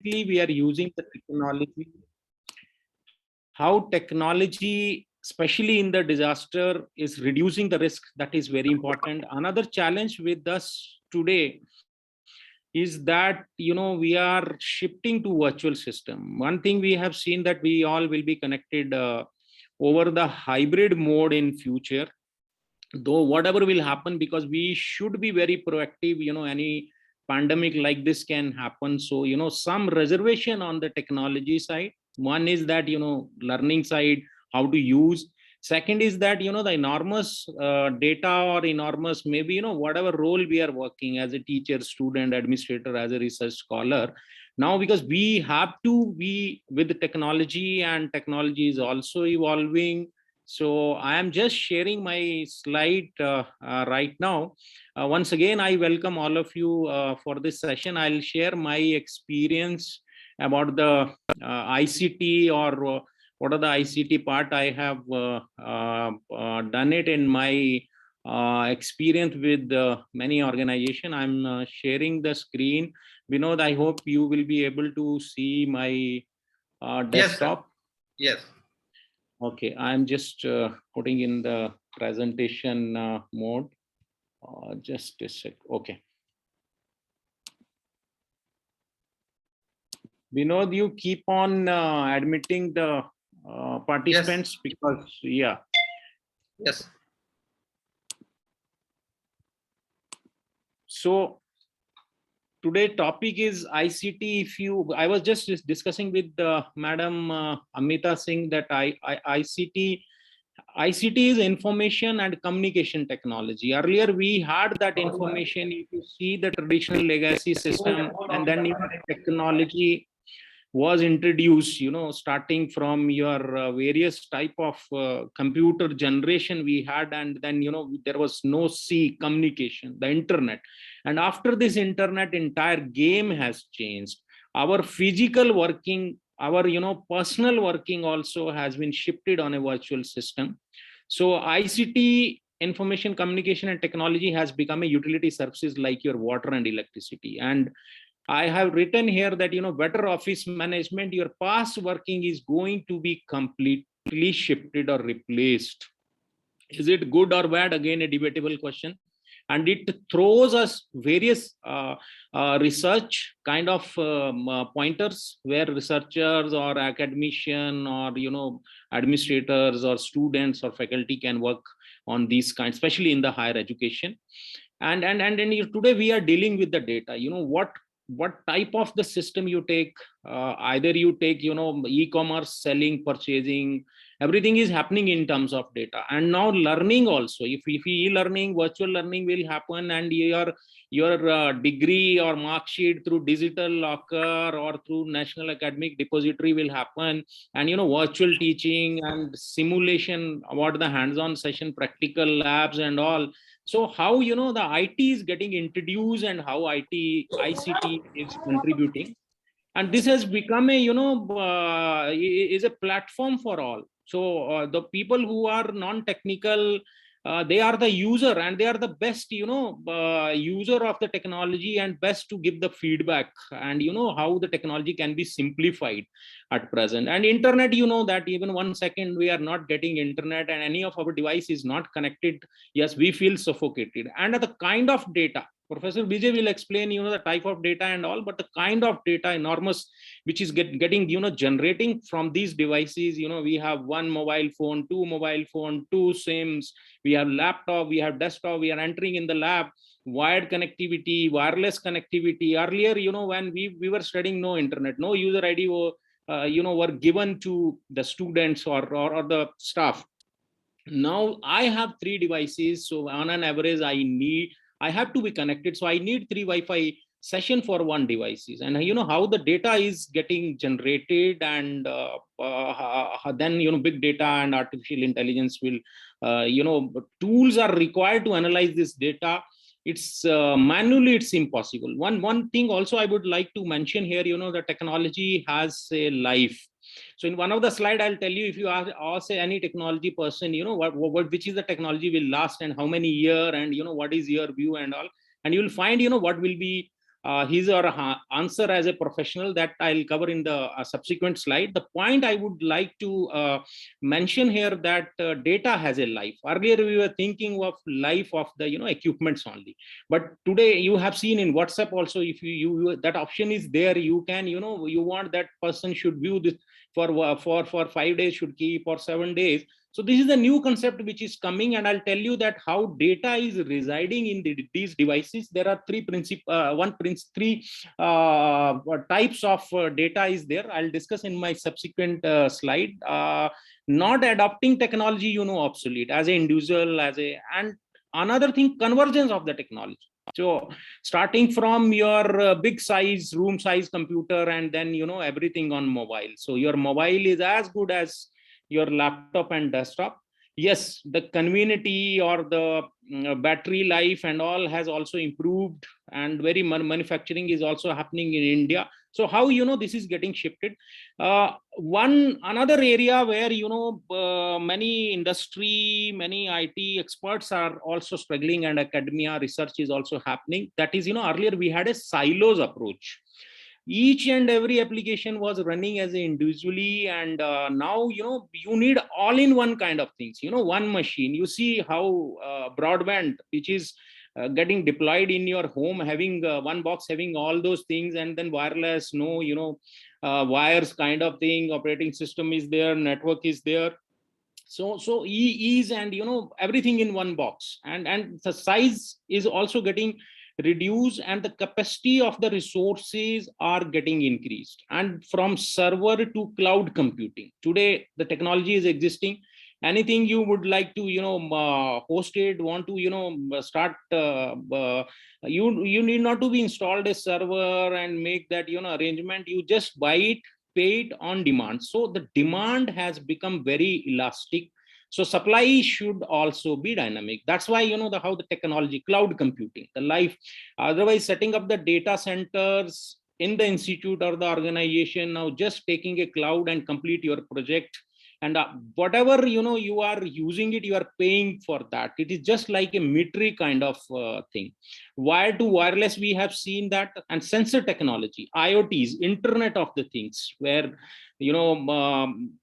we are using the technology, how technology, especially in the disaster, is reducing the risk. That is very important. Another challenge with us today is that, we are shifting to virtual system. One thing we have seen that we all will be connected over the hybrid mode in future, though whatever will happen, because we should be very proactive. Any pandemic like this can happen, so some reservation on the technology side. One is that, learning side, how to use. Second is that, the enormous data, or enormous, maybe, whatever role we are working as a teacher, student, administrator, as a research scholar now, because we have to be with the technology, and technology is also evolving. So I am just sharing my slide right now. Once again, I welcome all of you for this session. I'll share my experience about the ICT, or what are the ICT part. I have done it in my experience with many organizations. I'm sharing the screen. Vinod, I hope you will be able to see my desktop. Yes. Okay, I'm just putting in the presentation mode. Just a sec. Okay. Vinod, you keep on admitting the participants, because, yeah. Yes. So today topic is ICT. I was just discussing with Madam Amita Singh that ICT is information and communication technology. Earlier we had that information. If you see the traditional legacy system, and then technology was introduced, starting from your various type of computer generation we had, and then there was no communication, the internet. And after this internet, entire game has changed. Our physical working, our personal working also has been shifted on a virtual system. So ICT, information communication and technology, has become a utility services like your water and electricity. And I have written here that, better office management, your past working is going to be completely shifted or replaced. Is it good or bad? Again, a debatable question. And it throws us various research kind of pointers, where researchers or academician, or administrators or students or faculty can work on these kinds, especially in the higher education. And today we are dealing with the data. What type of the system you take, either you take e-commerce, selling, purchasing, everything is happening in terms of data. And now learning also, if e-learning, virtual learning will happen, and your degree or mark sheet through digital locker or through national academic depository will happen. And virtual teaching and simulation about the hands-on session, practical labs and all. So how the IT is getting introduced, and how ICT is contributing, and this has become a is a platform for all. So the people who are non-technical, they are the user, and they are the best user of the technology, and best to give the feedback, and how the technology can be simplified at present. And internet, that even 1 second we are not getting internet, and any of our device is not connected, yes, we feel suffocated. And the kind of data, Professor BJ will explain, the type of data and all, but the kind of data enormous, which is getting, generating from these devices. We have one mobile phone, two mobile phone, two SIMs, we have laptop, we have desktop, we are entering in the lab, wired connectivity, wireless connectivity. Earlier, when we were studying, no internet, no user ID were given to the students or the staff. Now I have 3 devices, so on an average I have to be connected, so I need 3 Wi-Fi session for one devices. And how the data is getting generated, and then big data and artificial intelligence will tools are required to analyze this data. It's manually, it's impossible. One thing also I would like to mention here, the technology has a life. So in one of the slide, I'll tell you, if you ask any technology person, which is the technology will last and how many year, and what is your view and all, and you will find what will be his or her answer as a professional, that I'll cover in the subsequent slide. The point I would like to mention here, that data has a life. Earlier we were thinking of life of the equipments only, but today you have seen in WhatsApp also, if you that option is there, you can you want that person should view this for 5 days, should keep, or 7 days. So this is a new concept which is coming, and I'll tell you that how data is residing in these devices. There are three types of data is there. I'll discuss in my subsequent slide. Not adopting technology, obsolete as an individual, and another thing, convergence of the technology. So starting from your big size room size computer, and then everything on mobile. So your mobile is as good as your laptop and desktop. Yes, the conveniency or the battery life and all has also improved, and very manufacturing is also happening in India. So how this is getting shifted. One another area where many industry, many IT experts are also struggling, and academia research is also happening. That is, earlier we had a silos approach. Each and every application was running as individually, and now you need all in one kind of things, one machine. You see how broadband, which is getting deployed in your home, having one box having all those things, and then wireless, no wires kind of thing, operating system is there, network is there. So ease, and everything in one box, and the size is also getting reduced, and the capacity of the resources are getting increased, and from server to cloud computing, today the technology is existing. Anything you would like to host it, want to start you need not to be installed a server and make that arrangement. You just buy it, pay it on demand. So the demand has become very elastic, so supply should also be dynamic. That's why how the technology, cloud computing, the life. Otherwise, setting up the data centers in the institute or the organization, now just taking a cloud and complete your project, and whatever you are using it, you are paying for that. It is just like a metric kind of thing. Wire to wireless, we have seen that, and sensor technology, IoTs, Internet of the Things, where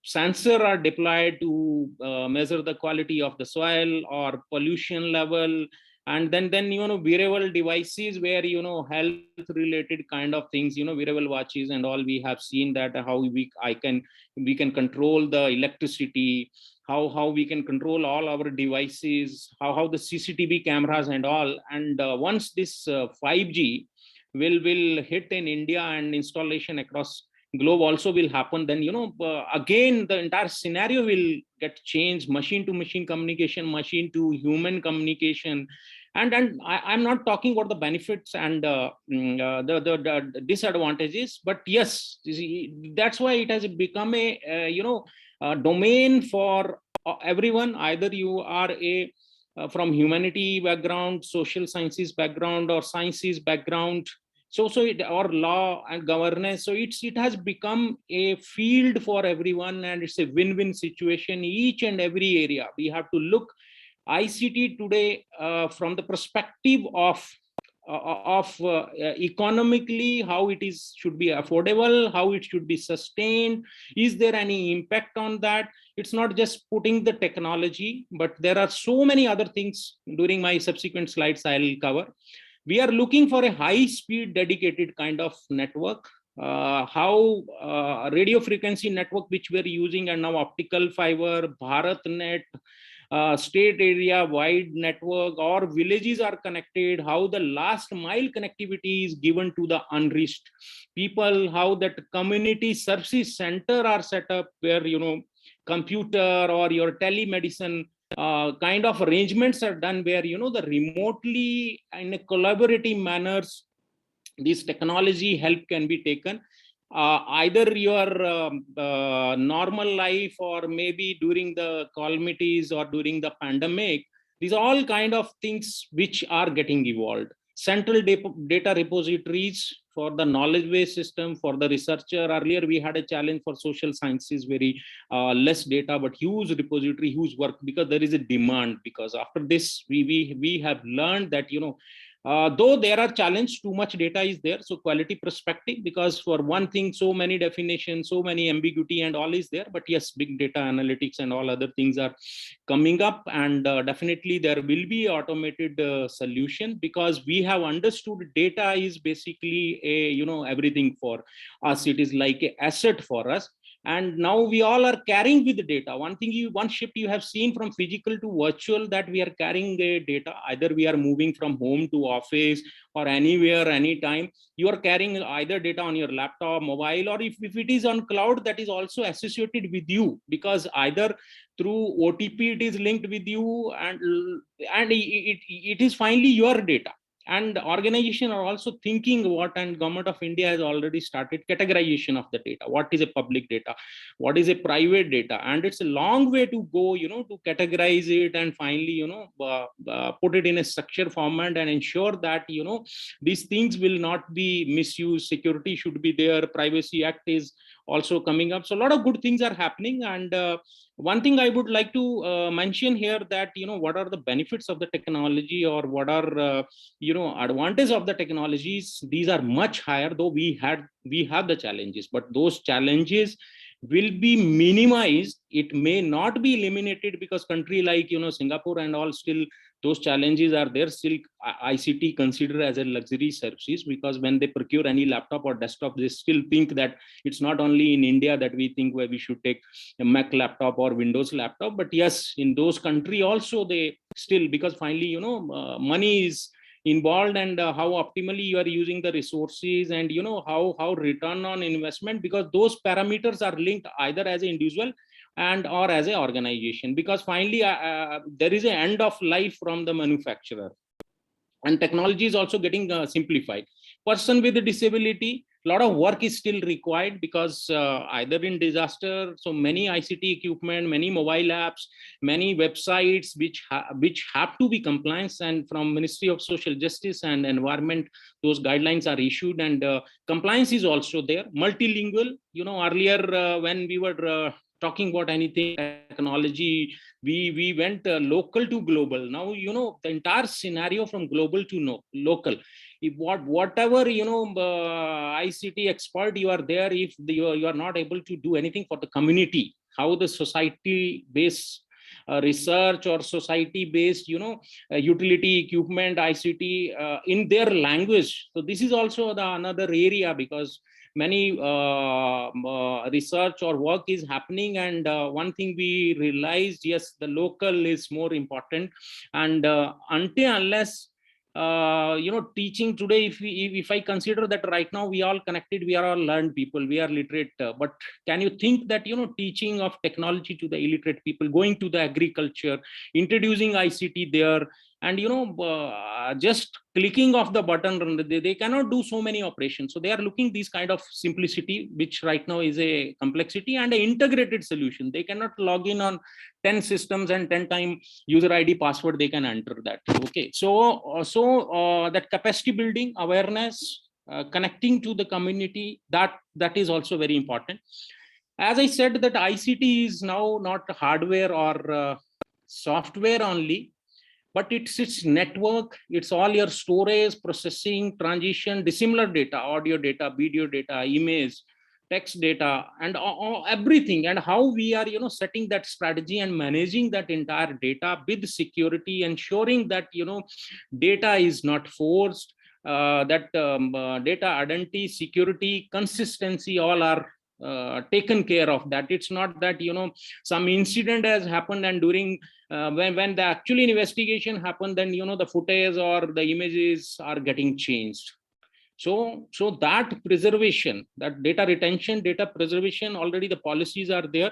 sensor are deployed to measure the quality of the soil or pollution level, and then wearable devices, where health related kind of things, wearable watches and all. We have seen that how we can control the electricity, how we can control all our devices, how the CCTV cameras and all. And once this 5G will hit in India, and installation across globe also will happen, then again the entire scenario will get changed. Machine to machine communication, machine to human communication. And I'm not talking about the benefits and the disadvantages, but yes, that's why it has become a domain for everyone. Either you are a from humanity background, social sciences background, or sciences background, or law and governance. So it has become a field for everyone, and it's a win-win situation. Each and every area we have to look ICT today from the perspective of economically, how it is should be affordable, how it should be sustained. Is there any impact on that? It's not just putting the technology, but there are so many other things. During my subsequent slides I'll cover. We are looking for a high speed dedicated kind of network. How radio frequency network which we're using, and now optical fiber, BharatNet, state area wide network, or villages are connected, how the last mile connectivity is given to the unreached people, how that community services center are set up, where computer or your telemedicine kind of arrangements are done, where the remotely in a collaborative manners this technology help can be taken. Either your normal life, or maybe during the calamities or during the pandemic. These are all kind of things which are getting evolved. Central data repositories for the knowledge base system for the researcher. Earlier we had a challenge for social sciences, very less data, but huge repository, huge work, because there is a demand. Because after this we have learned that Though there are challenges, too much data is there. So quality perspective, because for one thing, so many definitions, so many ambiguity and all is there. But yes, big data analytics and all other things are coming up, and definitely there will be automated solution, because we have understood data is basically a, everything for us. It is like an asset for us, and now we all are carrying with the data. One shift you have seen from physical to virtual, that we are carrying a data. Either we are moving from home to office or anywhere, anytime, you are carrying either data on your laptop, mobile, or if it is on cloud, that is also associated with you, because either through OTP it is linked with you, and it is finally your data. And organization are also thinking what, and government of India has already started categorization of the data. What is a public data, what is a private data, and it's a long way to go, to categorize it and finally, put it in a structured format and ensure that, these things will not be misused. Security should be there, Privacy Act is also coming up. So a lot of good things are happening. And one thing I would like to mention here, that, what are the benefits of the technology, or what are advantage of the technologies. These are much higher, though we have the challenges, but those challenges will be minimized. It may not be eliminated, because country like, Singapore and all, still those challenges are there. Still ICT considered as a luxury services, because when they procure any laptop or desktop, they still think that it's not only in India that we think where we should take a Mac laptop or Windows laptop, but yes, in those country also they still, because finally, money is involved, and how optimally you are using the resources, and how return on investment, because those parameters are linked either as an individual and or as an organization, because finally there is an end of life from the manufacturer. And technology is also getting simplified. Person with a disability, a lot of work is still required, because either in disaster, so many ICT equipment, many mobile apps, many websites which have to be compliance, and from Ministry of Social Justice and Environment, those guidelines are issued, and compliance is also there. Multilingual, earlier when we were talking about anything technology, we went local to global. Now, the entire scenario from global to local. If whatever, ICT expert you are there, if you are not able to do anything for the community, how the society based research or society based, utility equipment, ICT in their language. So this is also the another area, because many research or work is happening, and one thing we realized, yes, the local is more important. And until unless teaching today, if I consider that right now we all connected, we are all learned people, we are literate, but can you think that, teaching of technology to the illiterate people, going to the agriculture, introducing ICT there, and just clicking of the button, they cannot do so many operations. So they are looking these kind of simplicity, which right now is a complexity, and an integrated solution. They cannot log in on 10 systems and 10 time user ID password they can enter that. Okay, so that capacity building, awareness, connecting to the community, that is also very important. As I said, that ICT is now not hardware or software only, but it's network. It's all your storage, processing, transition, dissimilar data, audio data, video data, image, text data, and everything. And how we are setting that strategy and managing that entire data with security, ensuring that data is not forced, that data identity, security, consistency, all are taken care of. That it's not that some incident has happened, and during when the actual investigation happened, then the footage or the images are getting changed. So that preservation, that data retention, data preservation, already the policies are there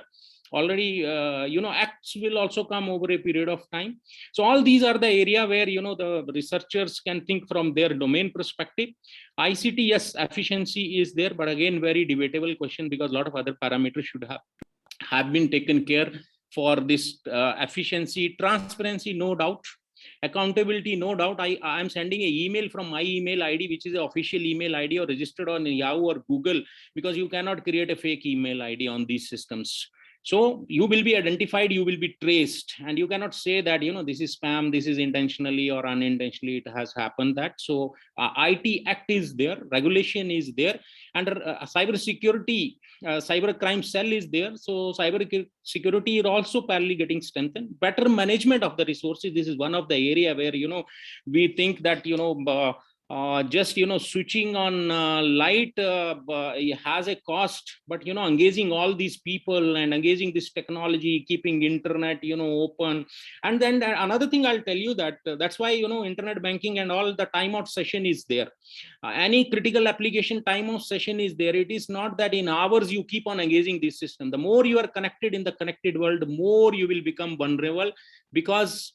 already. Acts will also come over a period of time. So all these are the area where the researchers can think from their domain perspective. ICT, yes, efficiency is there, but again, very debatable question, because a lot of other parameters should have been taken care for this efficiency. Transparency, no doubt. Accountability, no doubt. I am sending an email from my email ID, which is the official email ID or registered on Yahoo or Google, because you cannot create a fake email ID on these systems. So you will be identified, you will be traced, and you cannot say that, this is spam, this is intentionally or unintentionally it has happened that. So IT Act is there, regulation is there, under cyber security, cyber crime cell is there. So cyber security is also parallelly getting strengthened. Better management of the resources, this is one of the area where, we think that, just switching on light has a cost, but engaging all these people and engaging this technology, keeping internet open. And then another thing I'll tell you that that's why internet banking and all, the timeout session is there. Any critical application timeout session is there. It is not that in hours you keep on engaging this system. The more you are connected in the connected world, the more you will become vulnerable, because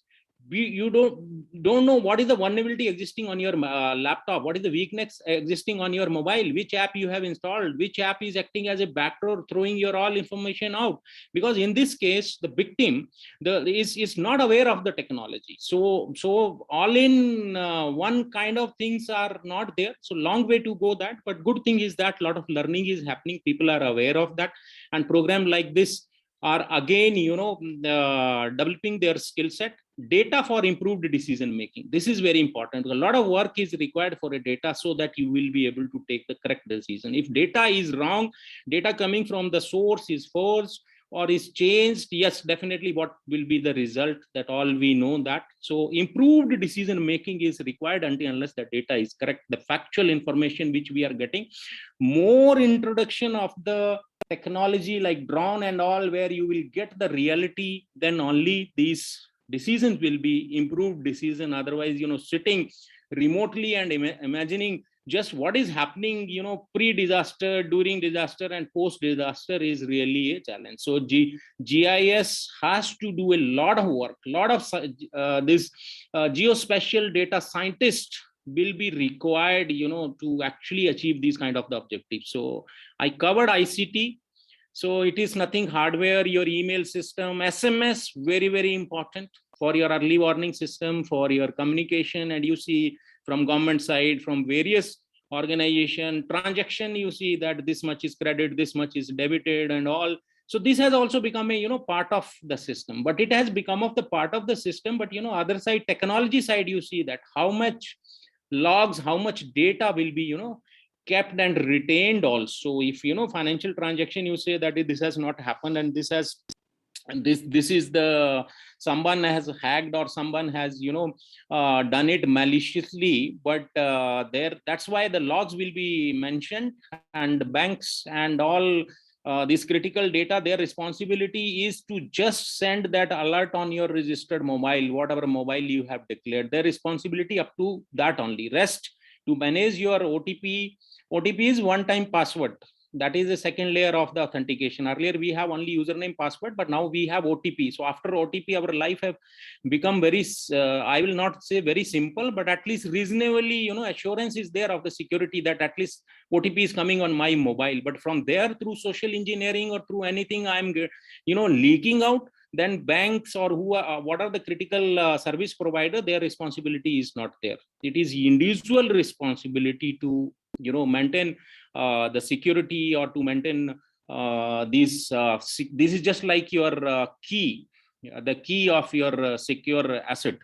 you don't know what is the vulnerability existing on your laptop, what is the weakness existing on your mobile, which app you have installed, which app is acting as a backdoor, throwing your all information out. Because in this case, the victim is not aware of the technology. So all in one kind of things are not there. So long way to go that, but good thing is that a lot of learning is happening, people are aware of that, and program like this are again developing their skill set. Data for improved decision making, this is very important. A lot of work is required for a data, so that you will be able to take the correct decision. If data is wrong, data coming from the source is false or is changed, yes, definitely what will be the result, that all we know that. So improved decision making is required until unless the data is correct, the factual information which we are getting. More introduction of the technology like drone and all, where you will get the reality, then only these decisions will be improved decision. Otherwise, sitting remotely and imagining just what is happening, pre-disaster, during disaster, and post-disaster is really a challenge. So GIS has to do a lot of work, lot of this geospatial data scientists will be required, to actually achieve these kind of the objectives. So I covered ICT. So it is nothing hardware, your email system, SMS, very, very important for your early warning system, for your communication. And you see from government side, from various organization, transaction, you see that this much is credit, this much is debited and all. So this has also become a, part of the system, but it has become of the part of the system. But, other side, technology side, you see that how much logs, how much data will be, kept and retained also. If financial transaction, you say that this has not happened, and this has, and this is the, someone has hacked or someone has done it maliciously, but there, that's why the logs will be mentioned. And banks and all this critical data, their responsibility is to just send that alert on your registered mobile, whatever mobile you have declared, their responsibility up to that only. Rest, to manage your OTP is one time password. That is the second layer of the authentication. Earlier we have only username, password, but now we have OTP. So after OTP, our life have become very, I will not say very simple, but at least reasonably, assurance is there of the security, that at least OTP is coming on my mobile. But from there, through social engineering or through anything, I'm, leaking out, then banks or who are, what are the critical service provider, their responsibility is not there. It is individual responsibility to, maintain the security, or to maintain these. This is just like your key, the key of your secure asset.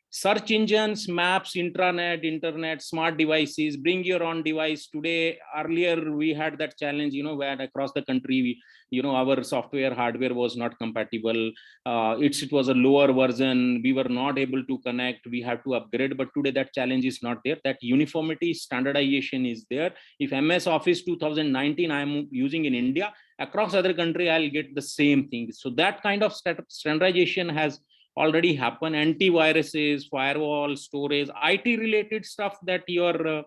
Search engines, maps, intranet, internet, smart devices, bring your own device. Today, earlier we had that challenge, where across the country, our software hardware was not compatible. It was a lower version. We were not able to connect. We had to upgrade. But today that challenge is not there. That uniformity, standardization is there. If MS Office 2019 I am using in India, across other country I'll get the same thing. So that kind of standardization has already happen. Antiviruses, firewall, storage, IT related stuff, that your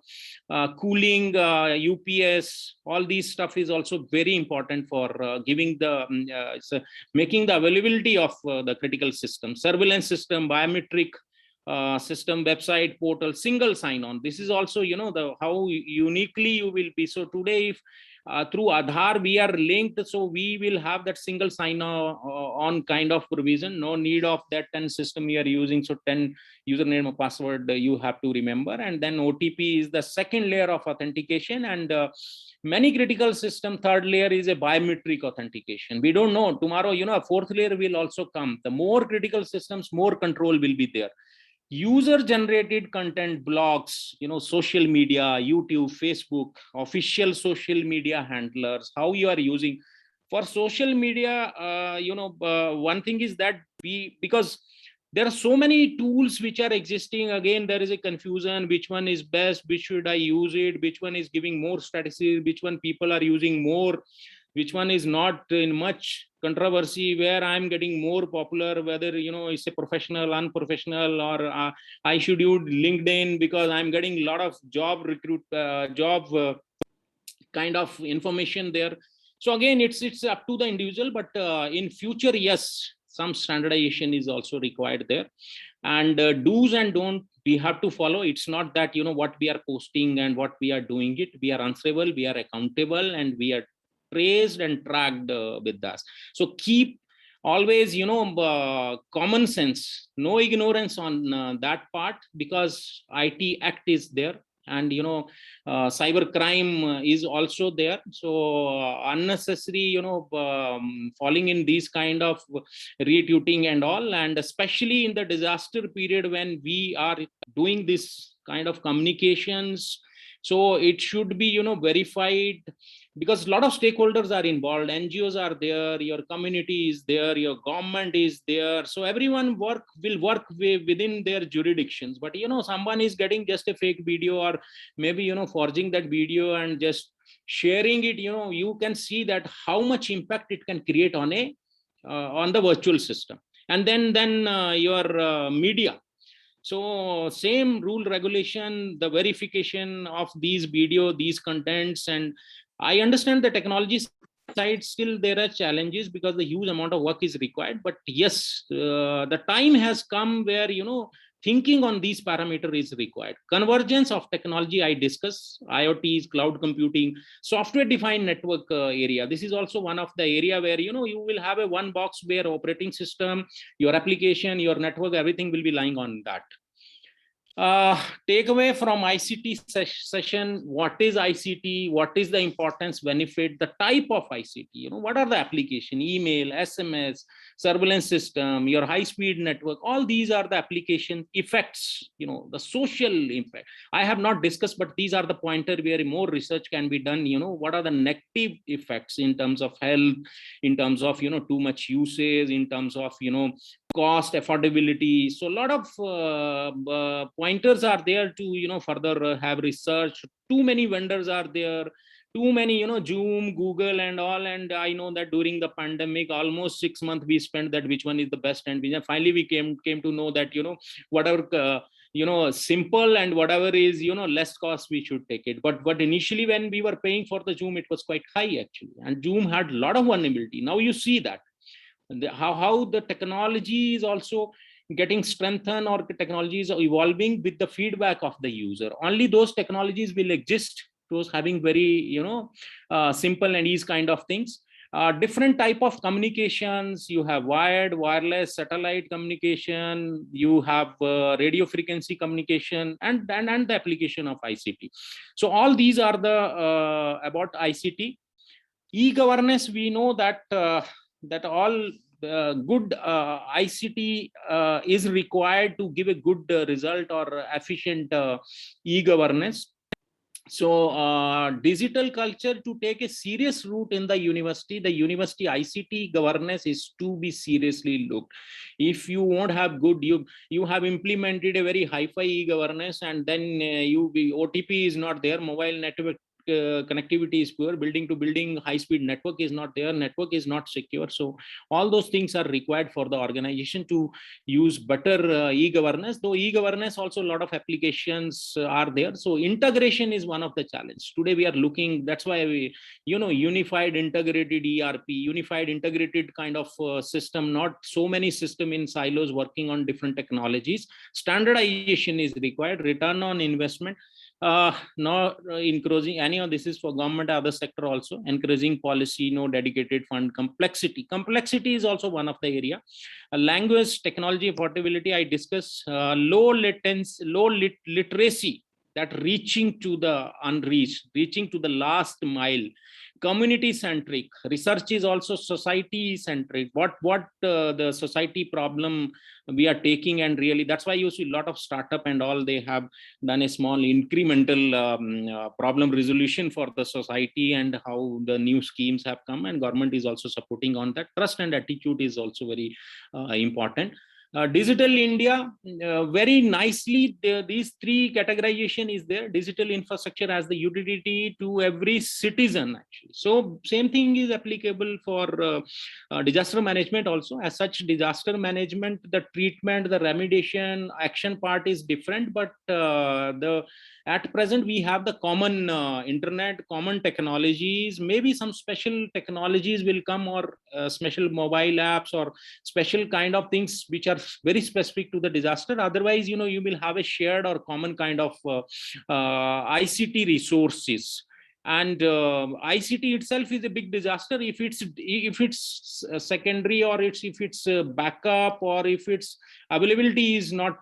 cooling, UPS, all these stuff is also very important for giving the making the availability of the critical system. Surveillance system, biometric system, website, portal, single sign on. This is also, the how uniquely you will be. So today, if through Aadhaar we are linked, so we will have that single sign on kind of provision. No need of that 10 system you are using, so 10 username or password you have to remember. And then OTP is the second layer of authentication, and many critical system, third layer is a biometric authentication. We don't know, tomorrow, a fourth layer will also come. The more critical systems, more control will be there. User generated content, blogs, social media, YouTube, Facebook, official social media handlers, how you are using. For social media, one thing is that because there are so many tools which are existing, again there is a confusion, which one is best, which should I use it, which one is giving more statistics, which one people are using more, which one is not in much controversy, where I'm getting more popular, whether it's a professional, unprofessional, or I should use LinkedIn because I'm getting a lot of job kind of information there. So again, it's up to the individual, but in future, yes, some standardization is also required there. And do's and don't we have to follow. It's not that what we are posting and what we are doing it, we are answerable, we are accountable, and we are praised and tracked with us. So keep always common sense, no ignorance on that part, because IT Act is there, and cyber crime is also there. So unnecessary falling in these kind of retweeting and all, and especially in the disaster period when we are doing this kind of communications, so it should be verified, because a lot of stakeholders are involved. NGOs are there, your community is there, your government is there, so everyone will work within their jurisdictions. But someone is getting just a fake video, or maybe forging that video and just sharing it, you can see that how much impact it can create on the virtual system. And then your media. So same rule, regulation, the verification of these video, these contents. And I understand the technology side, still there are challenges because the huge amount of work is required. But yes, the time has come where thinking on these parameters is required. Convergence of technology I discuss, IoTs, cloud computing, software defined network area. This is also one of the area where you will have a one box where operating system, your application, your network, everything will be lying on that. Takeaway from ICT session: what is ICT, what is the importance, benefit, the type of ICT, what are the application, email, SMS, surveillance system, your high speed network, all these are the application effects, the social impact I have not discussed, but these are the pointer where more research can be done. What are the negative effects in terms of health, in terms of too much usage, in terms of cost, affordability. So a lot of pointers are there to further have research. Too many vendors are there, too many Zoom, Google and all. And I know that during the pandemic almost 6 months we spent that which one is the best, and finally we came to know that whatever simple and whatever is less cost, we should take it. But initially when we were paying for the Zoom, it was quite high actually, and Zoom had a lot of vulnerability. Now you see that how the technology is also getting strengthened, or technology is evolving with the feedback of the user. Only those technologies will exist, those having very simple and easy kind of things. Different type of communications, you have wired, wireless, satellite communication, you have radio frequency communication, and the application of ICT. So all these are the about ICT. E-governance, we know that that all good ICT is required to give a good result or efficient e-governance. So digital culture to take a serious root in the university ICT governance is to be seriously looked. If you won't have good, you have implemented a very hi-fi e-governance, and then OTP is not there, mobile network connectivity is poor, building to building high speed network is not there, network is not secure. So all those things are required for the organization to use better e-governance. Though e-governance also a lot of applications are there, so integration is one of the challenge today we are looking. That's why we unified integrated ERP, unified integrated kind of system, not so many system in silos working on different technologies. Standardization is required, return on investment. Not encouraging any of this is for government, other sector also encouraging policy, no dedicated fund. Complexity is also one of the area. Language, technology, portability, I discuss. Low latency, literacy, that reaching to the unreached, reaching to the last mile. Community centric research is also society centric. What the society problem we are taking, and really that's why you see a lot of startup and all, they have done a small incremental problem resolution for the society, and how the new schemes have come, and government is also supporting on that. Trust and attitude is also very important. Digital India, very nicely, these three categorization is there. Digital infrastructure as the utility to every citizen, actually. So same thing is applicable for disaster management also. As such, disaster management, the treatment, the remediation, action part is different, but at present we have the common internet, common technologies. Maybe some special technologies will come, or special mobile apps, or special kind of things which are very specific to the disaster. Otherwise, you will have a shared or common kind of ICT resources. And ICT itself is a big disaster if it's secondary, or if it's backup, or if its availability is not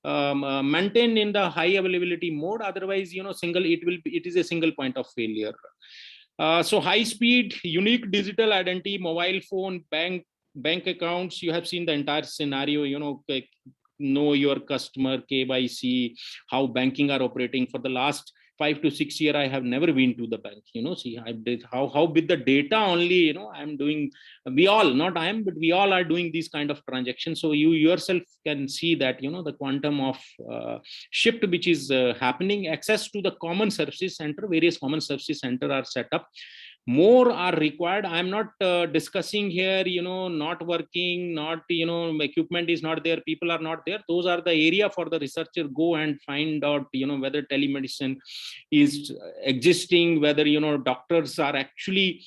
maintained in the high availability mode. Otherwise, it is a single point of failure. So high speed, unique digital identity, mobile phone, bank accounts. You have seen the entire scenario, know your customer, KYC, how banking are operating. For the last 5 to 6 years, I have never been to the bank. See, I did how with the data only, I'm doing. We all, not I am, but we all are doing these kind of transactions. So you yourself can see that, the quantum of shift which is happening. Access to the common services center, various common services center are set up. More are required. I'm not discussing here, not working, not, equipment is not there, people are not there. Those are the area for the researcher. Go and find out, whether telemedicine is existing, whether, doctors are actually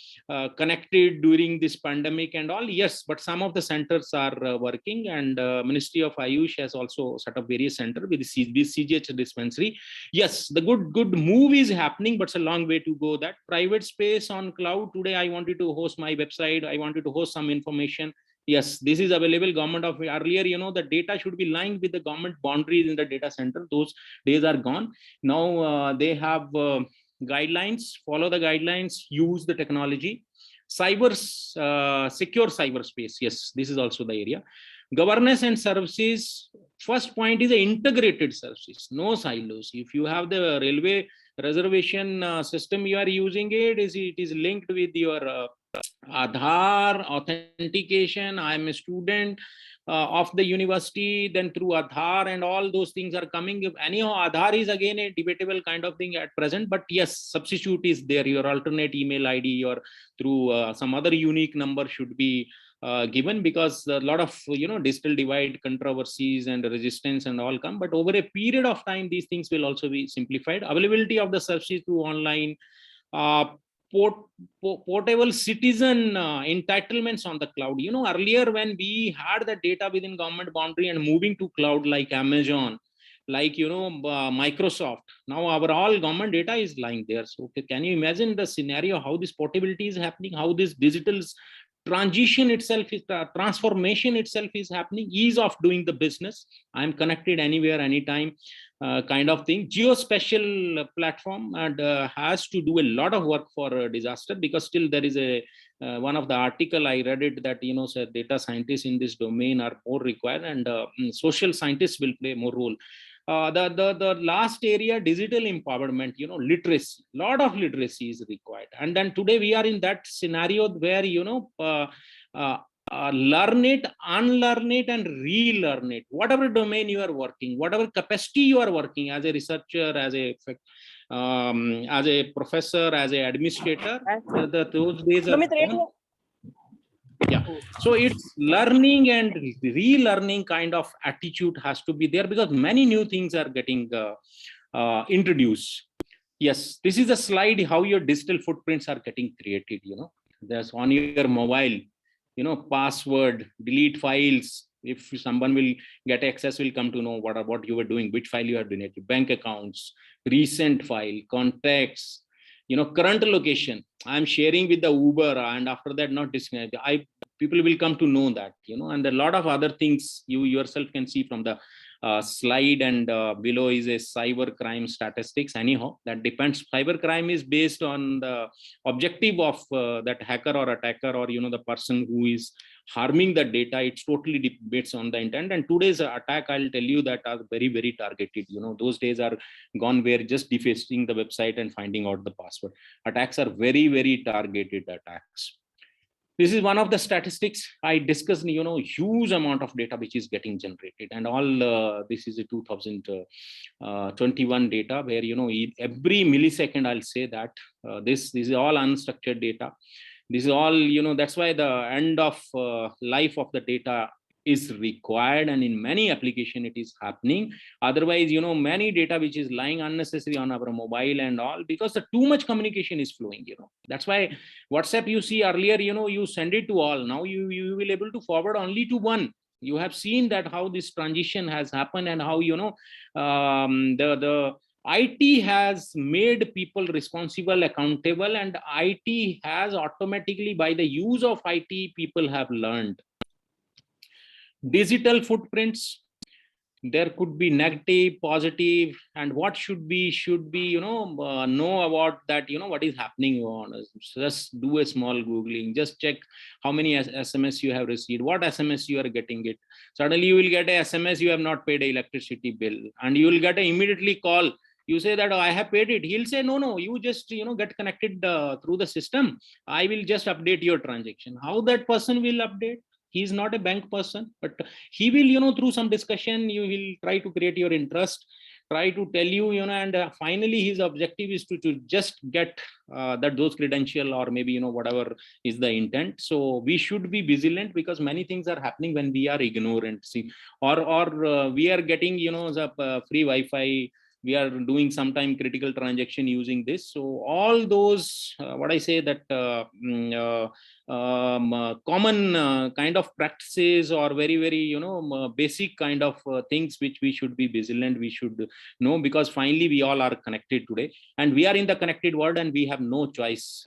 connected during this pandemic and all. Yes, but some of the centers are working, and Ministry of Ayush has also set up various center with this CGH dispensary. Yes, the good move is happening, but it's a long way to go. That private space on cloud, today I wanted to host my website, I wanted to host some information. Yes, this is available. Government of earlier, the data should be lying with the government boundaries in the data center. Those days are gone. Now they have guidelines. Follow the guidelines, use the technology. Secure cyberspace. Yes, this is also the area. Governance and services. First point is the integrated services, no silos. If you have the railway reservation system you are using, it is linked with your Aadhaar authentication. I am a student of the university, then through Aadhaar and all those things are coming. If anyhow, Aadhaar is again a debatable kind of thing at present, but yes, substitute is there. Your alternate email ID or through some other unique number should be given, because a lot of digital divide controversies and resistance and all come, but over a period of time these things will also be simplified. Availability of the services through online, portable citizen entitlements on the cloud. Earlier when we had the data within government boundary and moving to cloud like Amazon, like Microsoft, now our all government data is lying there. So can you imagine the scenario, how this portability is happening, how this digital transition itself is transformation itself is happening, ease of doing the business. I'm connected anywhere, anytime, kind of thing. Geospatial platform and has to do a lot of work for disaster, because still there is a one of the article I read it that data scientists in this domain are more required, and social scientists will play more role. The last area, digital empowerment, literacy, lot of literacy is required. And then today we are in that scenario where learn it, unlearn it, and relearn it. Whatever domain you are working, whatever capacity you are working as a researcher, as a professor, as a administrator, those days are gone. Yeah, so it's learning and relearning kind of attitude has to be there, because many new things are getting introduced. Yes, this is a slide how your digital footprints are getting created. There's on your mobile, password, delete files, If someone will get access, will come to know what you were doing, which file you have donated, bank accounts, recent file, contacts, current location. I'm sharing with the Uber, and after that, not disconnect. People will come to know that, and a lot of other things you yourself can see from the slide, and below is a cyber crime statistics. Anyhow, that depends. Cyber crime is based on the objective of that hacker or attacker, or the person who is harming the data. It's totally debates on the intent. And today's attack, I'll tell you, that are very, very targeted. Those days are gone where just defacing the website and finding out the password. Attacks are very, very targeted attacks. This is one of the statistics I discussed. Huge amount of data which is getting generated, and all this is a 2021 data, where every millisecond, I'll say that this is all unstructured data. This is all, that's why the end of life of the data is required, and in many application it is happening. Otherwise, many data which is lying unnecessary on our mobile and all, because the too much communication is flowing. That's why WhatsApp, you see earlier, you send it to all. Now you will able to forward only to one. You have seen that how this transition has happened, and how the IT has made people responsible, accountable, and IT has automatically, by the use of IT, people have learned. Digital footprints, there could be negative, positive, and what should be know about that, what is happening on. Just do a small Googling, just check how many SMS you have received, what SMS you are getting it. Suddenly you will get a SMS, you have not paid an electricity bill, and you will get a immediately call. You say that, oh, I have paid it. He'll say, no, you just get connected through the system. I will just update your transaction. How that person will update? He is not a bank person, but he will, through some discussion, you will try to create your interest, try to tell you, and finally his objective is to just get those credential, or maybe, whatever is the intent. So we should be vigilant, because many things are happening when we are ignorant. See, or we are getting, the free Wi-Fi. We are doing sometime critical transaction using this. So all those, what I say that common kind of practices, or very, very, basic kind of things which we should be vigilant, we should know, because finally we all are connected today, and we are in the connected world, and we have no choice.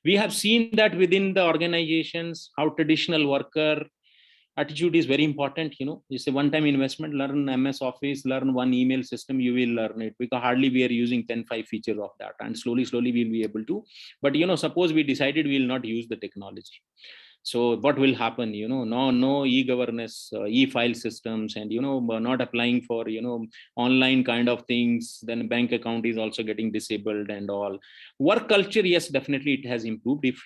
We have seen that within the organizations, how traditional worker attitude is very important. It's a one-time investment. Learn MS Office, learn one email system, you will learn it, because hardly we are using 10-5 features of that, and slowly we'll be able to. But suppose we decided we will not use the technology, so what will happen? No e-governance, e-file systems, and not applying for online kind of things. Then bank account is also getting disabled and all. Work culture, yes, definitely it has improved if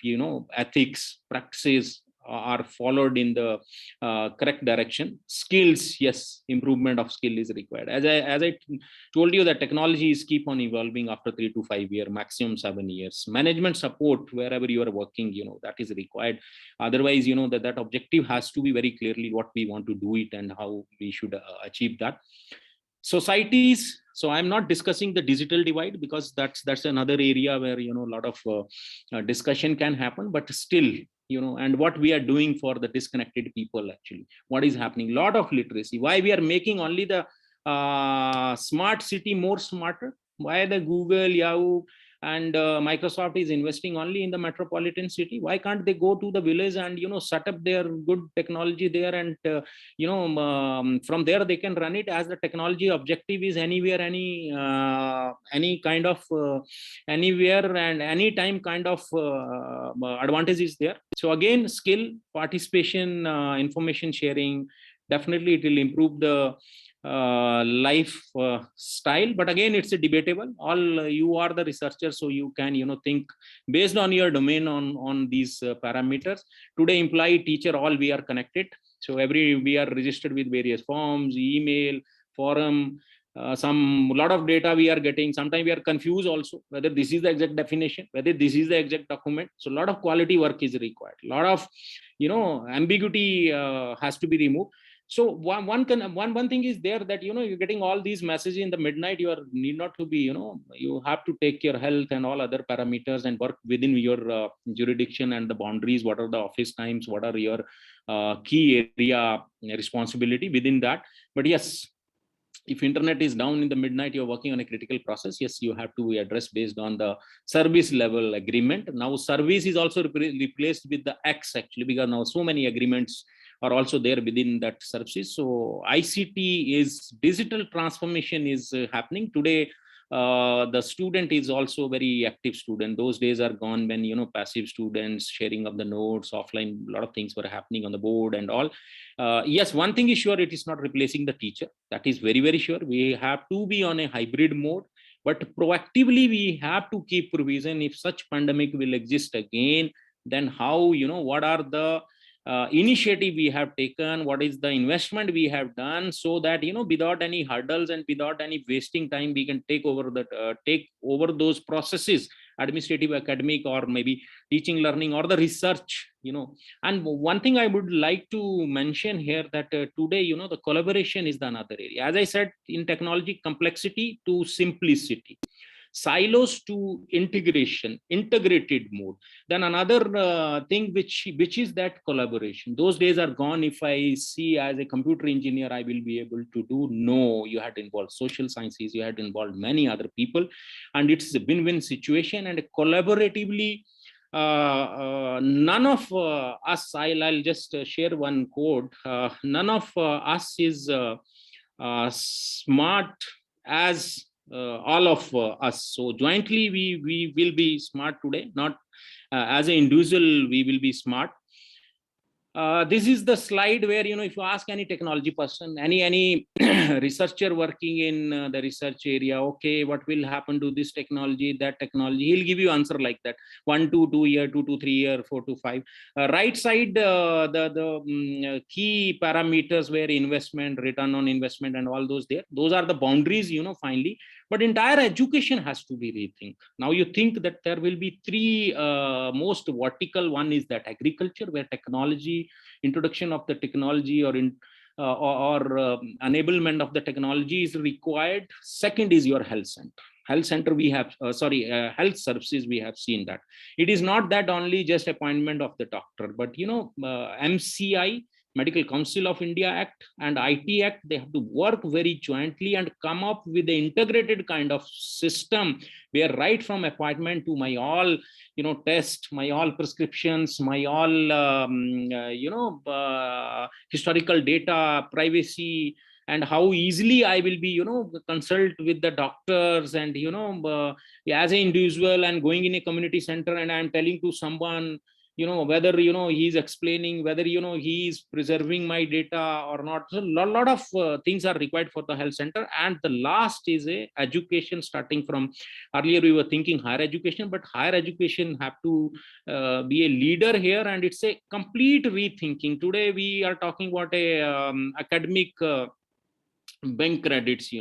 ethics practices are followed in the correct direction. Skills, yes, improvement of skill is required. As I told you, that technology is keep on evolving. After 3 to 5 years, maximum 7 years, management support wherever you are working, that is required. Otherwise, that objective has to be very clearly what we want to do it, and how we should achieve that. Societies, so I'm not discussing the digital divide, because that's another area where a lot of discussion can happen. But still, and what we are doing for the disconnected people, actually, what is happening? Lot of literacy. Why we are making only the smart city more smarter? Why the Google, Yahoo, and Microsoft is investing only in the metropolitan city? Why can't they go to the village and set up their good technology there, and from there they can run it, as the technology objective is anywhere, any kind of anywhere and anytime kind of advantage is there. So again, skill, participation, information sharing, definitely it will improve the life style. But again, it's a debatable. All you are the researcher, so you can think based on your domain on these parameters. Today, employee, teacher, all we are connected. So we are registered with various forms, email, forum, some lot of data we are getting. Sometimes we are confused also whether this is the exact definition, whether this is the exact document. So a lot of quality work is required. A lot of ambiguity has to be removed. So one thing is there, that you're getting all these messages in the midnight. You are need not to be, you have to take your health and all other parameters and work within your jurisdiction and the boundaries. What are the office times, what are your key area responsibility within that. But yes, if internet is down in the midnight, you're working on a critical process, yes, you have to address based on the service level agreement. Now service is also replaced with the X, actually, because now so many agreements are also there within that services. So ICT is digital transformation is happening today. The student is also very active student. Those days are gone when passive students sharing of the notes offline, a lot of things were happening on the board and all. Yes, one thing is sure, it is not replacing the teacher. That is very, very sure. We have to be on a hybrid mode, but proactively we have to keep provision. If such pandemic will exist again, then how, what are the initiative we have taken, what is the investment we have done, so that without any hurdles and without any wasting time, we can take over those processes, administrative, academic, or maybe teaching, learning, or the research. And one thing I would like to mention here, that today, the collaboration is the another area. As I said, in technology, complexity to simplicity, silos to integration, integrated mode. Then another thing which is that collaboration. Those days are gone. If I see as a computer engineer, I will be able to do. No, you had to involve social sciences, you had to involve many other people, and it's a win-win situation. And collaboratively, none of us, I'll just share one quote. None of us is smart as all of us. So jointly we will be smart today, not as an individual we will be smart. This is the slide where, if you ask any technology person, any researcher working in the research area, okay, what will happen to this technology, that technology, he'll give you answer like that: 1 to 2 year, 2 to 3 year, 4 to 5. Right side, the key parameters where investment, return on investment, and all those there. Those are the boundaries, finally. But entire education has to be rethink. Now you think that there will be three most vertical. One is that agriculture, where technology, introduction of the technology, or enablement of the technology is required. Second is your health center. Health center we have, health services, we have seen that it is not that only just appointment of the doctor, but MCI, Medical Council of India Act, and IT Act, they have to work very jointly and come up with the integrated kind of system, where right from appointment to my all, test, my all prescriptions, my all, historical data, privacy, and how easily I will be, consult with the doctors, and, as an individual, and going in a community center, and I'm telling to someone, whether he's explaining whether he is preserving my data or not. So lot of things are required for the health center. And the last is a education, starting from earlier we were thinking higher education, but higher education have to be a leader here, and it's a complete rethinking. Today we are talking about a academic bank credits.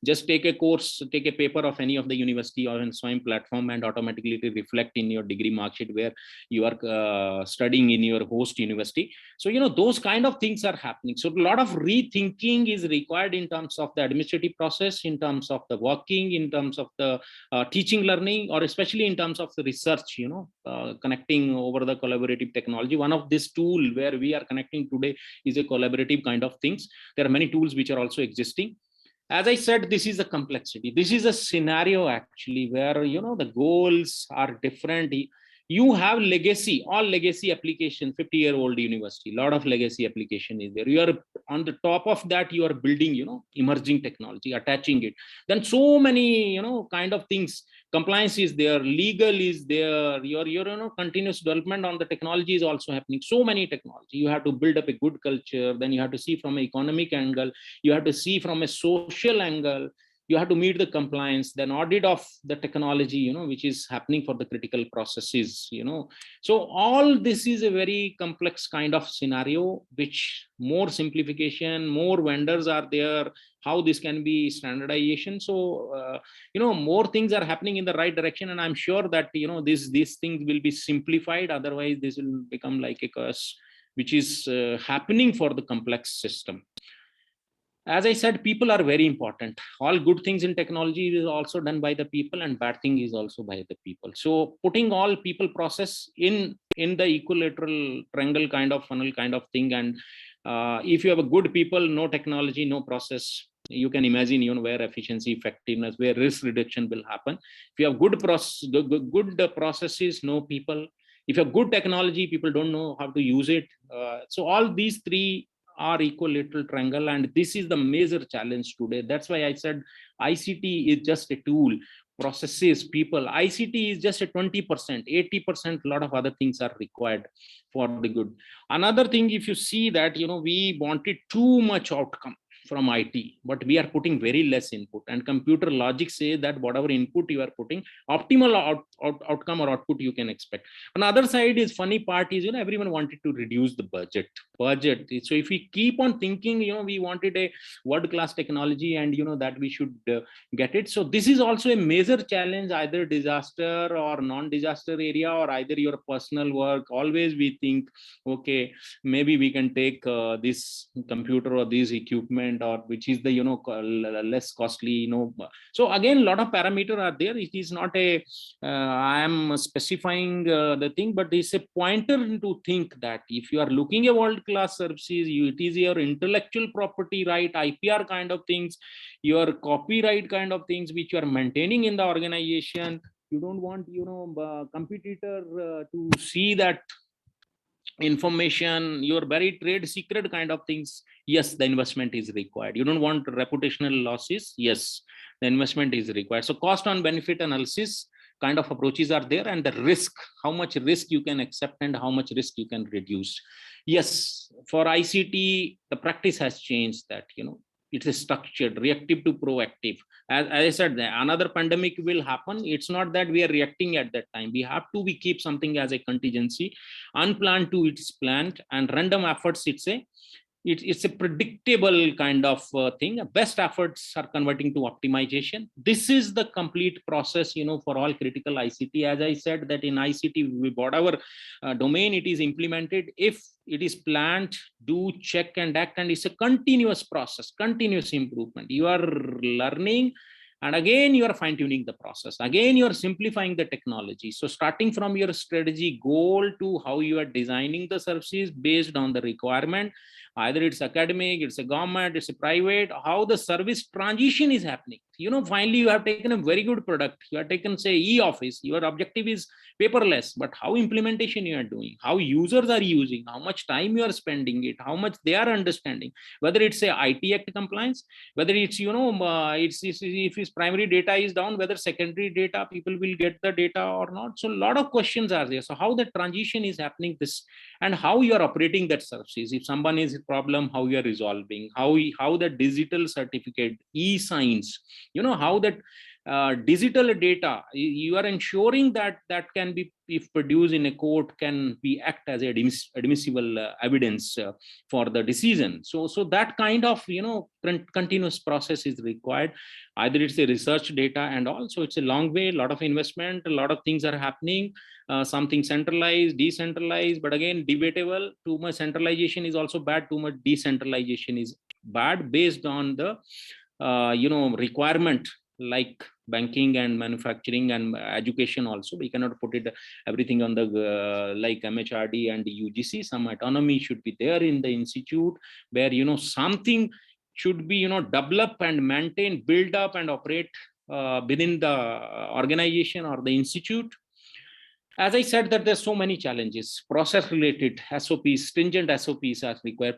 Just take a course, take a paper of any of the university or in SWAYAM platform, and automatically it will reflect in your degree mark sheet where you are studying in your host university. So those kind of things are happening. So a lot of rethinking is required in terms of the administrative process, in terms of the working, in terms of the teaching, learning, or especially in terms of the research, connecting over the collaborative technology. One of this tool where we are connecting today is a collaborative kind of things. There are many tools which are also existing. As I said, this is a complexity. This is a scenario actually where the goals are different. You have legacy, all legacy application, 50-year-old university, lot of legacy application is there. You are on the top of that, you are building emerging technology, attaching it. Then so many kind of things. Compliance is there, legal is there, your continuous development on the technology is also happening. So many technology, you have to build up a good culture. Then you have to see from an economic angle, you have to see from a social angle, you have to meet the compliance, then audit of the technology, which is happening for the critical processes. So all this is a very complex kind of scenario, which more simplification, more vendors are there, how this can be standardization. So more things are happening in the right direction, and I'm sure that these things will be simplified. Otherwise this will become like a curse, which is happening for the complex system. As I said, people are very important. All good things in technology is also done by the people, and bad thing is also by the people. So putting all people process in the equilateral triangle kind of funnel kind of thing, and if you have a good people, no technology, no process, you can imagine, where efficiency, effectiveness, where risk reduction will happen. If you have good processes, no people. If you have good technology, people don't know how to use it. So all these three are equilateral triangle, and this is the major challenge today. That's why I said ICT is just a tool. Processes, people, ICT is just a 20%, 80%. A lot of other things are required for the good. Another thing, if you see that, we wanted too much outcome from IT, but we are putting very less input, and computer logic says that whatever input you are putting, optimal outcome or output you can expect. Another side is funny part is, everyone wanted to reduce the budget. So if we keep on thinking, we wanted a world class technology, and that we should get it. So this is also a major challenge, either disaster or non-disaster area, or either your personal work. Always we think, okay, maybe we can take this computer or this equipment, or which is the less costly. So again, a lot of parameters are there. It is not a I am specifying the thing, but it's a pointer to think that if you are looking at world class services, it is your intellectual property right, IPR kind of things, your copyright kind of things which you are maintaining in the organization. You don't want competitor to see that information, your very trade secret kind of things. Yes, the investment is required. You don't want reputational losses. Yes, the investment is required. So cost on benefit analysis kind of approaches are there, and the risk, how much risk you can accept and how much risk you can reduce. Yes, for ICT the practice has changed, that it is structured, reactive to proactive. As I said, another pandemic will happen. It's not that we are reacting at that time. We keep something as a contingency. Unplanned to it's planned, and random efforts, it's a predictable kind of thing. Best efforts are converting to optimization. This is the complete process, for all critical ICT. As I said, that in ICT, whatever domain it is implemented, if it is planned, do, check and act, and it's a continuous process, continuous improvement. You are learning, and again you are fine tuning the process, again you are simplifying the technology. So starting from your strategy goal to how you are designing the services based on the requirement, either it's academic, it's a government, it's a private, how the service transition is happening. Finally you have taken a very good product, you have taken, say, e-office, your objective is paperless, but how implementation you are doing, how users are using, how much time you are spending it, how much they are understanding, whether it's a IT Act compliance, whether it's it's if his primary data is down, whether secondary data people will get the data or not. So a lot of questions are there. So how the transition is happening, this, and how you are operating that services. If someone is a problem, how you are resolving, how the digital certificate, e-signs, how that digital data, you are ensuring that can be, if produced in a court, can be act as admissible evidence for the decision. So that kind of continuous process is required. Either it's a research data, and also it's a long way, a lot of investment, a lot of things are happening. Something centralized, decentralized, but again debatable. Too much centralization is also bad, too much decentralization is bad, based on the requirement, like banking and manufacturing and education also. We cannot put it everything on the like MHRD and UGC. Some autonomy should be there in the institute, where something should be develop and maintain, build up and operate within the organization or the institute. As I said, that there's so many challenges, process related SOPs, stringent SOPs are required,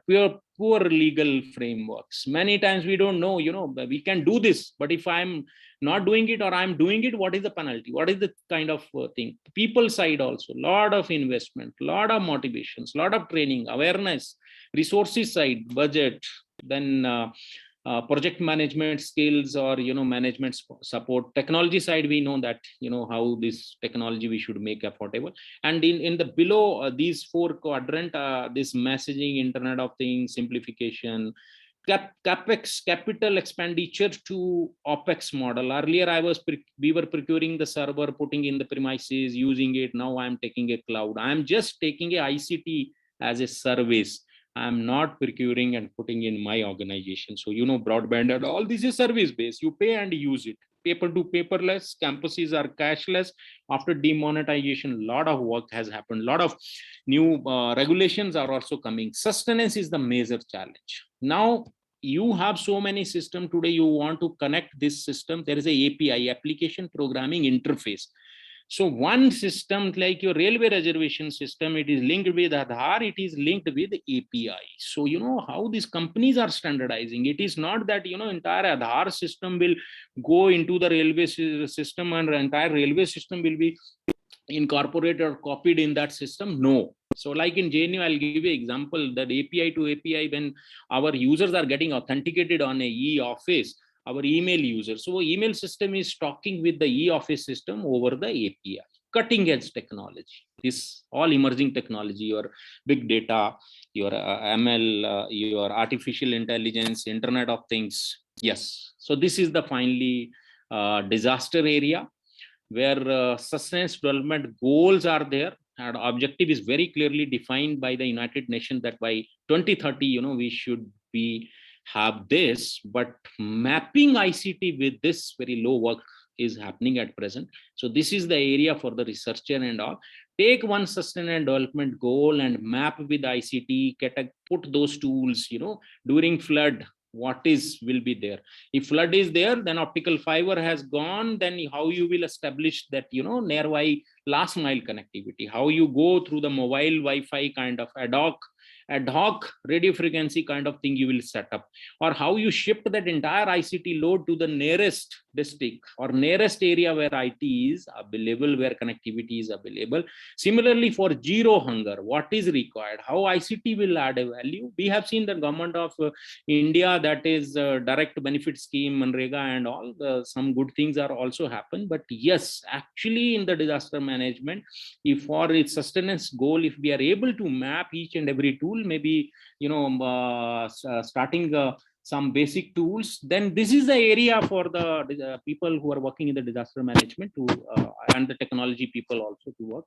poor legal frameworks. Many times we don't know, we can do this, but if I'm not doing it or I'm doing it, what is the penalty? What is the kind of thing? People side also, lot of investment, lot of motivations, lot of training, awareness, resources side, budget, then project management skills, or management support. Technology side, we know that how this technology we should make affordable. And in the below these four quadrant, this messaging, internet of things, simplification, capex, capital expenditure to opex model. Earlier we were procuring the server, putting in the premises, using it. Now I'm taking a cloud, I'm just taking a ICT as a service. I'm not procuring and putting in my organization. So, broadband and all this is service based. You pay and use it. Paper to paperless, campuses are cashless. After demonetization, a lot of work has happened. A lot of new regulations are also coming. Sustenance is the major challenge. Now, you have so many systems today. You want to connect this system. There is a API, application programming interface. So one system like your railway reservation system, it is linked with Aadhaar, it is linked with API. So how these companies are standardizing. It is not that entire Aadhaar system will go into the railway system and the entire railway system will be incorporated or copied in that system. No. So like in JNU, I'll give you an example that API to API, when our users are getting authenticated on a e-office, our email users. So email system is talking with the e-office system over the API. Cutting edge technology. This all emerging technology, your big data, your ML, your artificial intelligence, Internet of Things. Yes. So this is the finally disaster area where sustainable development goals are there. And objective is very clearly defined by the United Nations that by 2030, we should be have this, but mapping ICT with this very low work is happening at present. So this is the area for the researcher and all. Take one sustainable development goal and map with ICT, put those tools, during flood, what will be there. If flood is there, then optical fiber has gone, then how you will establish that nearby last mile connectivity, how you go through the mobile Wi-Fi kind of ad hoc radio frequency kind of thing you will set up, or how you shift that entire ICT load to the nearest district or nearest area where IT is available, where connectivity is available. Similarly, for zero hunger, what is required, how ICT will add a value. We have seen the government of India, that is direct benefit scheme, Manrega and all, some good things are also happen. But yes, actually in the disaster management, if for its sustenance goal, if we are able to map each and every tool, maybe starting some basic tools, then this is the area for the people who are working in the disaster management to and the technology people also to work.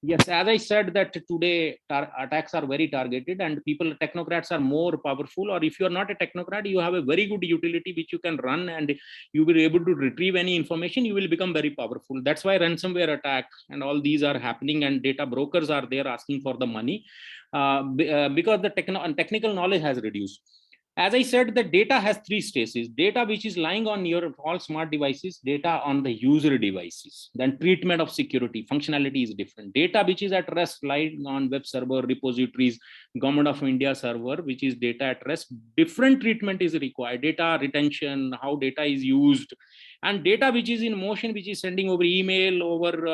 Yes, as I said that today attacks are very targeted and technocrats are more powerful, or if you are not a technocrat, you have a very good utility which you can run and you will be able to retrieve any information, you will become very powerful. That's why ransomware attack and all these are happening, and data brokers are there asking for the money because the technical knowledge has reduced. As I said, the data has three stages: data which is lying on your all smart devices, data on the user devices, then treatment of security, functionality is different. Data which is at rest, lying on web server, repositories, Government of India server, which is data at rest, different treatment is required. Data retention, how data is used, and data which is in motion, which is sending over email, over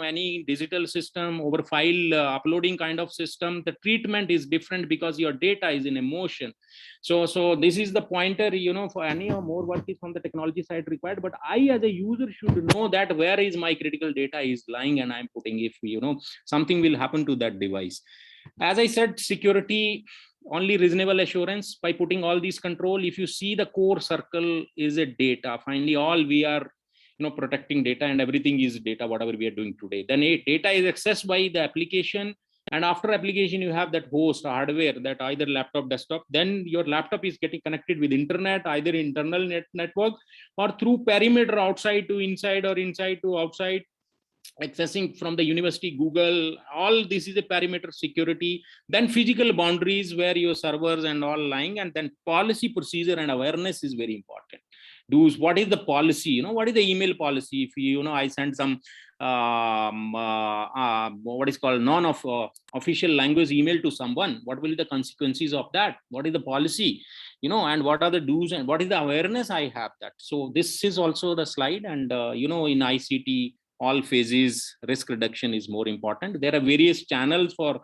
any digital system, over file uploading kind of system, the treatment is different because your data is in a motion. So this is the pointer, for any more work is from the technology side required, but I as a user should know that where is my critical data is lying and I'm putting, if something will happen to that device. As I said, security, only reasonable assurance by putting all these control. If you see the core circle is a data, finally all we are protecting data, and everything is data, whatever we are doing today. Then data is accessed by the application, and after application you have that host hardware, that either laptop, desktop, then your laptop is getting connected with internet, either internal network or through perimeter, outside to inside or inside to outside, accessing from the university, Google. All this is a perimeter security. Then physical boundaries where your servers and all lying, and then policy, procedure and awareness is very important. What is the policy, what is the email policy? If I send some what is called official language email to someone, what will be the consequences of that? What is the policy, and what are the do's and what is the awareness I have that? So this is also the slide. And in ICT, all phases, risk reduction is more important. There are various channels for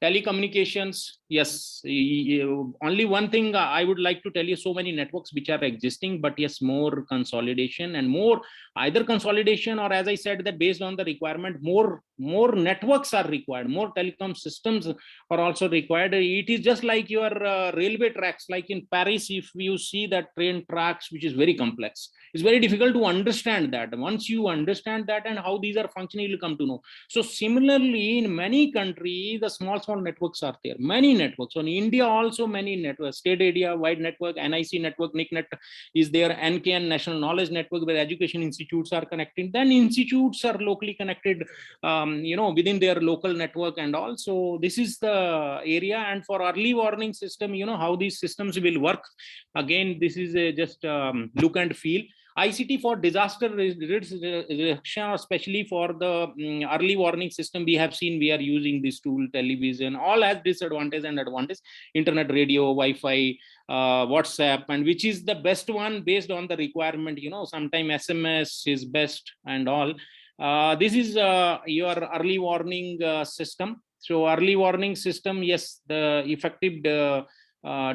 Telecommunications, yes. Only one thing I would like to tell you: so many networks which are existing, but yes, more consolidation and more, either consolidation or, as I said, that based on the requirement, more networks are required, more telecom systems are also required. It is just like your railway tracks. Like in Paris, if you see that train tracks, which is very complex, it's very difficult to understand that. Once you understand that and how these are functioning, you'll come to know. So similarly, in many countries, the small networks are there. Many networks. So in India also, many networks. State area wide network, NIC network, NICNet is there, NKN, National Knowledge Network, where education institutes are connected. Then institutes are locally connected, within their local network and all. So this is the area. And for early warning system, how these systems will work. Again, this is just look and feel. ICT for disaster reduction, especially for the early warning system, we have seen we are using this tool. Television all has disadvantage and advantage. Internet, radio, Wi-Fi, WhatsApp, and which is the best one based on the requirement. Sometimes SMS is best and all. This is your early warning system. So early warning system, yes, the effective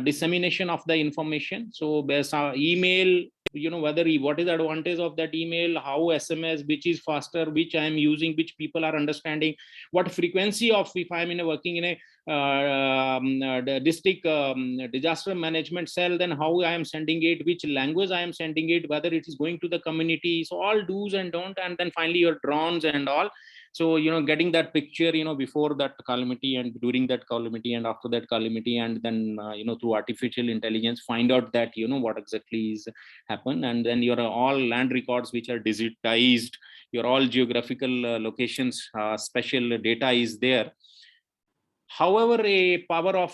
dissemination of the information. So there's email, whether what is the advantage of that email, how SMS, which is faster, which I am using, which people are understanding, what frequency of, if I'm working in a district disaster management cell, then how I am sending it, which language I am sending it, whether it is going to the community. So all do's and don't. And then finally your drones and all. So getting that picture before that calamity and during that calamity and after that calamity, and then through artificial intelligence find out that what exactly is happen. And then your all land records which are digitized, your all geographical locations, special data is there. However, a power of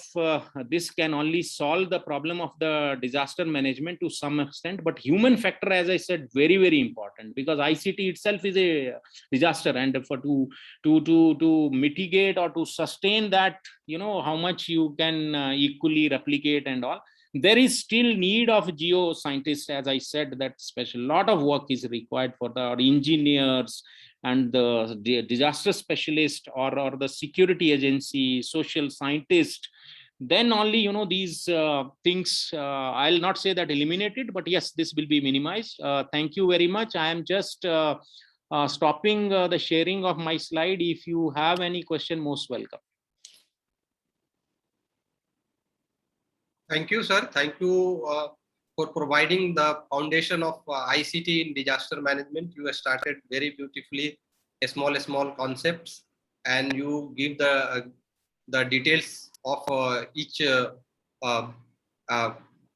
this can only solve the problem of the disaster management to some extent, but human factor, as I said, very, very important, because ICT itself is a disaster, and for to mitigate or to sustain that, how much you can equally replicate and all. There is still need of geoscientists, as I said, that special lot of work is required for the engineers and the disaster specialist, or the security agency, social scientist. Then only these things, I'll not say that eliminated, but yes, this will be minimized. Thank you very much. I am just stopping the sharing of my slide. If you have any question, most welcome. Thank you, sir. Thank you for providing the foundation of ICT in disaster management. You have started very beautifully, small concepts, and you give the details of each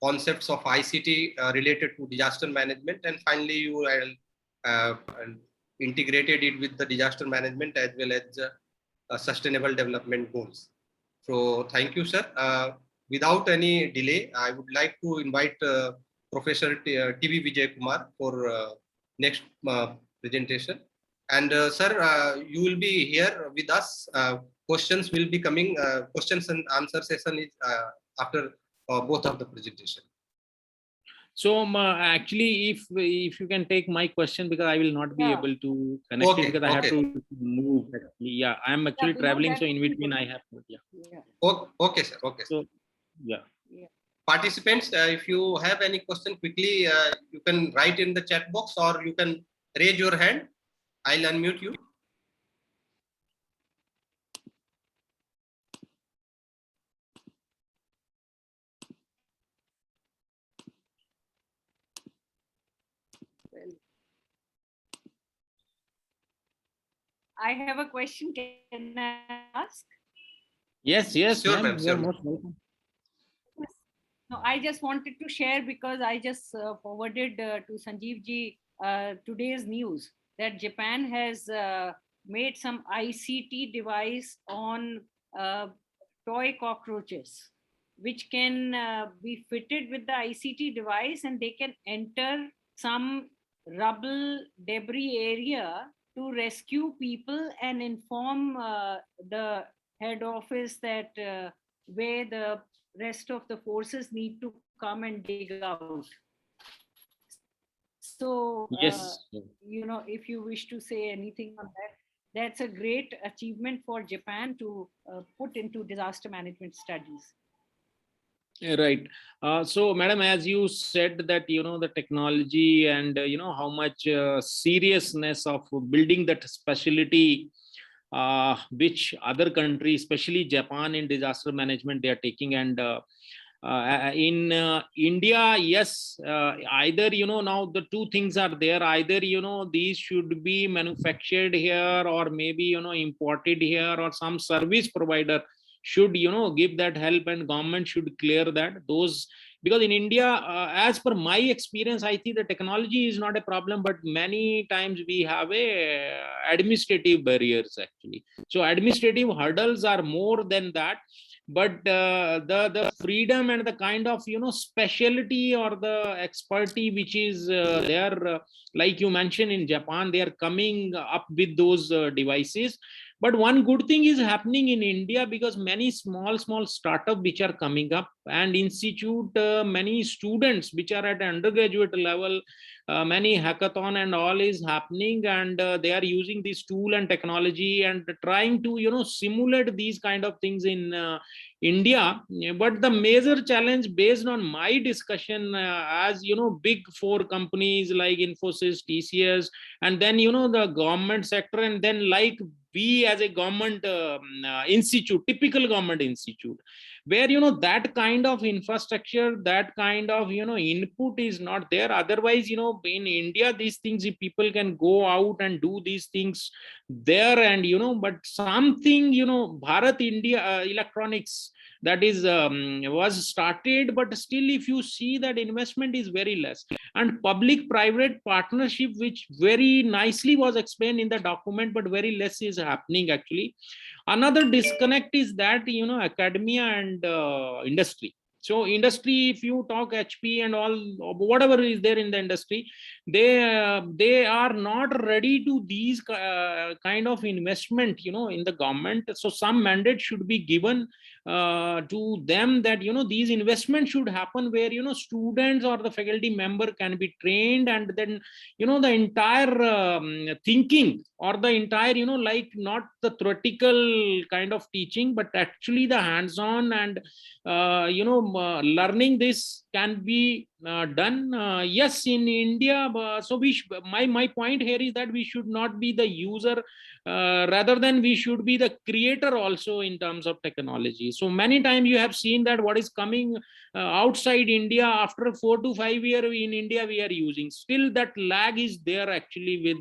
concepts of ICT related to disaster management, and finally you integrated it with the disaster management as well as sustainable development goals. So thank you, sir. Without any delay, I would like to invite Professor TV Vijay Kumar for next presentation. And sir, you will be here with us. Questions will be coming. Questions and answer session is after both of the presentation. So actually, if you can take my question, because I will not be able to connect it, because I have to move. Actually, yeah, I am actually traveling, so in between I have to. Yeah. Okay, sir. Okay. So, yeah. Participants, if you have any question quickly, you can write in the chat box, or you can raise your hand. I'll unmute you. I have a question. Can I ask? Yes, sure, ma'am. You're most welcome. No, I just wanted to share, because I just forwarded to Sanjeev ji today's news that Japan has made some ICT device on toy cockroaches, which can be fitted with the ICT device, and they can enter some rubble debris area to rescue people and inform the head office that where the rest of the forces need to come and dig out. So, yes. if you wish to say anything on that. that's a great achievement for Japan to put into disaster management studies. Right. So, madam, as you said that, the technology and, how much seriousness of building that specialty, which other countries, especially Japan in disaster management, they are taking. And in India, yes, either, now the two things are there. Either, these should be manufactured here, or maybe, imported here, or some service provider should give that help, and government should clear that those. Because in India, as per my experience, I think the technology is not a problem, but many times we have a administrative barriers actually. So administrative hurdles are more than that. But the freedom and the kind of specialty or the expertise which is there, like you mentioned, in Japan they are coming up with those devices. But one good thing is happening in India, because many small startup which are coming up, and institute, many students which are at undergraduate level, many hackathon and all is happening, and they are using this tool and technology and trying to simulate these kind of things in India. But the major challenge, based on my discussion, as big four companies like Infosys, TCS, and then the government sector, and then like we as a government institute, typical government institute, where that kind of infrastructure, that kind of input is not there. Otherwise, in India, these things, if people can go out and do these things there, and but something, Bharat India electronics, that is was started, but still if you see that investment is very less, and public private partnership, which very nicely was explained in the document, but very less is happening actually. Another disconnect is that academia and industry. So industry, if you talk HP and all, whatever is there in the industry, they are not ready to these kind of investment in the government. So some mandate should be given to them, that these investments should happen where students or the faculty member can be trained, and then the entire thinking, or the entire like not the theoretical kind of teaching, but actually the hands on, and learning this can be done. Yes, in India. So my point here is that we should not be the user, rather than we should be the creator also in terms of technology. So many times you have seen that what is coming outside India, after 4 to 5 years in India we are using, still that lag is there actually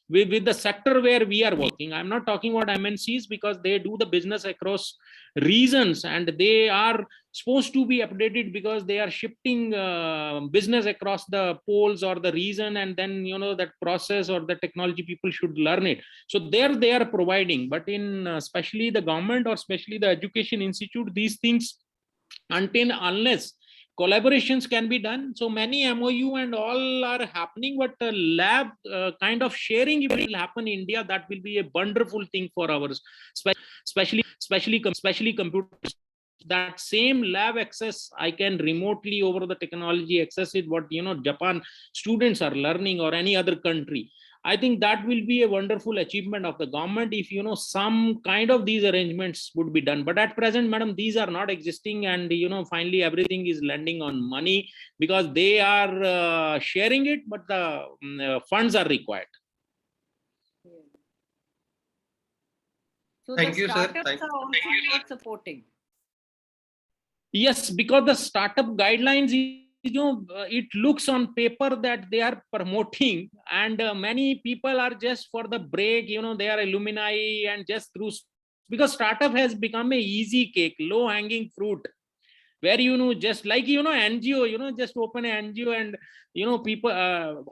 with the sector where we are working. I'm not talking about MNCs, because they do the business across regions, and they are supposed to be updated, because they are shifting business across the poles or the region, and then that process or the technology people should learn it. So there they are providing. But in especially the government, or especially the education institute, these things, until unless collaborations can be done. So many MOU and all are happening, but lab kind of sharing, if it will happen in India, that will be a wonderful thing for ours, especially computers. That same lab access I can remotely over the technology access it, what Japan students are learning, or any other country. I think that will be a wonderful achievement of the government if some kind of these arrangements would be done. But at present, madam, these are not existing, and finally everything is landing on money, because they are sharing it, but the funds are required. So Thank the you, sir. startups are also not supporting. Yes, because the startup guidelines is, it looks on paper that they are promoting, and many people are just for the break, they are alumni, and just through, because startup has become a easy cake, low hanging fruit, where just like NGO, just open an NGO, and people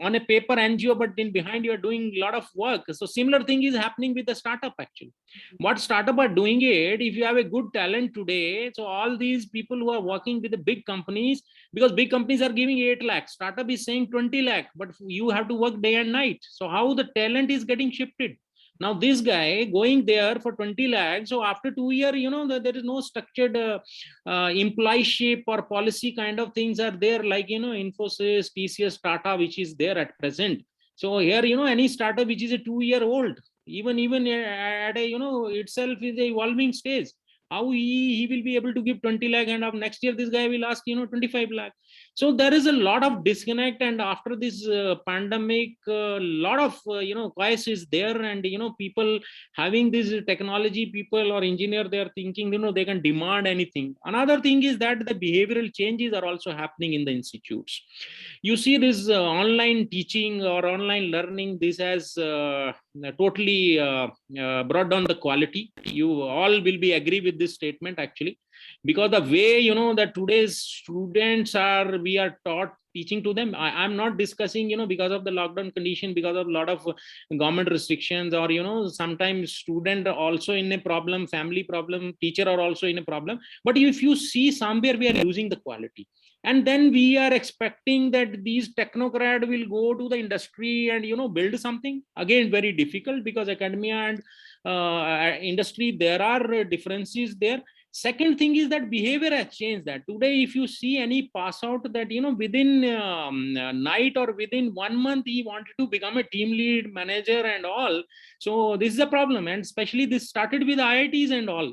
on a paper NGO, but then behind you are doing a lot of work. So similar thing is happening with the startup actually. What startup are doing it, if you have a good talent today, so all these people who are working with the big companies, because big companies are giving 8 lakh, startup is saying 20 lakh, but you have to work day and night. So how the talent is getting shifted? Now this guy going there for 20 lakhs. So after 2 years, there is no structured employeeship or policy kind of things are there, like Infosys, TCS, Tata, which is there at present. So here any startup which is a 2-year old, even at a, itself is a evolving stage. How he will be able to give 20 lakh, and of next year this guy will ask 25 lakh. So there is a lot of disconnect, and after this pandemic, a lot of choice is there, and people having this technology, people or engineer, they are thinking they can demand anything. Another thing is that the behavioral changes are also happening in the institutes. You see this online teaching or online learning, this has totally brought down the quality. You all will be agree with this statement actually, because the way that today's students are, we are taught teaching to them. I'm not discussing because of the lockdown condition, because of a lot of government restrictions, or sometimes student also in a problem, family problem, teacher are also in a problem. But if you see, somewhere we are losing the quality, and then we are expecting that these technocrat will go to the industry and build something. Again, very difficult, because academia and industry, there are differences there. Second thing is that behavior has changed. That today, if you see any pass out, that within night or within 1 month he wanted to become a team lead, manager and all. So this is a problem, and especially this started with IITs and all.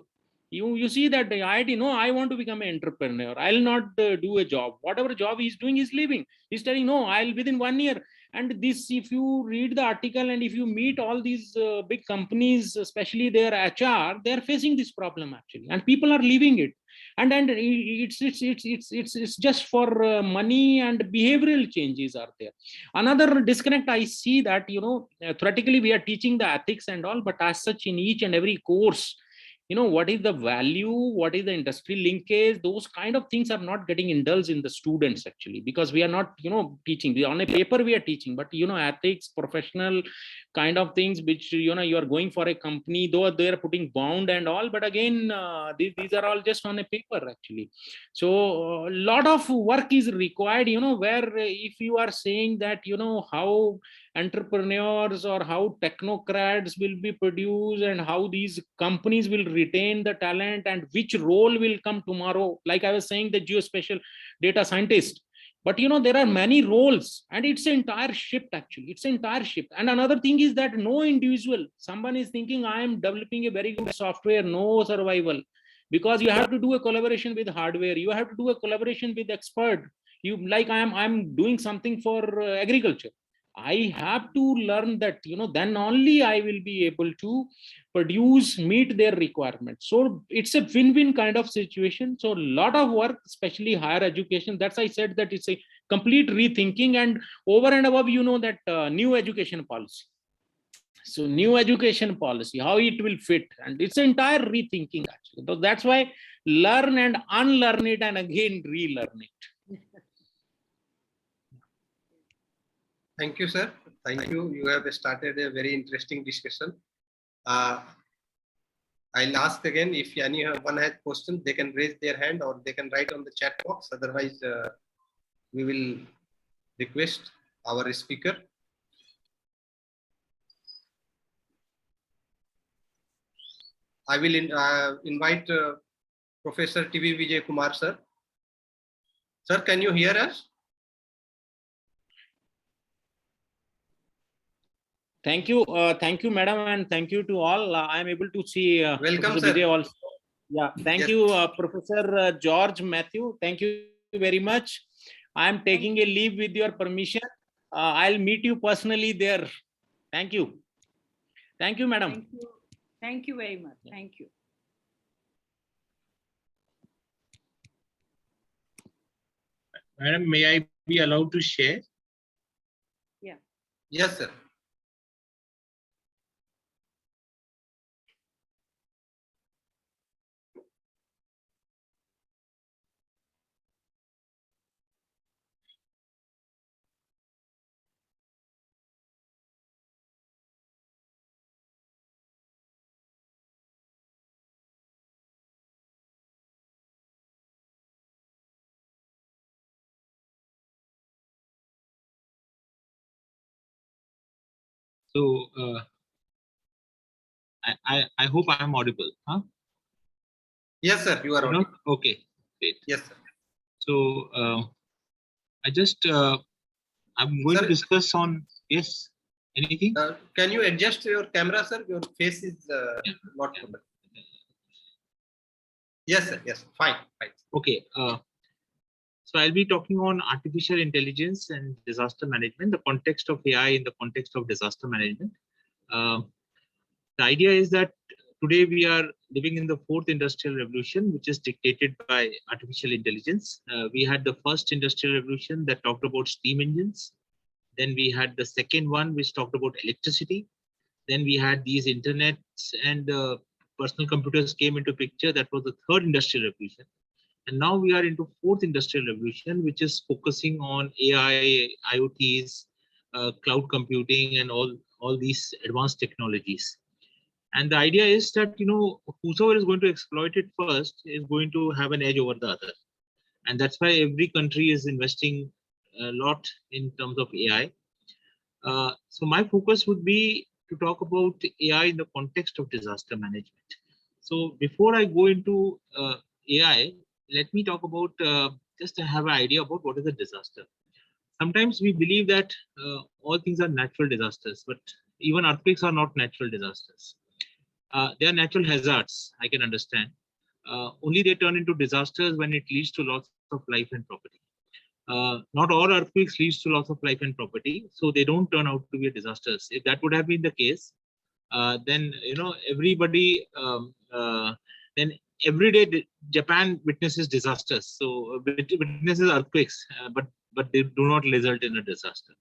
You see that the IIT, no, I want to become an entrepreneur, I'll not do a job. Whatever job he's doing, he's leaving. He's telling, no, I'll within 1 year. And this, if you read the article and if you meet all these big companies, especially their HR, they're facing this problem actually, and people are leaving it. And it's just for money, and behavioral changes are there. Another disconnect I see, that theoretically we are teaching the ethics and all, but as such in each and every course, what is the value, what is the industry linkage, those kind of things are not getting indulged in the students actually, because we are not teaching. On a paper we are teaching, but ethics, professional kind of things, which you are going for a company, though they are putting bound and all, but again these are all just on a paper actually. So a lot of work is required, where if you are saying that how entrepreneurs or how technocrats will be produced, and how these companies will retain the talent, and which role will come tomorrow, like I was saying, the geospatial data scientist. But there are many roles, and it's an entire shift actually, it's an entire shift. And another thing is that no individual, someone is thinking I am developing a very good software, no survival, because you have to do a collaboration with hardware, you have to do a collaboration with expert. You, like I'm doing something for agriculture, I have to learn that, then only I will be able to produce, meet their requirements. So it's a win-win kind of situation. So a lot of work, especially higher education. That's I said that it's a complete rethinking, and over and above, that new education policy. So new education policy, how it will fit, and it's entire rethinking actually. So that's why learn and unlearn it, and again relearn it. Thank you, sir. Thank you. You have started a very interesting discussion. I'll ask again, if anyone has questions, they can raise their hand or they can write on the chat box. Otherwise, we will request our speaker. I will invite Professor TV Vijay Kumar, sir. Sir, can you hear us? Thank you, madam, and thank you to all. I am able to see Welcome, Professor sir. Vijay also. Yeah, thank Yes. you, Professor George Matthew. Thank you very much. I am taking a leave with your permission. I'll meet you personally there. Thank you. Thank you, madam. Thank you. Thank you very much. Thank you. Madam, may I be allowed to share? Yeah. Yes, sir. So I hope I am audible. Huh? Yes, sir. You are audible. Okay, great. Yes, sir. So I just I'm going to discuss on, yes. Anything? Can you adjust your camera, sir? Your face is Yeah. not proper. Yes, sir. Yes, fine. Fine. Okay. So I'll be talking on artificial intelligence and disaster management, the context of AI in the context of disaster management. The idea is that today we are living in the fourth industrial revolution, which is dictated by artificial intelligence. We had the first industrial revolution that talked about steam engines. Then we had the second one, which talked about electricity. Then we had these internets and personal computers came into picture. That was the third industrial revolution. And now we are into fourth industrial revolution, which is focusing on AI, IoTs, cloud computing, and all these advanced technologies. And the idea is that, whosoever is going to exploit it first is going to have an edge over the other. And that's why every country is investing a lot in terms of AI. So my focus would be to talk about AI in the context of disaster management. So before I go into AI, let me talk about just to have an idea about what is a disaster. Sometimes we believe that all things are natural disasters, but even earthquakes are not natural disasters. They are natural hazards, I can understand. Only they turn into disasters when it leads to loss of life and property. Not all earthquakes leads to loss of life and property, so they don't turn out to be disasters. If that would have been the case, then everybody then every day Japan witnesses disasters, so witnesses earthquakes, but they do not result in a disaster.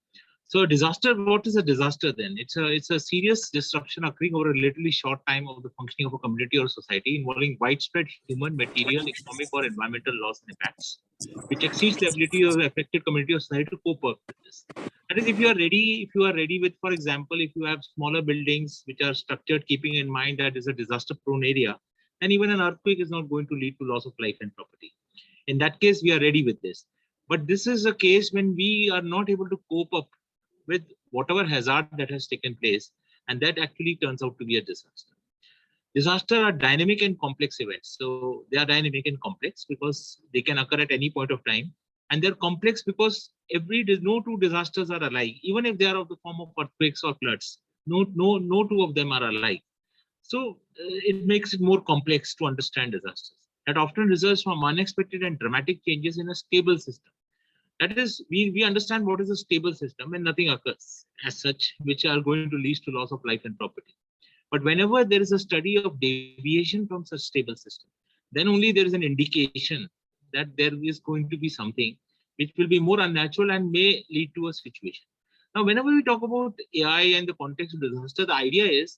So a disaster, what is a disaster then? It's a serious disruption occurring over a relatively short time of the functioning of a community or society involving widespread human, material, economic, or environmental loss and impacts, which exceeds the ability of the affected community or society to cope up with this. That is, if you are ready with, for example, if you have smaller buildings which are structured keeping in mind that is a disaster-prone area, then even an earthquake is not going to lead to loss of life and property. In that case, we are ready with this. But this is a case when we are not able to cope up with whatever hazard that has taken place, and that actually turns out to be a disaster. Disasters are dynamic and complex events. So they are dynamic and complex because they can occur at any point of time. And they're complex because no two disasters are alike, even if they are of the form of earthquakes or floods. No two of them are alike. So it makes it more complex to understand disasters. That often results from unexpected and dramatic changes in a stable system. That is, we understand what is a stable system and nothing occurs as such, which are going to lead to loss of life and property. But whenever there is a study of deviation from such stable system, then only there is an indication that there is going to be something which will be more unnatural and may lead to a situation. Now, whenever we talk about AI and the context of disaster, the idea is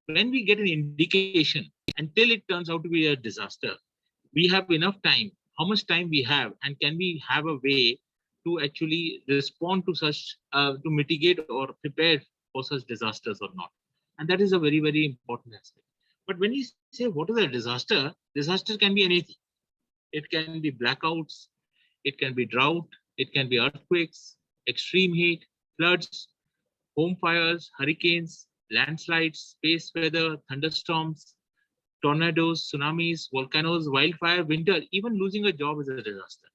when we get an indication until it turns out to be a disaster, we have enough time. How much time we have, and can we have a way to actually respond to such, to mitigate or prepare for such disasters or not? And that is a very, very important aspect. But when you say what is a disaster, disaster can be anything. It can be blackouts, it can be drought, it can be earthquakes, extreme heat, floods, home fires, hurricanes, landslides, space weather, thunderstorms, tornadoes, tsunamis, volcanoes, wildfire, winter. Even losing a job is a disaster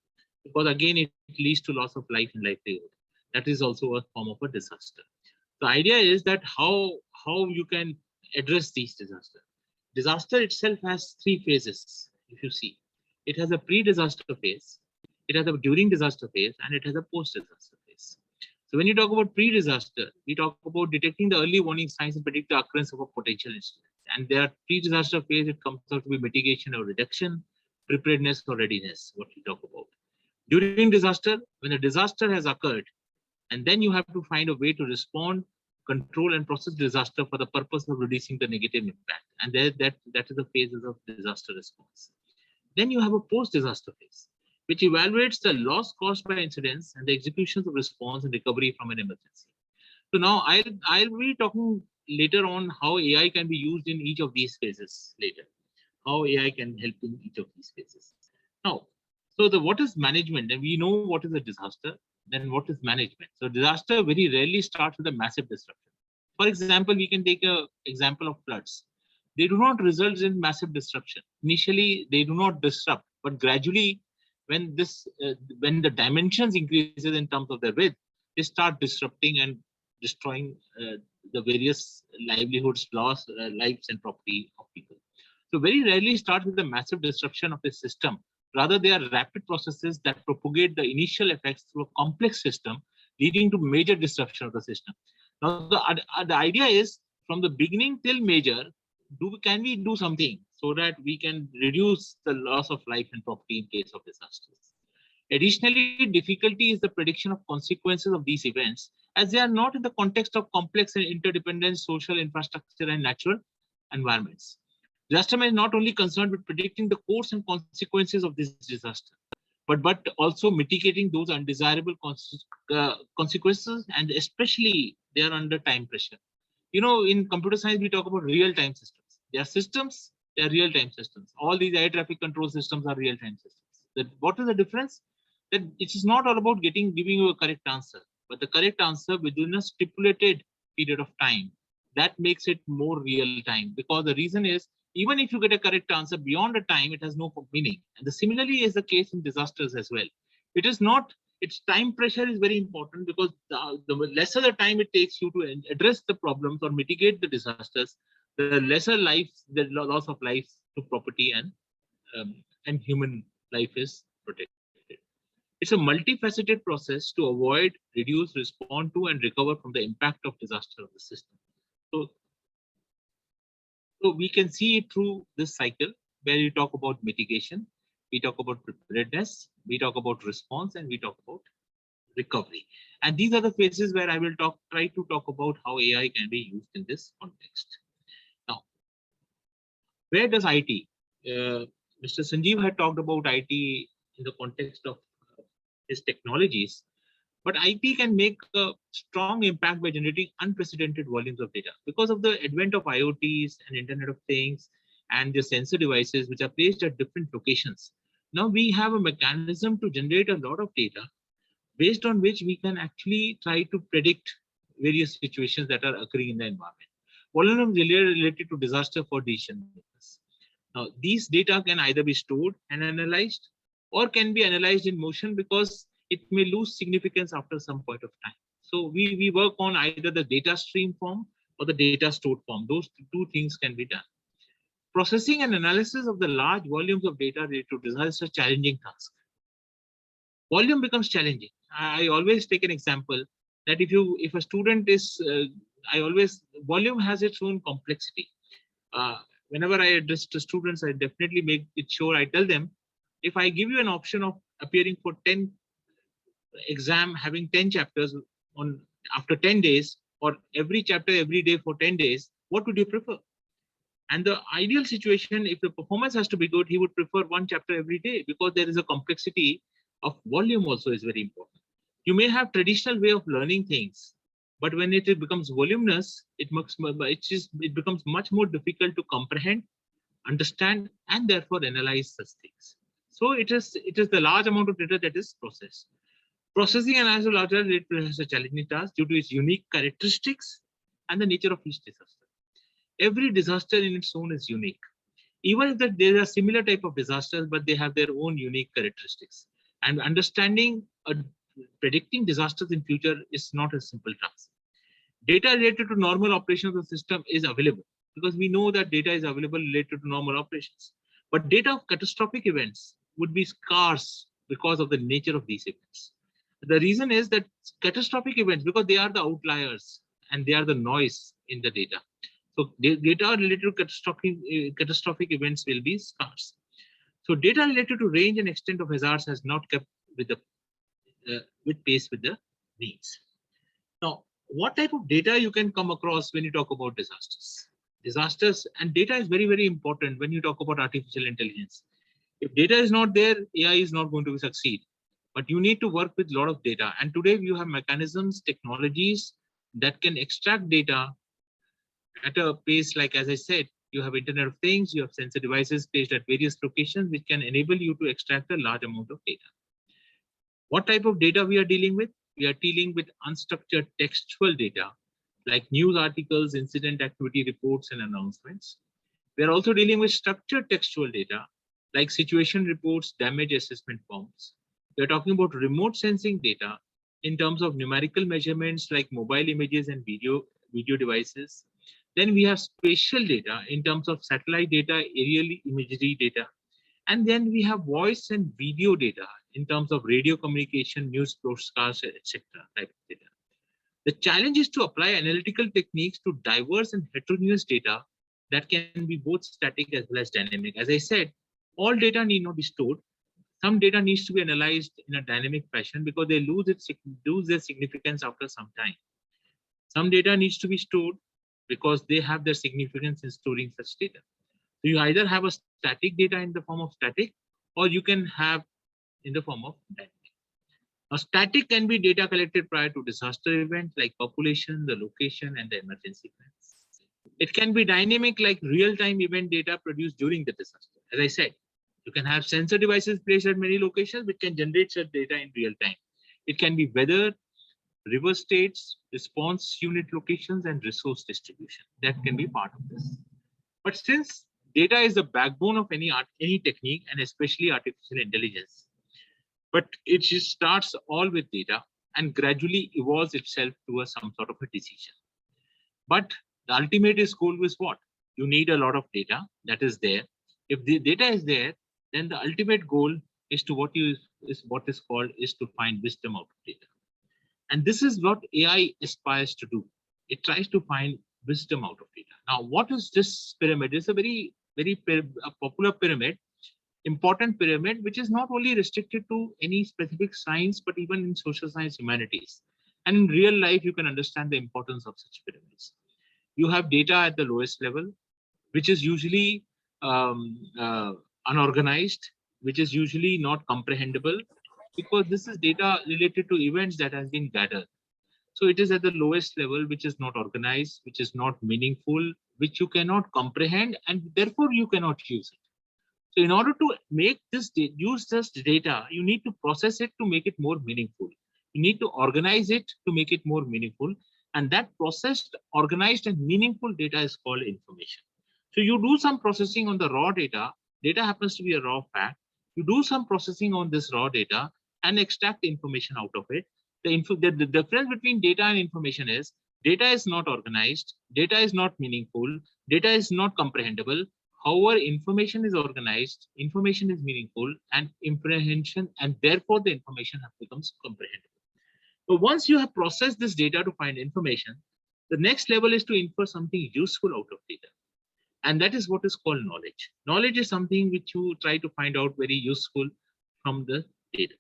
because again it leads to loss of life and livelihood. That is also a form of a disaster. The idea is that how you can address these disasters. Disaster itself has three phases. If you see, it has a pre-disaster phase, it has a during disaster phase, and it has a post-disaster phase. So when you talk about pre-disaster, we talk about detecting the early warning signs and predict the occurrence of a potential incident. And there are pre-disaster phase, it comes out to be mitigation or reduction, preparedness or readiness, what we talk about. During disaster, when a disaster has occurred, and then you have to find a way to respond, control, and process disaster for the purpose of reducing the negative impact. And that is the phases of disaster response. Then you have a post-disaster phase, which evaluates the loss caused by incidents and the executions of response and recovery from an emergency. So now I'll be talking later on how AI can be used in each of these phases later, how AI can help in each of these phases. Now, so what is management? And we know what is a disaster, then what is management? So disaster very rarely starts with a massive disruption. For example, we can take an example of floods. They do not result in massive disruption. Initially, they do not disrupt, but gradually, when the dimensions increases in terms of their width, they start disrupting and destroying the various livelihoods, lives and property of people. So very rarely start with the massive disruption of a system. Rather, they are rapid processes that propagate the initial effects through a complex system, leading to major disruption of the system. Now, the idea is from the beginning till major, can we do something so that we can reduce the loss of life and property in case of disasters? Additionally, difficulty is the prediction of consequences of these events, as they are not in the context of complex and interdependent social infrastructure and natural environments. Disaster is not only concerned with predicting the course and consequences of this disaster, but also mitigating those undesirable consequences, and especially they are under time pressure. You know, in computer science, we talk about real-time systems. They are systems, they are real-time systems. All these air traffic control systems are real-time systems. What is the difference? That it is not all about giving you a correct answer, but the correct answer within a stipulated period of time. That makes it more real time, because the reason is, even if you get a correct answer beyond a time, it has no meaning. And similarly is the case in disasters as well. It is not, its time pressure is very important, because the lesser the time it takes you to address the problems or mitigate the disasters, the lesser lives, the loss of lives to property and human life is protected. It's a multifaceted process to avoid, reduce, respond to, and recover from the impact of disaster of the system. So we can see it through this cycle where we talk about mitigation, we talk about preparedness, we talk about response, and we talk about recovery. And these are the phases where I will try to talk about how AI can be used in this context. Now, where does IT? Mr. Sanjeev had talked about IT in the context of his technologies, but IT can make a strong impact by generating unprecedented volumes of data because of the advent of IoTs and Internet of Things and the sensor devices which are placed at different locations. Now we have a mechanism to generate a lot of data based on which we can actually try to predict various situations that are occurring in the environment. One of them is related to disaster for decision makers. Now, these data can either be stored and analyzed, or can be analyzed in motion, because it may lose significance after some point of time. So we work on either the data stream form or the data stored form. Those two things can be done. Processing and analysis of the large volumes of data related to disaster is a challenging task. Volume becomes challenging. I always take an example that if a student is, volume has its own complexity. Whenever I address the students, I definitely make it sure, I tell them, if I give you an option of appearing for 10 exam, having 10 chapters after 10 days, or every chapter every day for 10 days, what would you prefer? And the ideal situation, if the performance has to be good, he would prefer one chapter every day, because there is a complexity of volume also is very important. You may have traditional way of learning things, but when it becomes voluminous, it becomes much more difficult to comprehend, understand, and therefore analyze such things. So it is the large amount of data that is processed. Processing and analysis of larger data is a challenging task due to its unique characteristics and the nature of each disaster. Every disaster in its own is unique. Even if there are similar type of disasters, but they have their own unique characteristics. And understanding, predicting disasters in future is not a simple task. Data related to normal operation of the system is available, because we know that data is available related to normal operations. But data of catastrophic events would be scarce because of the nature of these events. The reason is that catastrophic events, because they are the outliers and they are the noise in the data. So data related to catastrophic events will be scarce. So data related to range and extent of hazards has not kept with pace with the needs. Now, what type of data you can come across when you talk about disasters? Disasters and data is very, very important when you talk about artificial intelligence. If data is not there, AI is not going to succeed. But you need to work with a lot of data. And today you have mechanisms, technologies that can extract data at a pace, like as I said, you have Internet of Things, you have sensor devices placed at various locations, which can enable you to extract a large amount of data. What type of data we are dealing with? We are dealing with unstructured textual data, like news articles, incident activity reports, and announcements. We are also dealing with structured textual data, like situation reports, damage assessment forms. We are talking about remote sensing data, in terms of numerical measurements like mobile images and video devices. Then we have spatial data in terms of satellite data, aerial imagery data. And then we have voice and video data in terms of radio communication, news broadcasts, etc. type of data. The challenge is to apply analytical techniques to diverse and heterogeneous data that can be both static as well as dynamic. As I said, all data need not be stored. Some data needs to be analyzed in a dynamic fashion because they lose their significance after some time. Some data needs to be stored because they have their significance in storing such data. So you either have a static data in the form of static, or you can have in the form of dynamic. Now, static can be data collected prior to disaster event like population, the location, and the emergency plans. It can be dynamic like real-time event data produced during the disaster. As I said, you can have sensor devices placed at many locations which can generate such data in real time. It can be weather, river states, response unit locations, and resource distribution. That can be part of this. But since data is the backbone of any technique, and especially artificial intelligence, but it just starts all with data and gradually evolves itself to some sort of a decision. But the ultimate goal is what? You need a lot of data that is there. If the data is there, then the ultimate goal is to what is called to find wisdom out of data. And this is what AI aspires to do. It tries to find wisdom out of data. Now, what is this pyramid? It's a very popular pyramid, important pyramid, which is not only restricted to any specific science, but even in social science humanities. And in real life, you can understand the importance of such pyramids. You have data at the lowest level, which is usually unorganized, which is usually not comprehensible, because this is data related to events that has been gathered. So it is at the lowest level, which is not organized, which is not meaningful, which you cannot comprehend, and therefore you cannot use it. So in order to make this use this data, you need to process it to make it more meaningful. You need to organize it to make it more meaningful. And that processed, organized, and meaningful data is called information. So you do some processing on the raw data. Data happens to be a raw fact. You do some processing on this raw data and extract information out of it. The difference between data and information is data is not organized, data is not meaningful, data is not comprehensible. However, information is organized, information is meaningful, and imprehension, and therefore the information becomes comprehensible. So once you have processed this data to find information, the next level is to infer something useful out of data. And that is what is called knowledge. Knowledge is something which you try to find out very useful from the data.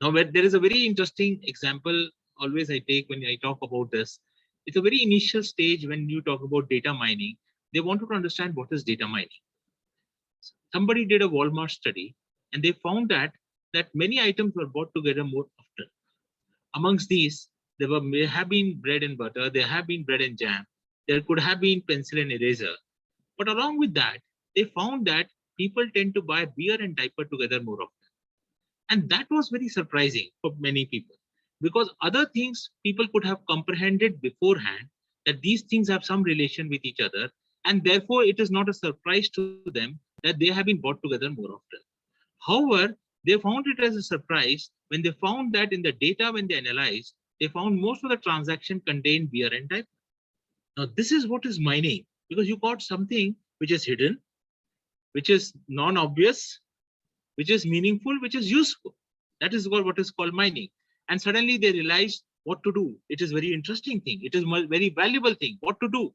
Now, there is a very interesting example always I take when I talk about this. It's a very initial stage when you talk about data mining. They wanted to understand what is data mining. Somebody did a Walmart study, and they found that many items were bought together more often. Amongst these, may have been bread and butter, there have been bread and jam, there could have been pencil and eraser. But along with that, they found that people tend to buy beer and diaper together more often. And that was very surprising for many people, because other things people could have comprehended beforehand, that these things have some relation with each other, and therefore it is not a surprise to them that they have been bought together more often. However, they found it as a surprise when they found that in the data, when they analyzed, they found most of the transaction contained beer and diaper. Now, this is what is mining, because you got something which is hidden, which is non-obvious, which is meaningful, which is useful. That is what is called mining. And suddenly they realized what to do. It is a very interesting thing. It is a very valuable thing. What to do?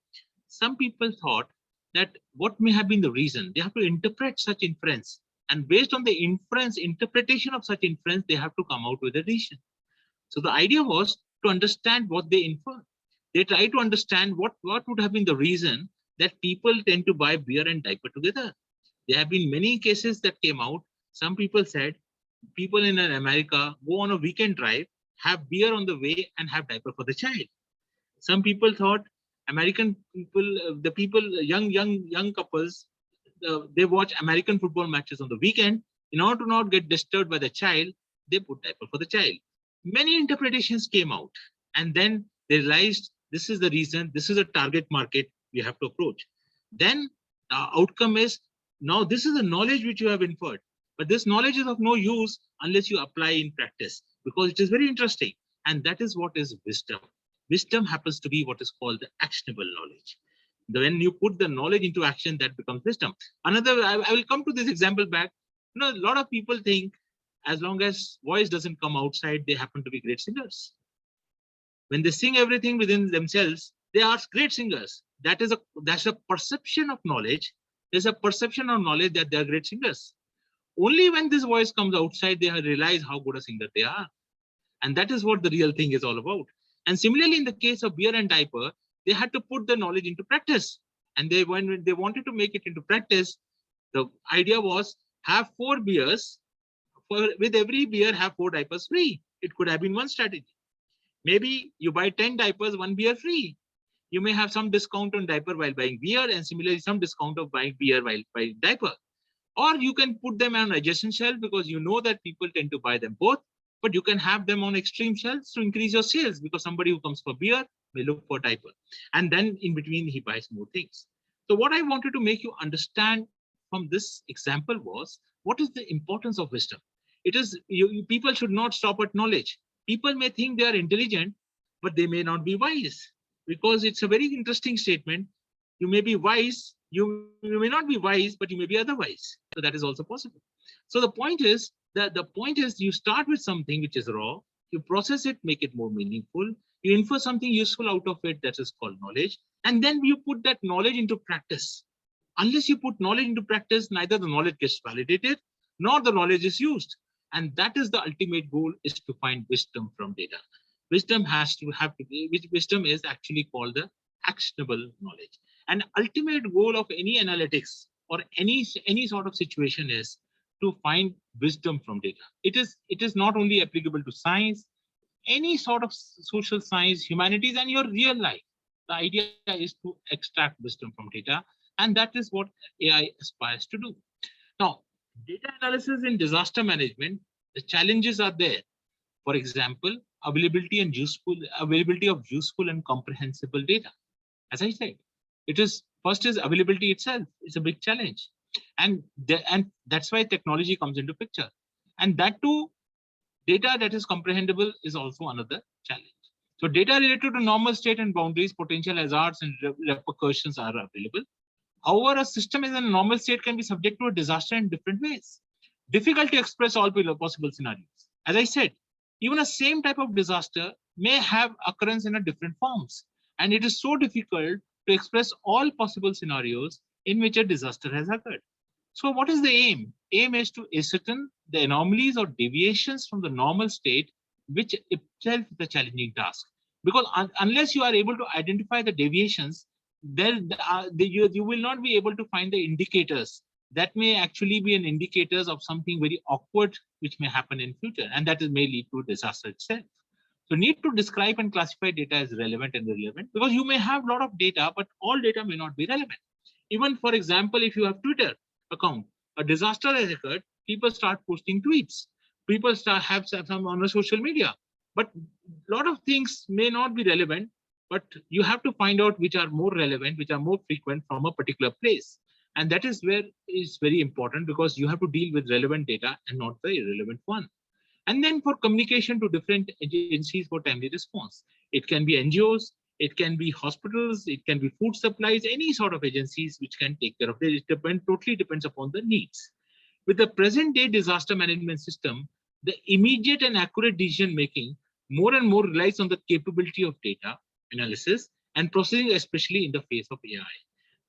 Some people thought that what may have been the reason, they have to interpret such inference. And based on the interpretation of such inference, they have to come out with a decision. So the idea was to understand what they infer. They try to understand what would have been the reason that people tend to buy beer and diaper together. There have been many cases that came out. Some people said people in America go on a weekend drive, have beer on the way, and have diaper for the child. Some people thought American people, young couples, they watch American football matches on the weekend. In order to not get disturbed by the child, they put diaper for the child. Many interpretations came out, and then they realized this is the reason, this is a target market we have to approach. Then the outcome is, now this is the knowledge which you have inferred, but this knowledge is of no use unless you apply in practice, because it is very interesting. And that is what is wisdom. Wisdom happens to be what is called the actionable knowledge. When you put the knowledge into action, that becomes wisdom. Another, I will come to this example back. You know, a lot of people think as long as voice doesn't come outside, they happen to be great singers. When they sing everything within themselves, they are great singers. That's a perception of knowledge. There's a perception of knowledge that they are great singers. Only when this voice comes outside, they realize how good a singer they are. And that is what the real thing is all about. And similarly, in the case of beer and diaper, they had to put the knowledge into practice. And when they wanted to make it into practice, the idea was have 4 beers. With every beer, have 4 diapers free. It could have been one strategy. Maybe you buy 10 diapers, 1 beer free. You may have some discount on diaper while buying beer, and similarly some discount of buying beer while buying diaper. Or you can put them on adjacent shelf because you know that people tend to buy them both, but you can have them on extreme shelves to increase your sales because somebody who comes for beer may look for diaper. And then in between, he buys more things. So what I wanted to make you understand from this example was, what is the importance of wisdom? It is, people should not stop at knowledge. People may think they are intelligent, but they may not be wise, because it's a very interesting statement. You may be wise, you may not be wise, but you may be otherwise. So that is also possible. So the point is that you start with something which is raw, you process it, make it more meaningful, you infer something useful out of it, that is called knowledge, and then you put that knowledge into practice. Unless you put knowledge into practice, neither the knowledge gets validated, nor the knowledge is used. And that is the ultimate goal, is to find wisdom from data. Wisdom which wisdom is actually called the actionable knowledge. And ultimate goal of any analytics or any sort of situation is to find wisdom from data. It is not only applicable to science, any sort of social science, humanities, and your real life. The idea is to extract wisdom from data, and that is what AI aspires to do. Now, data analysis in disaster management, the challenges are there. For example, availability of useful and comprehensible data. As I said, first is availability itself. It's a big challenge, and that's why technology comes into picture. And that too, data that is comprehensible is also another challenge. So data related to normal state and boundaries, potential hazards and repercussions are available. However, a system in a normal state can be subject to a disaster in different ways. Difficult to express all possible scenarios. As I said, even a same type of disaster may have occurrence in a different forms. And it is so difficult to express all possible scenarios in which a disaster has occurred. So what is the aim? Aim is to ascertain the anomalies or deviations from the normal state, which itself is a challenging task. Because unless you are able to identify the deviations, then you will not be able to find the indicators that may actually be an indicators of something very awkward which may happen in future, and that may lead to a disaster itself. So need to describe and classify data as relevant and irrelevant, because you may have a lot of data, but all data may not be relevant. Even for example, if you have Twitter account, a disaster has occurred, people start posting tweets, people have some on social media, but a lot of things may not be relevant, but you have to find out which are more relevant, which are more frequent from a particular place. And that is where it's very important, because you have to deal with relevant data and not the irrelevant one. And then for communication to different agencies for timely response. It can be NGOs, it can be hospitals, it can be food supplies, any sort of agencies which can take care of it. It totally depends upon the needs. With the present day disaster management system, the immediate and accurate decision making more and more relies on the capability of data analysis and processing, especially in the face of AI.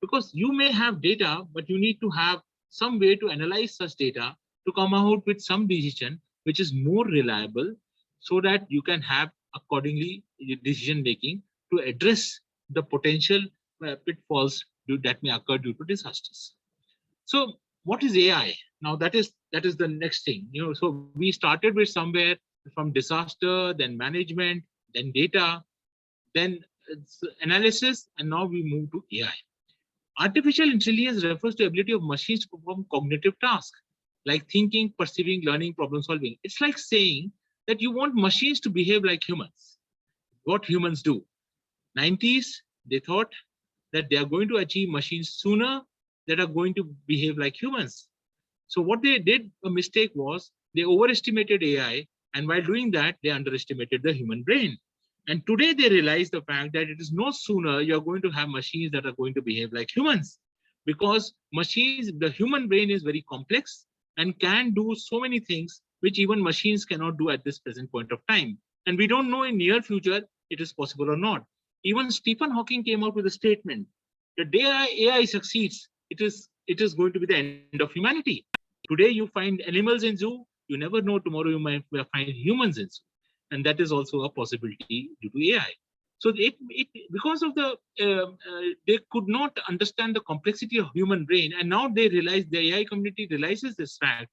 Because you may have data, but you need to have some way to analyze such data to come out with some decision which is more reliable, so that you can have accordingly decision making to address the potential pitfalls that may occur due to disasters. So what is AI? Now that is the next thing. So we started with somewhere from disaster, then management, then data, then analysis, and now we move to AI. Artificial intelligence refers to the ability of machines to perform cognitive tasks like thinking, perceiving, learning, problem solving. It's like saying that you want machines to behave like humans. What humans do. 90s, they thought that they are going to achieve machines sooner that are going to behave like humans. So what they did, a mistake was, they overestimated AI And while doing that, they underestimated the human brain. And today they realize the fact that it is no sooner you're going to have machines that are going to behave like humans, because machines, the human brain is very complex and can do so many things which even machines cannot do at this present point of time. And we don't know in near future it is possible or not. Even Stephen Hawking came out with a statement: the day AI succeeds, it is going to be the end of humanity. Today you find animals in zoo, you never know tomorrow you might find humans in zoo, and that is also a possibility due to AI. So because of the they could not understand the complexity of human brain, and now they realize, the AI community realizes this fact.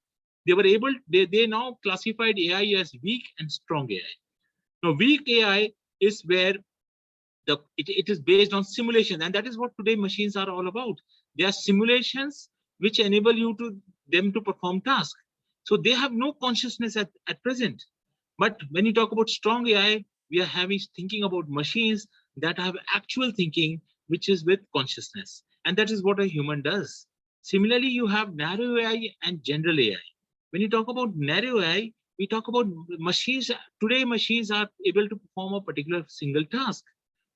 They were able, they now classified AI as weak and strong AI. Now, weak AI is where it is based on simulation, and that is what today machines are all about. They are simulations which enable them to perform tasks. So they have no consciousness at present. But when you talk about strong AI, we are thinking about machines that have actual thinking, which is with consciousness. And that is what a human does. Similarly, you have narrow AI and general AI. When you talk about narrow AI, we talk about machines. Today, machines are able to perform a particular single task.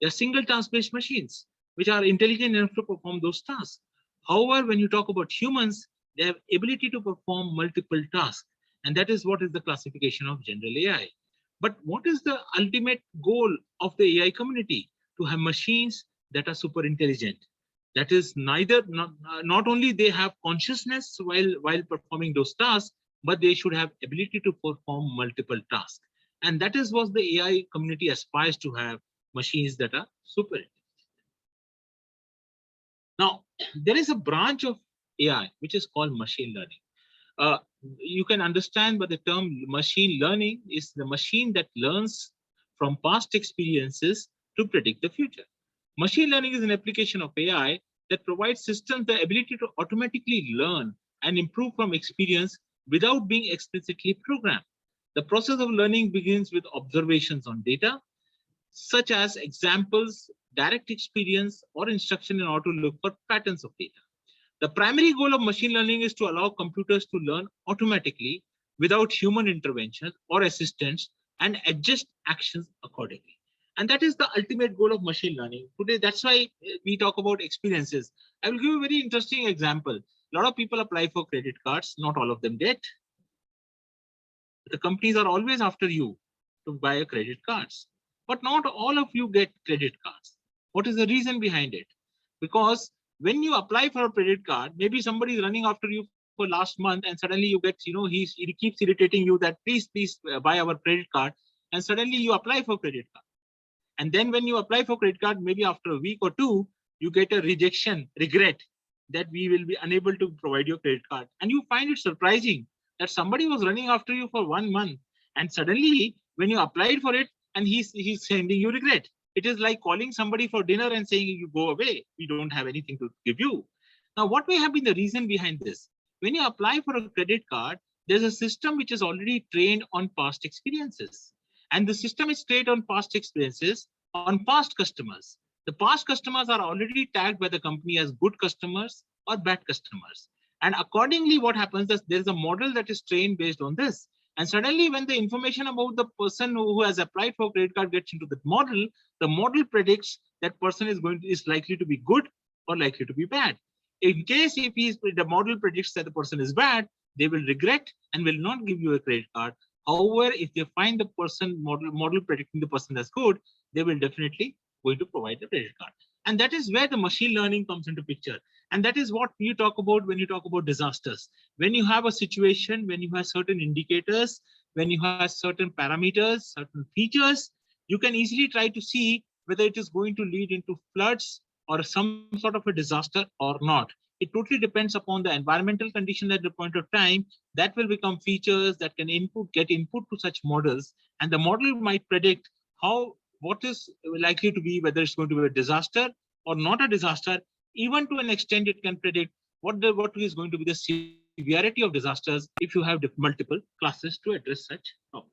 They are single task-based machines, which are intelligent enough to perform those tasks. However, when you talk about humans, they have ability to perform multiple tasks. And that is what is the classification of general AI. But what is the ultimate goal of the AI community? To have machines that are super intelligent. That is not only they have consciousness while performing those tasks, but they should have ability to perform multiple tasks. And that is what the AI community aspires to have, machines that are super intelligent. Now, there is a branch of AI which is called machine learning. You can understand by the term machine learning is the machine that learns from past experiences to predict the future. Machine learning is an application of AI that provides systems the ability to automatically learn and improve from experience without being explicitly programmed. The process of learning begins with observations on data, such as examples, direct experience, or instruction in order to look for patterns of data. The primary goal of machine learning is to allow computers to learn automatically without human intervention or assistance and adjust actions accordingly. And that is the ultimate goal of machine learning. Today, that's why we talk about experiences. I will give you a very interesting example. A lot of people apply for credit cards, not all of them get. The companies are always after you to buy a credit cards, but not all of you get credit cards. What is the reason behind it? Because when you apply for a credit card, maybe somebody is running after you for last month, and suddenly you get, he keeps irritating you that please buy our credit card, and suddenly you apply for credit card. And then when you apply for credit card, maybe after a week or two, you get a rejection, regret that we will be unable to provide your credit card. And you find it surprising that somebody was running after you for 1 month, and suddenly when you applied for it, and he's sending you regret. It is like calling somebody for dinner and saying, you go away, we don't have anything to give you. Now, what may have been the reason behind this? When you apply for a credit card, there's a system which is already trained on past experiences. And the system is trained on past experiences, on past customers. The past customers are already tagged by the company as good customers or bad customers. And accordingly, what happens is there's a model that is trained based on this. And suddenly, when the information about the person who has applied for credit card gets into the model predicts that person is likely to be good or likely to be bad. In case if the model predicts that the person is bad, they will regret and will not give you a credit card. However, if they find the person model predicting the person as good, they will definitely going to provide the credit card. And that is where the machine learning comes into picture. And that is what you talk about when you talk about disasters. When you have a situation, when you have certain indicators, when you have certain parameters, certain features, you can easily try to see whether it is going to lead into floods or some sort of a disaster or not. It totally depends upon the environmental condition at the point of time. That will become features that can get input to such models. And the model might predict what is likely to be, whether it's going to be a disaster or not a disaster. Even to an extent, it can predict what is going to be the severity of disasters if you have multiple classes to address such problems.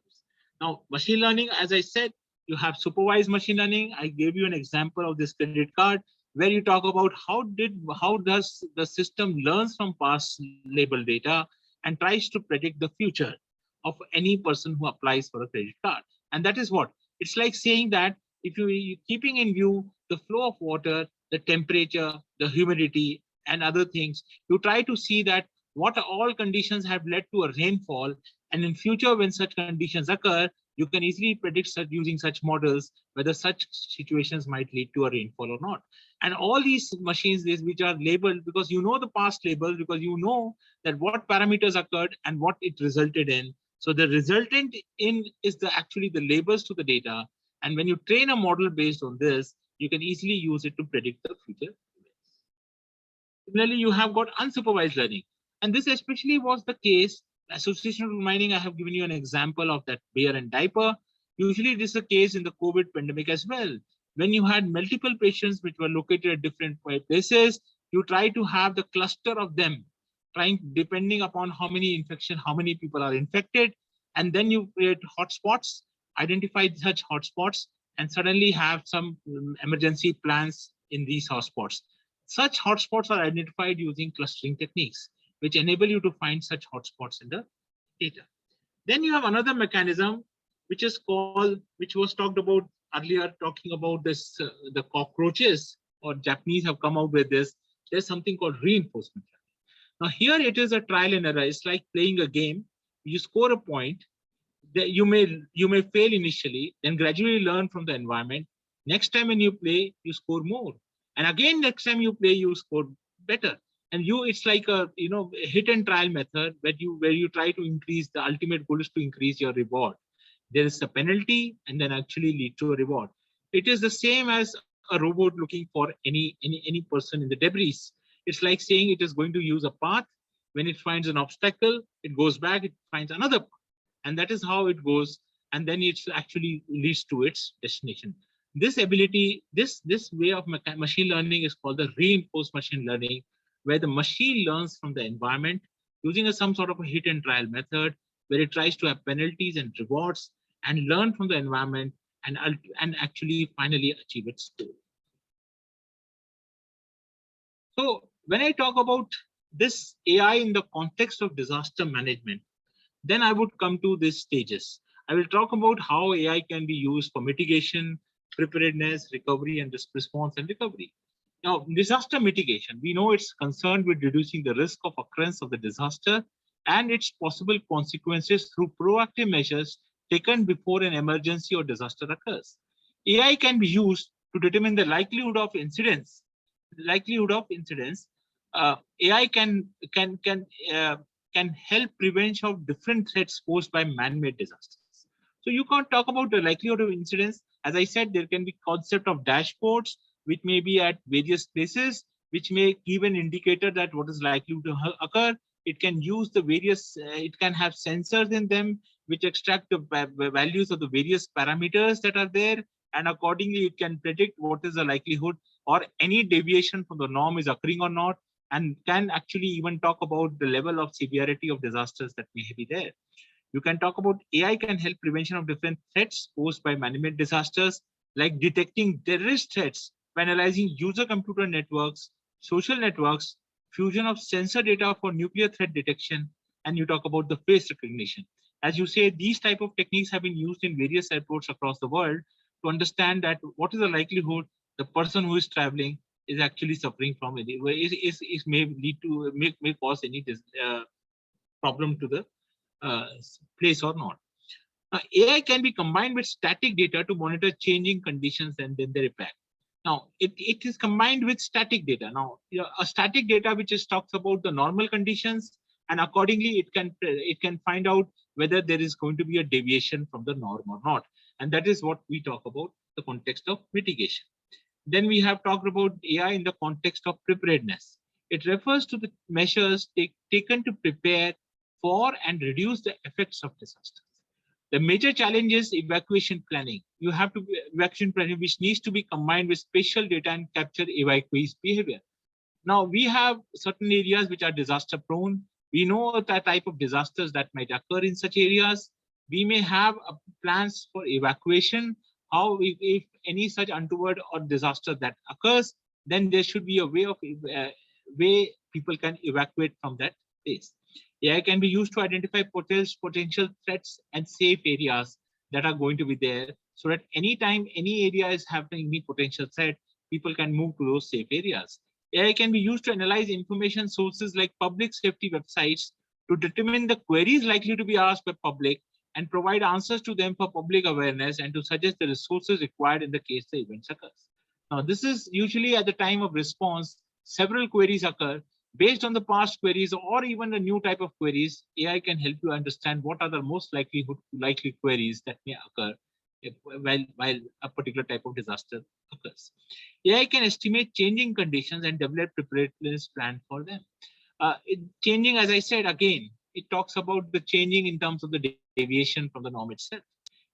Now, machine learning, as I said, you have supervised machine learning. I gave you an example of this credit card where you talk about how does the system learns from past label data and tries to predict the future. of any person who applies for a credit card. And that is what it's like saying that if you keeping in view the flow of water, the temperature, the humidity, and other things, you try to see that what all conditions have led to a rainfall. And in future, when such conditions occur, you can easily predict using such models whether such situations might lead to a rainfall or not. And all these machines which are labeled, because you know the past labels, because you know that what parameters occurred and what it resulted in. So the resultant in is actually the labels to the data. And when you train a model based on this, you can easily use it to predict the future events. Similarly, you have got unsupervised learning. And this especially was the case. Associational mining, I have given you an example of that bear and diaper. Usually this is the case in the COVID pandemic as well. When you had multiple patients which were located at different places, you try to have the cluster of them, depending upon how many infection, how many people are infected, and then you create hotspots, identify such hotspots, and suddenly have some emergency plans in these hotspots. Such hotspots are identified using clustering techniques, which enable you to find such hotspots in the data. Then you have another mechanism, which is called, which was talked about earlier, talking about this, the cockroaches, or Japanese have come out with this. There's something called reinforcement. Now here it is a trial and error. It's like playing a game. You score a point. You may fail initially, then gradually learn from the environment. Next time when you play, you score more. And again, next time you play, you score better. And it's like a hit and trial method where you try to increase. The ultimate goal is to increase your reward. There is a penalty and then actually lead to a reward. It is the same as a robot looking for any person in the debris. It's like saying it is going to use a path. When it finds an obstacle, it goes back, it finds another path. And that is how it goes. And then it actually leads to its destination. This ability, this way of machine learning is called the reinforced machine learning, where the machine learns from the environment using some sort of a hit and trial method, where it tries to have penalties and rewards and learn from the environment and actually finally achieve its goal. So when I talk about this AI in the context of disaster management, then I would come to these stages. I will talk about how AI can be used for mitigation, preparedness, recovery, and response and recovery. Now, disaster mitigation, we know it's concerned with reducing the risk of occurrence of the disaster and its possible consequences through proactive measures taken before an emergency or disaster occurs. AI can be used to determine the likelihood of incidents. AI can help prevention of different threats posed by man-made disasters. So you can't talk about the likelihood of incidents. As I said, there can be concept of dashboards, which may be at various places, which may give an indicator that what is likely to occur. It can use the various, it can have sensors in them, which extract the values of the various parameters that are there. And accordingly, it can predict what is the likelihood or any deviation from the norm is occurring or not, and can actually even talk about the level of severity of disasters that may be there. You can talk about AI can help prevention of different threats posed by man-made disasters, like detecting terrorist threats by analyzing user computer networks, social networks, fusion of sensor data for nuclear threat detection, and you talk about the face recognition. As you say, these type of techniques have been used in various airports across the world to understand that what is the likelihood the person who is traveling is actually suffering from it, may lead to may cause any problem to the place or not. AI can be combined with static data to monitor changing conditions and then their impact. Now, it is combined with static data. Now, a static data which talks about the normal conditions, and accordingly it can find out whether there is going to be a deviation from the norm or not. And that is what we talk about the context of mitigation. Then we have talked about AI in the context of preparedness. It refers to the measures taken to prepare for and reduce the effects of disasters. The major challenge is evacuation planning. You have to evacuation planning, which needs to be combined with spatial data and capture evacuees' behavior. Now we have certain areas which are disaster prone. We know the type of disasters that might occur in such areas. We may have plans for evacuation. How if any such untoward or disaster that occurs, then there should be a way of way people can evacuate from that place. AI can be used to identify potential threats and safe areas that are going to be there, so that anytime any area is having any potential threat, people can move to those safe areas. AI can be used to analyze information sources like public safety websites to determine the queries likely to be asked by public and provide answers to them for public awareness, and to suggest the resources required in the case the event occurs. Now, this is usually at the time of response, several queries occur. Based on the past queries or even a new type of queries, AI can help you understand what are the most likely queries that may occur while a particular type of disaster occurs. AI can estimate changing conditions and develop preparedness plan for them. Changing, as I said, again, it talks about the changing in terms of the deviation from the norm itself.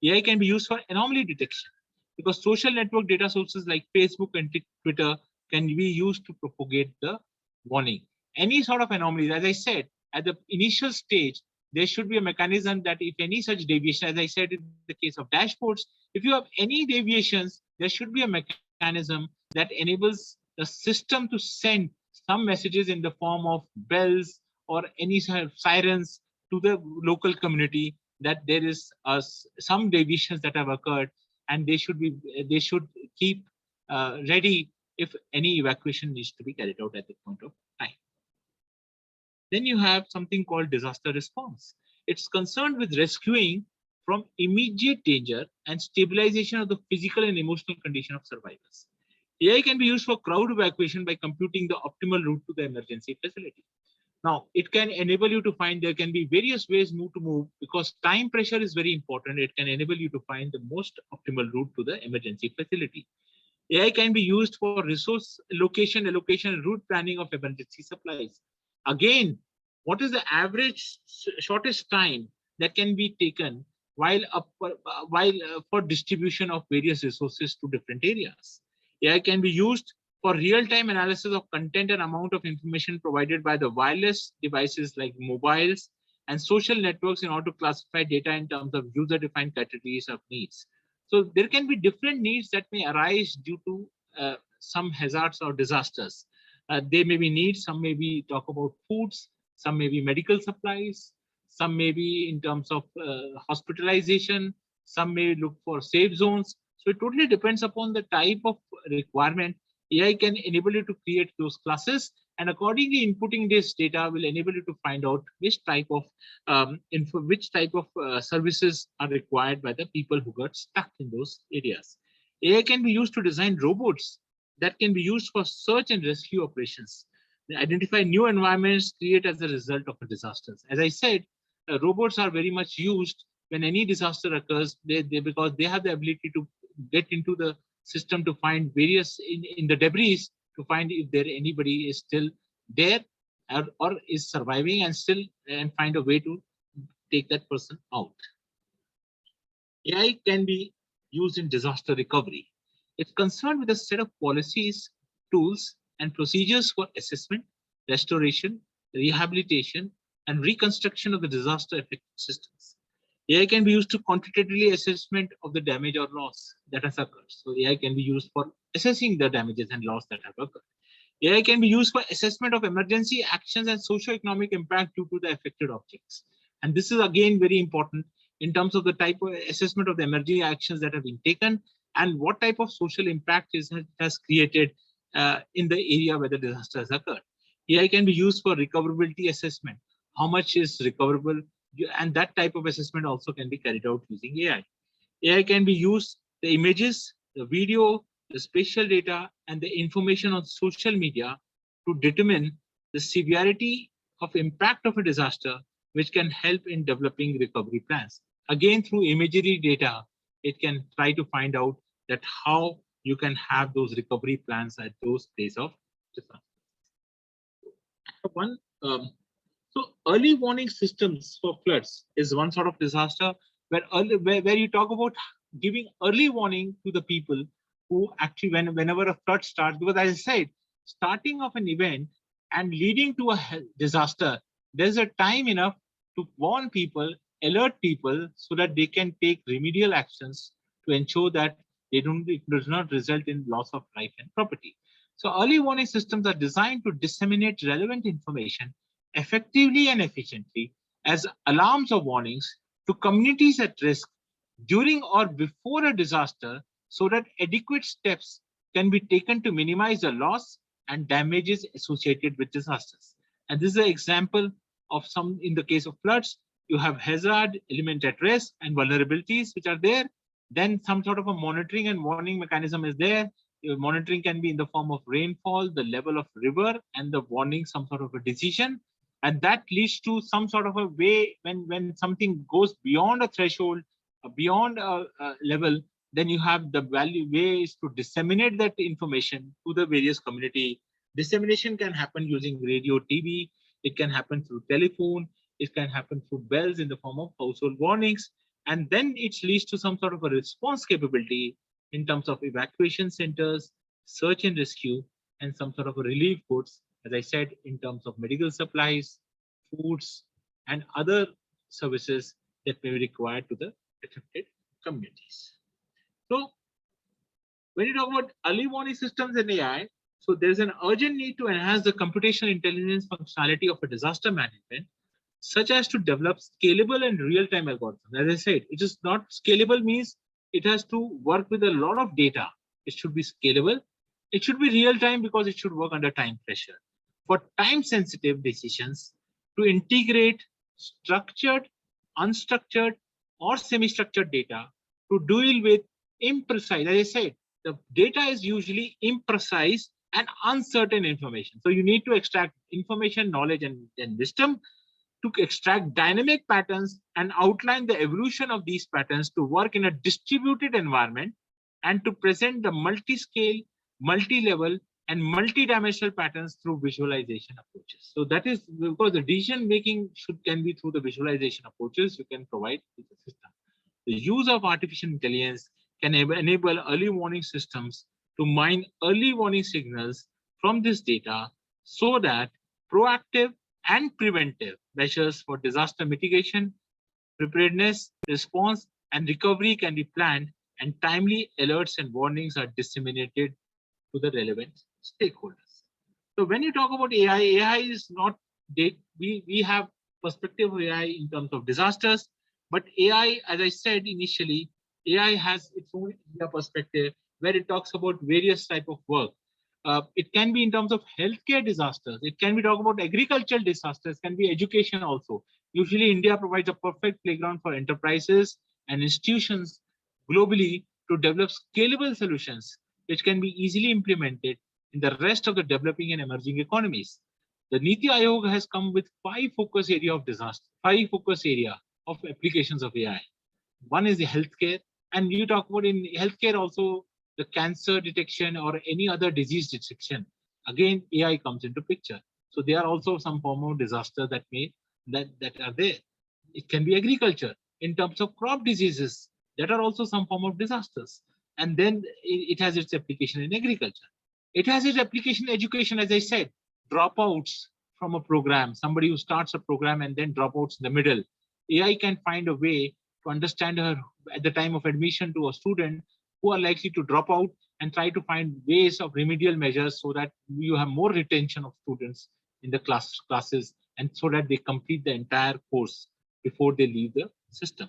AI can be used for anomaly detection, because social network data sources like Facebook and Twitter can be used to propagate the warning. Any sort of anomalies, as I said, at the initial stage, there should be a mechanism that if any such deviation, as I said in the case of dashboards, if you have any deviations, there should be a mechanism that enables the system to send some messages in the form of bells or any sort of sirens to the local community that there is some deviations that have occurred, and they should keep ready if any evacuation needs to be carried out at the point of time. Then you have something called disaster response. It's concerned with rescuing from immediate danger and stabilization of the physical and emotional condition of survivors. AI can be used for crowd evacuation by computing the optimal route to the emergency facility. Now, it can enable you to find there can be various ways to move, because time pressure is very important. It can enable you to find the most optimal route to the emergency facility. AI can be used for resource location, allocation, and route planning of emergency supplies. Again, what is the average shortest time that can be taken while for distribution of various resources to different areas? AI can be used for real-time analysis of content and amount of information provided by the wireless devices like mobiles and social networks in order to classify data in terms of user-defined categories of needs. So there can be different needs that may arise due to some hazards or disasters. They may be needs, some may be talk about foods, some may be medical supplies, some may be in terms of hospitalization, some may look for safe zones. So it totally depends upon the type of requirement. AI can enable you to create those classes, and accordingly inputting this data will enable you to find out which type of services are required by the people who got stuck in those areas. AI can be used to design robots that can be used for search and rescue operations. They identify new environments created as a result of a disaster. As I said, robots are very much used when any disaster occurs, because they have the ability to get into the system to find various in the debris, to find if there anybody is still there or is surviving, and find a way to take that person out. AI can be used in disaster recovery. It's concerned with a set of policies, tools, and procedures for assessment, restoration, rehabilitation, and reconstruction of the disaster affected systems. AI can be used to quantitatively assessment of the damage or loss that has occurred. So AI can be used for assessing the damages and loss that have occurred. AI can be used for assessment of emergency actions and socio-economic impact due to the affected objects. And this is again very important in terms of the type of assessment of the emergency actions that have been taken and what type of social impact has created in the area where the disaster has occurred. AI can be used for recoverability assessment. How much is recoverable? And that type of assessment also can be carried out using AI. AI can be used, the images, the video, the spatial data, and the information on social media to determine the severity of impact of a disaster, which can help in developing recovery plans. Again, through imagery data, it can try to find out that how you can have those recovery plans at those places of disaster. So early warning systems for floods is one sort of disaster where you talk about giving early warning to the people who actually, whenever a flood starts, because as I said, starting of an event and leading to a disaster, there's a time enough to warn people, alert people, so that they can take remedial actions to ensure that it does not result in loss of life and property. So early warning systems are designed to disseminate relevant information effectively and efficiently as alarms or warnings to communities at risk during or before a disaster so that adequate steps can be taken to minimize the loss and damages associated with disasters. And this is an example of some, in the case of floods, you have hazard, element at risk, and vulnerabilities which are there. Then some sort of a monitoring and warning mechanism is there. Your monitoring can be in the form of rainfall, the level of river, and the warning, some sort of a decision. And that leads to some sort of a way when something goes beyond a threshold, beyond a level, then you have the value ways to disseminate that information to the various community. Dissemination can happen using radio, TV. It can happen through telephone. It can happen through bells in the form of household warnings. And then it leads to some sort of a response capability in terms of evacuation centers, search and rescue, and some sort of a relief goods, as I said, in terms of medical supplies, foods, and other services that may be required to the affected communities. So when you talk about early warning systems and AI, so there's an urgent need to enhance the computational intelligence functionality of a disaster management, such as to develop scalable and real-time algorithms. As I said, it is not scalable means it has to work with a lot of data. It should be scalable. It should be real-time because it should work under time pressure. For time-sensitive decisions, to integrate structured, unstructured, or semi-structured data to deal with imprecise. As I said, the data is usually imprecise and uncertain information. So you need to extract information, knowledge, and wisdom to extract dynamic patterns and outline the evolution of these patterns to work in a distributed environment and to present the multi-scale, multi-level, and multi-dimensional patterns through visualization approaches. So that is because the decision making can be through the visualization approaches you can provide to the system. The use of artificial intelligence can enable early warning systems to mine early warning signals from this data so that proactive and preventive measures for disaster mitigation, preparedness, response, and recovery can be planned, and timely alerts and warnings are disseminated to the relevant stakeholders. So when you talk about AI, AI is not, we have perspective of AI in terms of disasters, but AI, as I said initially, AI has its own perspective where it talks about various type of work. It can be in terms of healthcare disasters. It can be talk about agricultural disasters, can be education also. Usually India provides a perfect playground for enterprises and institutions globally to develop scalable solutions, which can be easily implemented in the rest of the developing and emerging economies. The Niti Aayog has come with 5 focus area of disaster, 5 focus area of applications of AI. One is the healthcare, and you talk about in healthcare also the cancer detection or any other disease detection. Again, AI comes into picture. So there are also some form of disaster that are there. It can be agriculture in terms of crop diseases that are also some form of disasters. And then it has its application in agriculture. It has its application in education, as I said, dropouts from a program, somebody who starts a program and then dropouts in the middle. AI can find a way to understand her at the time of admission to a student who are likely to drop out and try to find ways of remedial measures so that you have more retention of students in the classes and so that they complete the entire course before they leave the system.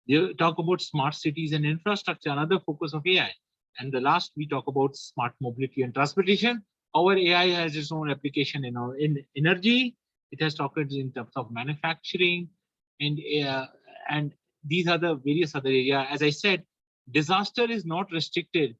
You talk about smart cities and infrastructure, another focus of AI. And the last, we talk about smart mobility and transportation. Our AI has its own application in energy. It has talked in terms of manufacturing, and these are the various other areas. As I said, disaster is not restricted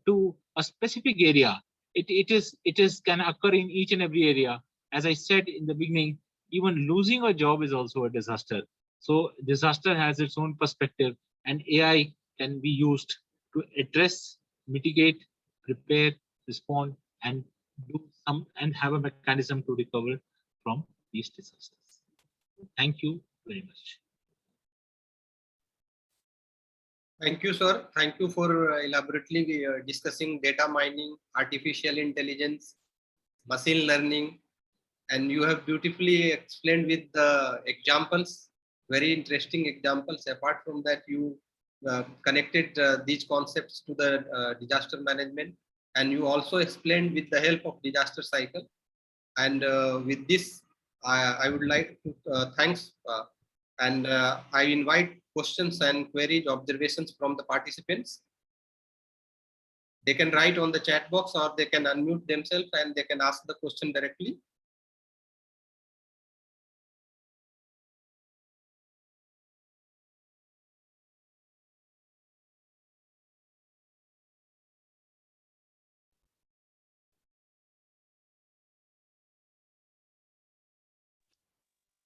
to a specific area. It can occur in each and every area. As I said in the beginning, even losing a job is also a disaster. So disaster has its own perspective, and AI can be used to address, mitigate, prepare, respond, and have a mechanism to recover from these disasters. Thank you very much. Thank you, sir. Thank you for elaborately discussing data mining, artificial intelligence, machine learning, and you have beautifully explained with the examples, very interesting examples. Apart from that, you connected these concepts to the disaster management, and you also explained with the help of disaster cycle. And with this, I would like to thanks and I invite questions and queries, observations from the participants. They can write on the chat box or they can unmute themselves and they can ask the question directly.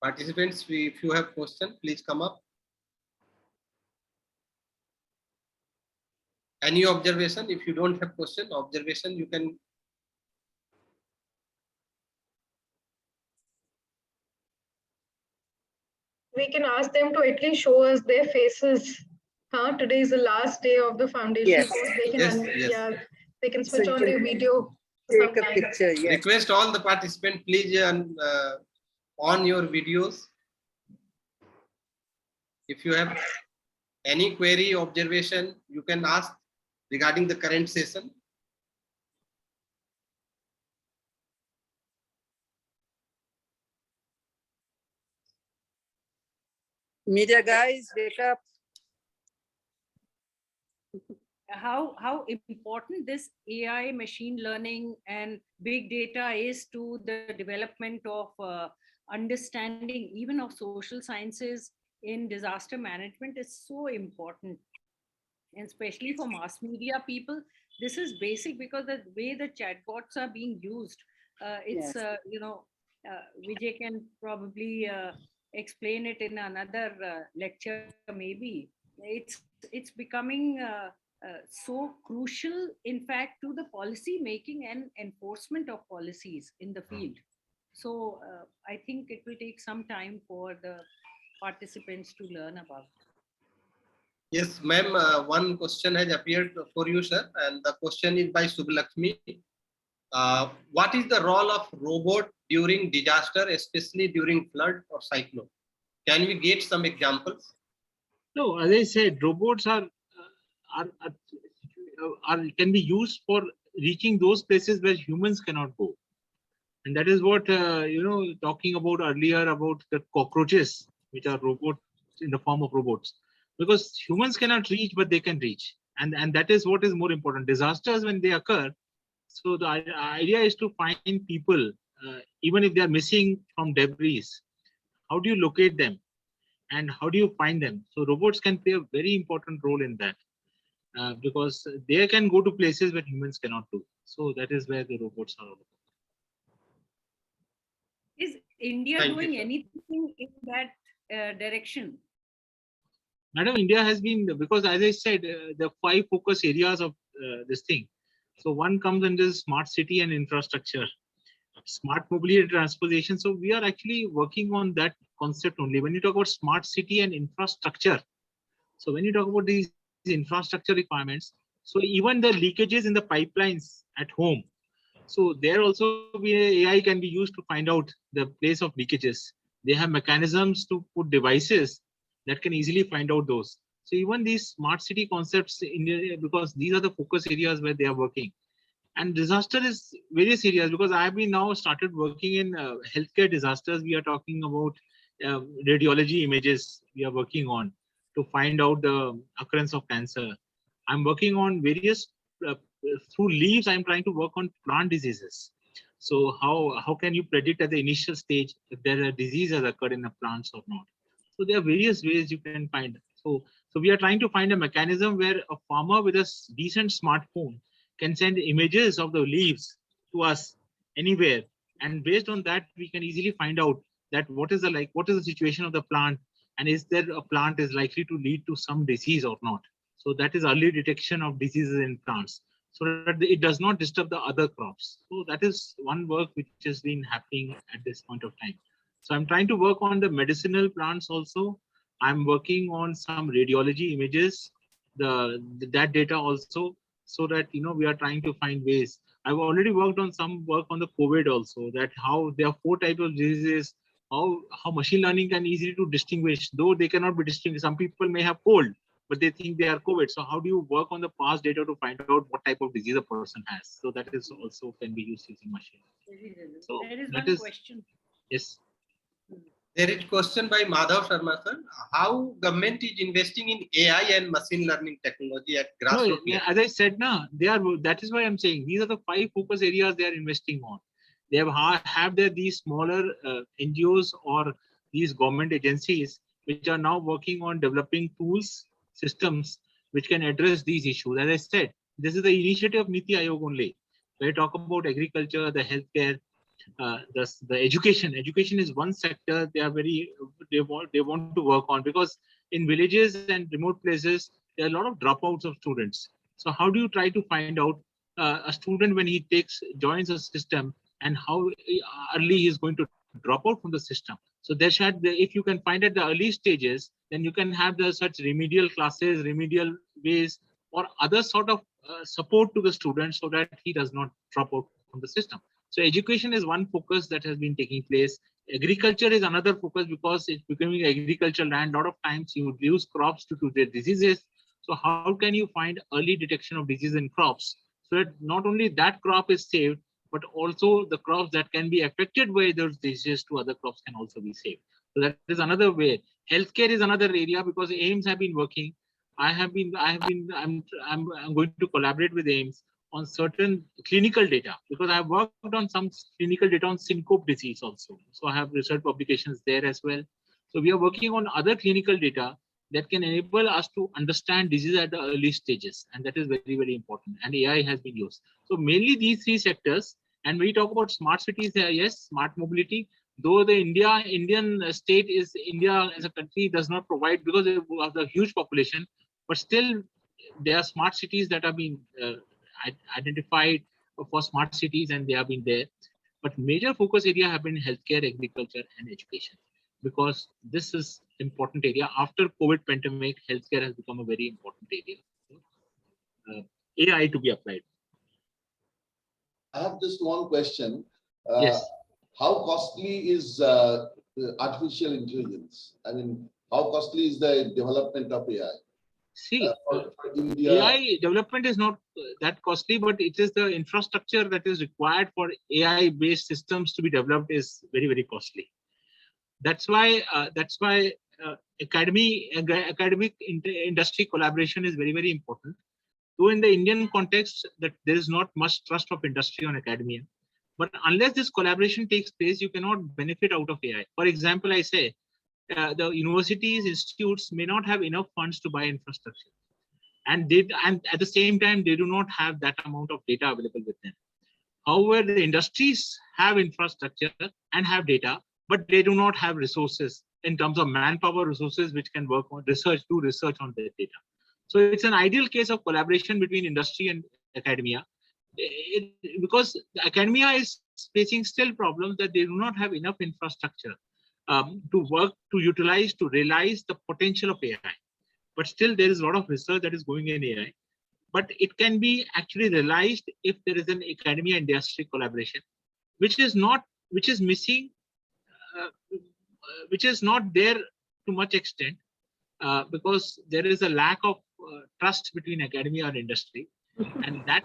Participants, if you have question, please come up. Any observation? If you don't have question, observation, you can. We can ask them to at least show us their faces. Today is the last day of the foundation Yes. course. They can, Yes. yeah, they can So switch you on can their video. take a picture. Yes. Request all the participants, please on your videos. If you have any query, observation, you can ask regarding the current session. Media guys, wake up. How important this AI, machine learning, and big data is to the development of understanding even of social sciences in disaster management is so important, and especially for mass media people. This is basic because the way the chatbots are being used, it's Yes. Vijay can probably explain it in another lecture maybe. It's becoming so crucial, in fact, to the policy making and enforcement of policies in the field. So I think it will take some time for the participants to learn about. Yes, ma'am. One question has appeared for you, sir, and the question is by Subhalakshmi. What is the role of robot during disaster, especially during flood or cyclone? Can we get some examples? No, as I said, robots can be used for reaching those places where humans cannot go, and that is what talking about earlier about the cockroaches, which are robots in the form of robots, because humans cannot reach, but they can reach, and that is what is more important. Disasters when they occur, so the idea is to find people, even if they are missing from debris. How do you locate them? And how do you find them? So robots can play a very important role in that, because they can go to places where humans cannot do. So that is where the robots are. Is India Thank you, doing sir. anything in that direction? Madam, India has been, because as I said, the 5 focus areas of this thing. So one comes under smart city and infrastructure, smart mobility and transportation. So we are actually working on that concept only. When you talk about smart city and infrastructure, so when you talk about these infrastructure requirements, so even the leakages in the pipelines at home, so there also AI can be used to find out the place of leakages. They have mechanisms to put devices that can easily find out those. So even these smart city concepts, because these are the focus areas where they are working. And disaster is various areas, because I have been now started working in healthcare disasters. We are talking about radiology images we are working on to find out the occurrence of cancer. I'm working on various, through leaves, I'm trying to work on plant diseases. So how can you predict at the initial stage if there a disease has occurred in the plants or not? So there are various ways you can find. So we are trying to find a mechanism where a farmer with a decent smartphone can send images of the leaves to us anywhere, and based on that we can easily find out that what is the situation of the plant, and is there a plant is likely to lead to some disease or not. So that is early detection of diseases in plants, so that it does not disturb the other crops. So that is one work which has been happening at this point of time. So I'm trying to work on the medicinal plants also. I'm working on some radiology images, that data also, so that we are trying to find ways. I've already worked on some work on the COVID also, that how there are 4 types of diseases, how machine learning can easily to distinguish, though they cannot be distinguished. Some people may have cold, but they think they are COVID. So how do you work on the past data to find out what type of disease a person has? So that is also can be used using machine. So there is that one is, question. yes. There is question by Madhav Sharma sir. How government is investing in AI and machine learning technology at No, grassroots yeah, level? as I said, now they are. That is why I'm saying these are the 5 focus areas they are investing on. They have there these smaller NGOs or these government agencies which are now working on developing tools, systems which can address these issues. As I said, this is the initiative of Niti Aayog only. Where I talk about agriculture, the healthcare, the education. Education is one sector they want to work on, because in villages and remote places there are a lot of dropouts of students. So how do you try to find out a student when he joins a system, and how early he is going to drop out from the system? So if you can find at the early stages, then you can have the such remedial classes, remedial ways, or other sort of support to the student so that he does not drop out from the system. So education is one focus that has been taking place. Agriculture is another focus, because it's becoming agricultural land. A lot of times you lose crops due to their diseases. So how can you find early detection of disease in crops, so that not only that crop is saved, but also the crops that can be affected by those diseases to other crops can also be saved. So that is another way. Healthcare is another area, because AIMS have been working. I'm going to collaborate with AIMS on certain clinical data, because I have worked on some clinical data on syncope disease also. So I have research publications there as well. So we are working on other clinical data that can enable us to understand disease at the early stages. And that is very, very important. And AI has been used. So mainly these 3 sectors. And when we talk about smart cities, yes, smart mobility, though the Indian state is, India as a country does not provide, because of the huge population, but still there are smart cities that have been identified for smart cities, and they have been there. But major focus area have been healthcare, agriculture, and education, because this is important area. After COVID pandemic, healthcare has become a very important area. AI to be applied. I have just one question. Yes. How costly is artificial intelligence? I mean, how costly is the development of AI? See, For India? AI development is not that costly, but it is the infrastructure that is required for AI-based systems to be developed is very, very costly. That's why academic industry collaboration is very, very important. Though in the Indian context, that there is not much trust of industry on academia, but unless this collaboration takes place, you cannot benefit out of AI. For example, I say the universities, institutes may not have enough funds to buy infrastructure, and at the same time they do not have that amount of data available with them. However, the industries have infrastructure and have data, but they do not have resources in terms of manpower resources which can work on do research on their data. So it's an ideal case of collaboration between industry and academia, because academia is facing still problems that they do not have enough infrastructure to work, to utilize, to realize the potential of AI. But still there is a lot of research that is going in AI. But it can be actually realized if there is an academia industry collaboration, which is missing, which is not there to much extent, because there is a lack of trust between academia and industry, and that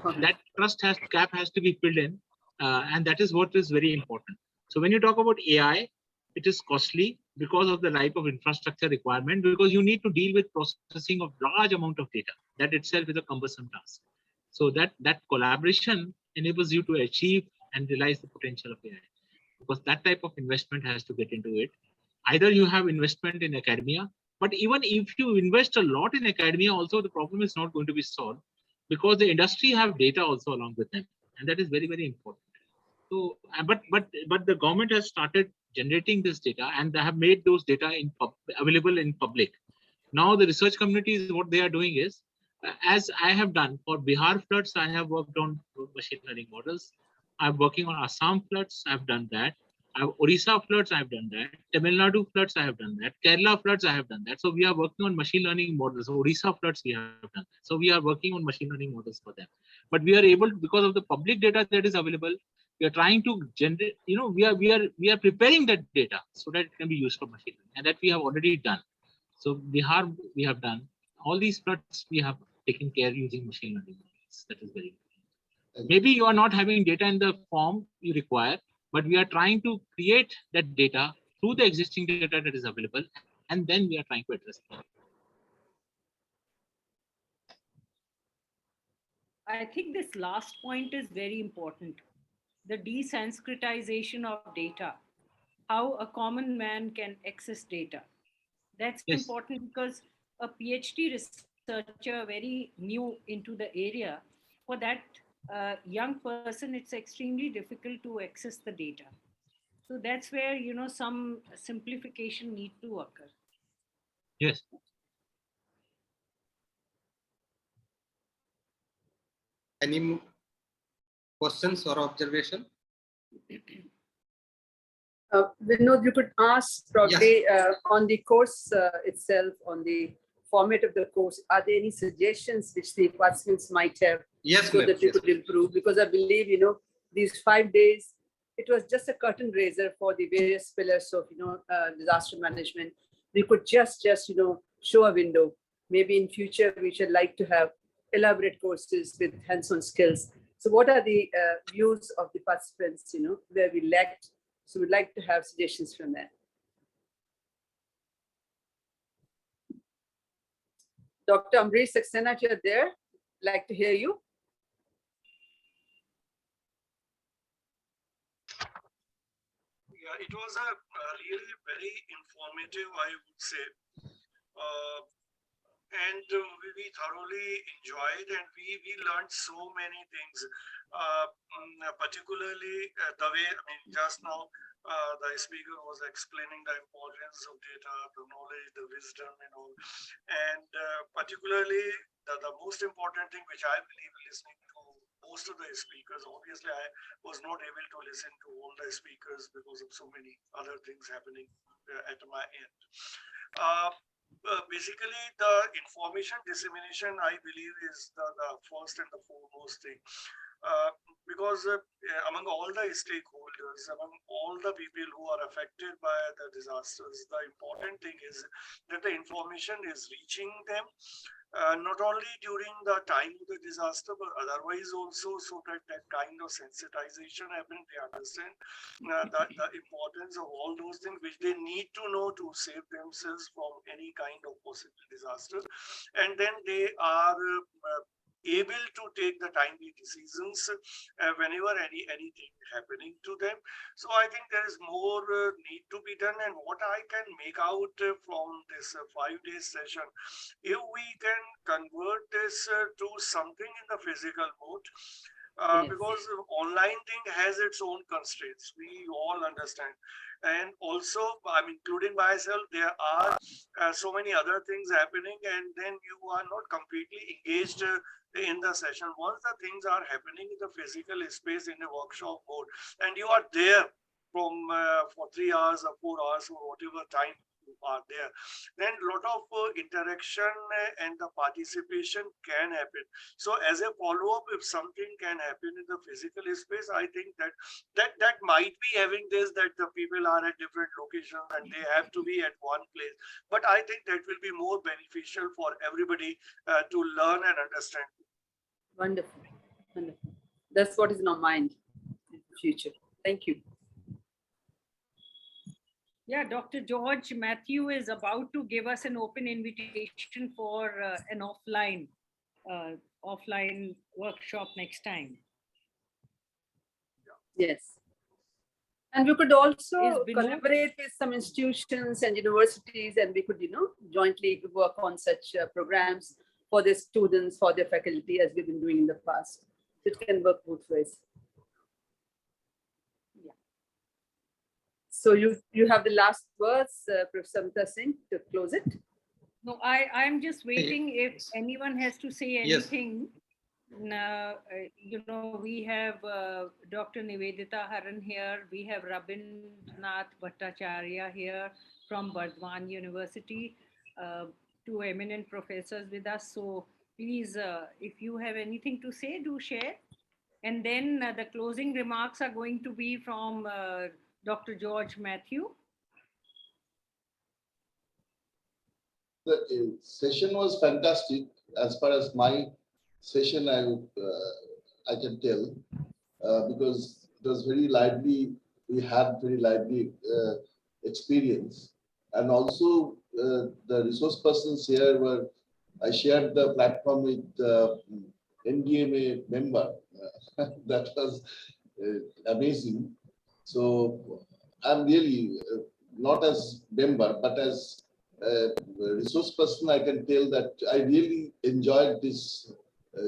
gap has to be filled in, and that is what is very important. So when you talk about AI, it is costly because of the type of infrastructure requirement, because you need to deal with processing of large amount of data. That itself is a cumbersome task. So that collaboration enables you to achieve and realize the potential of AI, because that type of investment has to get into it. Either you have investment in academia, but even if you invest a lot in academia, also the problem is not going to be solved, because the industry have data also along with them, and that is very, very important. So, but the government has started generating this data, and they have made those data available in public. Now the research communities, what they are doing is, as I have done for Bihar floods, I have worked on machine learning models. I'm working on Assam floods, I've done that. I have Orissa floods, I have done that. Tamil Nadu floods, I have done that. Kerala floods, I have done that. So we are working on machine learning models. Orissa floods, we have done that. So we are working on machine learning models for them. But we are able, because of the public data that is available, we are trying to generate, we are preparing that data so that it can be used for machine learning, and that we have already done. So Bihar, we have done. All these floods we have taken care using machine learning models. That is very important. Maybe you are not having data in the form you require, but we are trying to create that data through the existing data that is available, and then we are trying to address it. I think this last point is very important. The desensitization of data, how a common man can access data. That's Yes. important because a PhD researcher, very new into the area, for that young person, it's extremely difficult to access the data. So that's where, some simplification need to occur. Yes. Any questions or observation? Vinod, you could ask probably on the course itself, on the format of the course, are there any suggestions which the participants might have Yes, so ma'am. that we Yes, could improve? Because I believe, these 5 days, it was just a curtain raiser for the various pillars of, disaster management. We could just, show a window. Maybe in future, we should like to have elaborate courses with hands-on skills. So what are the views of the participants, where we lacked? So we'd like to have suggestions from that. Dr. Amrish Saxena, if you're there, like to hear you. Yeah, it was a really very informative, I would say. And we thoroughly enjoyed, and we learned so many things, particularly the way, just now the speaker was explaining the importance of data, the knowledge, the wisdom and all. And particularly the most important thing, which I believe listening to most of the speakers, obviously I was not able to listen to all the speakers because of so many other things happening at my end. Basically, the information dissemination, I believe, is the first and the foremost thing. Because among all the stakeholders, among all the people who are affected by the disasters, the important thing is that the information is reaching them, not only during the time of the disaster, but otherwise also, so that that kind of sensitization happens. They understand the importance of all those things which they need to know to save themselves from any kind of possible disaster, and then they are able to take the timely decisions whenever anything happening to them. So I think there is more need to be done, and what I can make out from this 5-day session, if we can convert this to something in the physical mode, because online thing has its own constraints, we all understand. And also, I'm including myself, there are so many other things happening, and then you are not completely engaged in the session. Once the things are happening in the physical space in a workshop mode, and you are there from for 3 hours or 4 hours or whatever time you are there, then a lot of interaction and the participation can happen. So as a follow-up, if something can happen in the physical space, I think that might be having this, that the people are at different locations and they have to be at one place. But I think that will be more beneficial for everybody to learn and understand. Wonderful, wonderful. That's what is in our mind in the future. Thank you. Yeah, Dr. George Matthew is about to give us an open invitation for an offline workshop next time. Yes. And we could also collaborate with some institutions and universities, and we could, jointly work on such programs for their students, for their faculty, as we've been doing in the past. It can work both ways. Yeah. So you have the last words, Professor Amita Singh, to close it. No, I'm just waiting if anyone has to say anything. We have Dr. Nivedita Haran here. We have Rabindranath Bhattacharya here from Bardwan University. Two eminent professors with us. So please, if you have anything to say, do share. And then the closing remarks are going to be from Dr. George Matthew. The session was fantastic. As far as my session, I can tell, because it was very lively. We had very lively experience. And also the resource persons here were, I shared the platform with NDMA member. That was amazing. So I'm really not as member, but as a resource person, I can tell that I really enjoyed this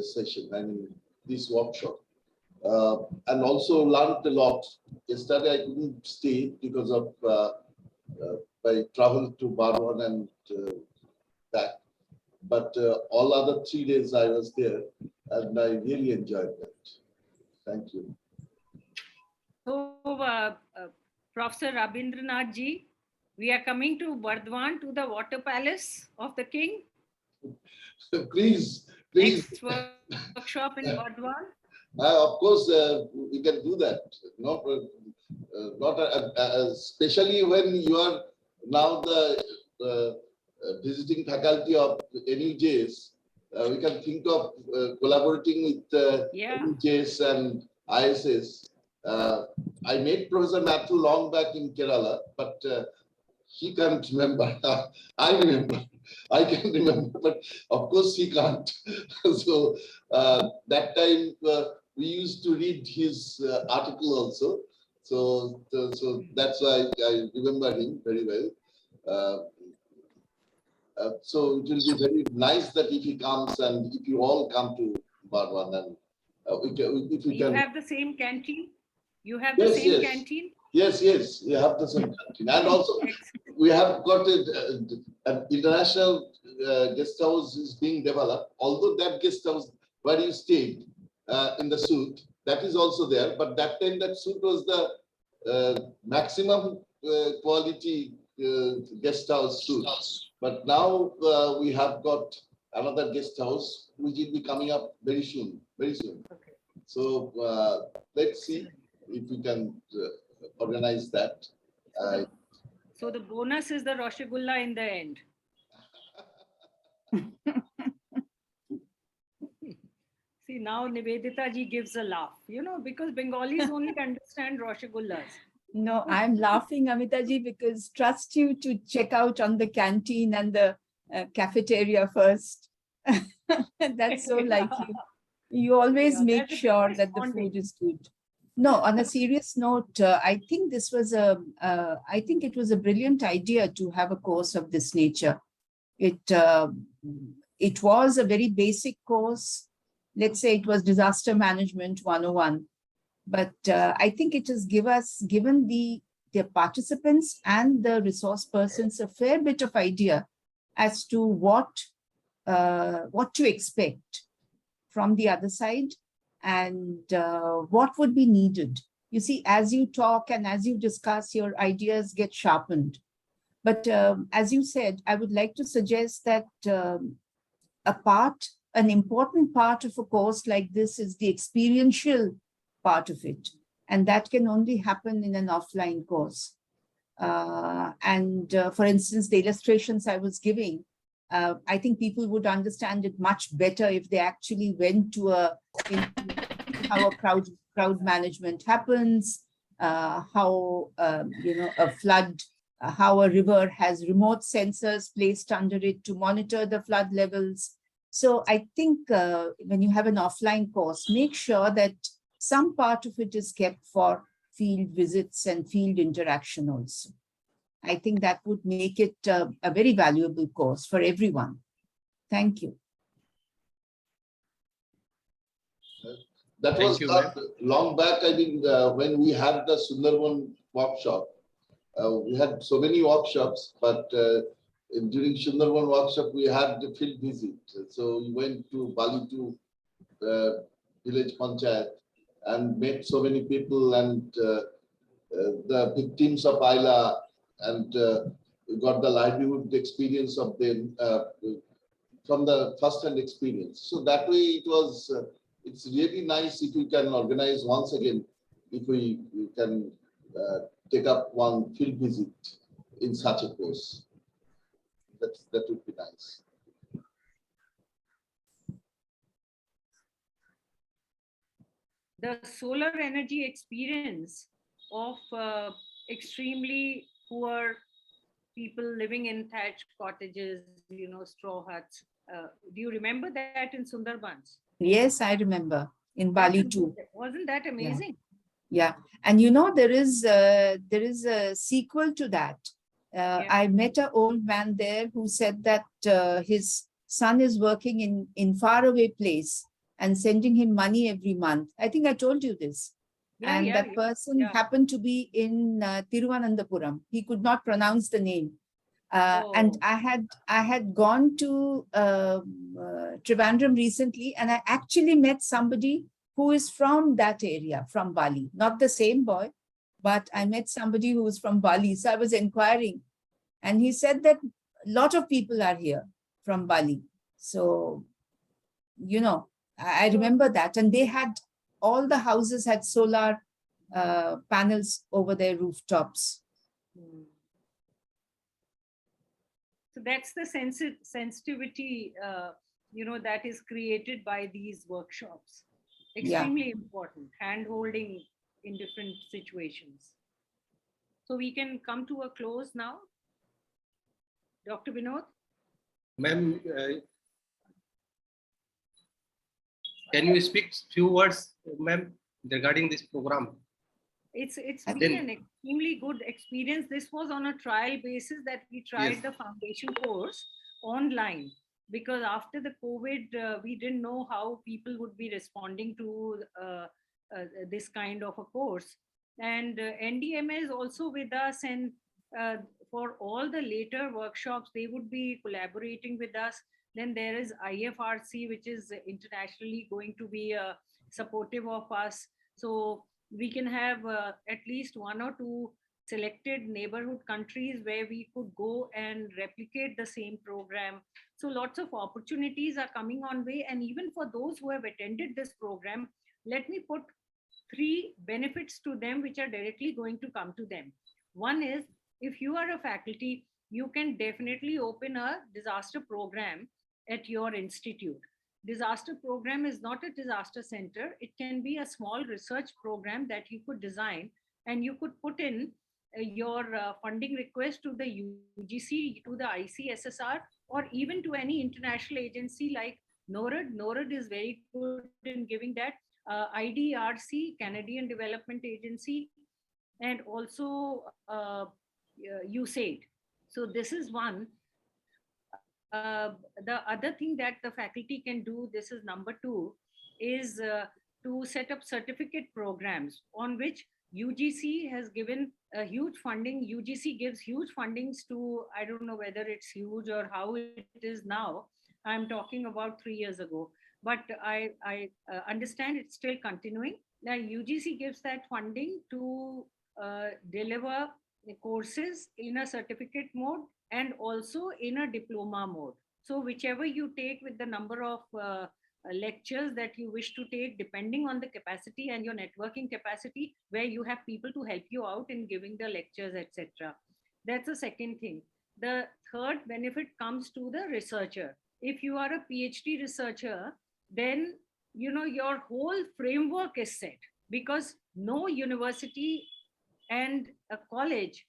session, I mean, this workshop. And also learned a lot. Yesterday I couldn't stay because of my travel to Barwan and back. But all other 3 days I was there, and I really enjoyed that. Thank you. So, Professor Rabindranath ji, we are coming to Bardwan, to the water palace of the king. Please. Next workshop in Bardwan. Of course, we can do that. No, not especially when you are now the visiting faculty of NUJs. We can think of collaborating with NUJs and ISS. I met Professor Matthew long back in Kerala, but he can't remember. I remember. I can remember, but of course he can't. So that time we used to read his article also. So that's why I remember him very well. So it will be very nice that if he comes and if you all come to Bardwan, and if we can. You have the same canteen? You have the same canteen? Yes, we have the same canteen. And also we have got an international guest house is being developed. Although that guest house where you stayed in the suite, that is also there. But that time that suite was the maximum quality guest house suite. But now we have got another guest house which will be coming up very soon. Okay. So let's see if we can organize that. So the bonus is the Rasgulla in the end. See, now Nivedita ji gives a laugh, because Bengalis only understand Rasgullas. No, I'm laughing, Amita ji, because trust you to check out on the canteen and the cafeteria first. That's so like you. You always make sure that the food is good. No, on a serious note, I think this was I think it was a brilliant idea to have a course of this nature. It was a very basic course. Let's say it was disaster management 101. But I think it has given the participants and the resource persons a fair bit of idea as to what to expect from the other side and what would be needed. You see, as you talk and as you discuss, your ideas get sharpened. But as you said, I would like to suggest that an important part of a course like this is the experiential part of it. And that can only happen in an offline course. For instance, the illustrations I was giving, I think people would understand it much better if they actually went to how a crowd management happens, how a flood, how a river has remote sensors placed under it to monitor the flood levels. So I think when you have an offline course, make sure that some part of it is kept for field visits and field interaction also. I think that would make it a very valuable course for everyone. Thank you. That was long back, I mean, when we had the Sundarban workshop. We had so many workshops, but during Sundarban workshop, we had the field visit. So we went to Bali to village panchayat and met so many people and the victims of ILA, and we got the livelihood experience of them from the first-hand experience. So that way it was, it's really nice if we can organize once again, if we can take up one field visit in such a course. That would be nice. The solar energy experience of extremely poor people living in thatched cottages, straw huts. Do you remember that in Sundarbans? Yes, I remember in Bali too. Wasn't that amazing? Yeah, and there is a sequel to that. I met an old man there who said that his son is working in faraway place and sending him money every month. I think I told you this. And that person happened to be in Tiruvananthapuram. He could not pronounce the name. And I had gone to Trivandrum recently, and I actually met somebody who is from that area, from Bali. Not the same boy, but I met somebody who was from Bali. So I was inquiring, and he said that a lot of people are here from Bali. So, I remember that. And they had, all the houses had solar panels over their rooftops. So that's the sensitivity, that is created by these workshops. Extremely important, hand-holding in different situations. So we can come to a close now. Dr. Vinod? Ma'am, can you speak few words, ma'am, regarding this program? It's been an extremely good experience. This was on a trial basis that we tried the foundation course online, because after the COVID, we didn't know how people would be responding to this kind of a course. And NDMA is also with us, and for all the later workshops, they would be collaborating with us. Then there is IFRC, which is internationally going to be supportive of us. So we can have at least 1 or 2 selected neighborhood countries where we could go and replicate the same program. So lots of opportunities are coming on way. And even for those who have attended this program, let me put 3 benefits to them, which are directly going to come to them. One is, if you are a faculty, you can definitely open a disaster program at your institute. Disaster program is not a disaster center. It can be a small research program that you could design, and you could put in your funding request to the UGC, to the ICSSR, or even to any international agency like NORAD. NORAD is very good in giving that. IDRC, Canadian Development Agency, and also USAID. So this is one. The other thing that the faculty can do, this is number 2, is to set up certificate programs on which UGC has given a huge funding. UGC gives huge fundings to, I don't know whether it's huge or how it is now. I'm talking about 3 years ago, but I understand it's still continuing. Now UGC gives that funding to deliver courses in a certificate mode and also in a diploma mode. So whichever you take with the number of lectures that you wish to take, depending on the capacity and your networking capacity, where you have people to help you out in giving the lectures, etc. That's the second thing. The third benefit comes to the researcher. If you are a PhD researcher, then your whole framework is set, because no university and a college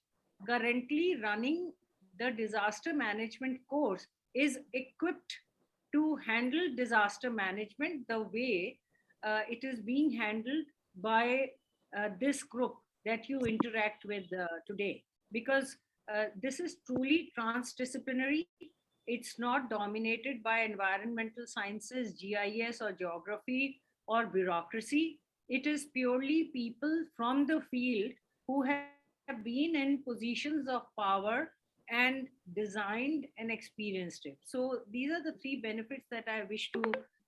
currently running the disaster management course is equipped to handle disaster management the way it is being handled by this group that you interact with today. Because this is truly transdisciplinary. It's not dominated by environmental sciences, GIS, or geography, or bureaucracy. It is purely people from the field who have been in positions of power and designed and experienced it. So these are the 3 benefits that I wish to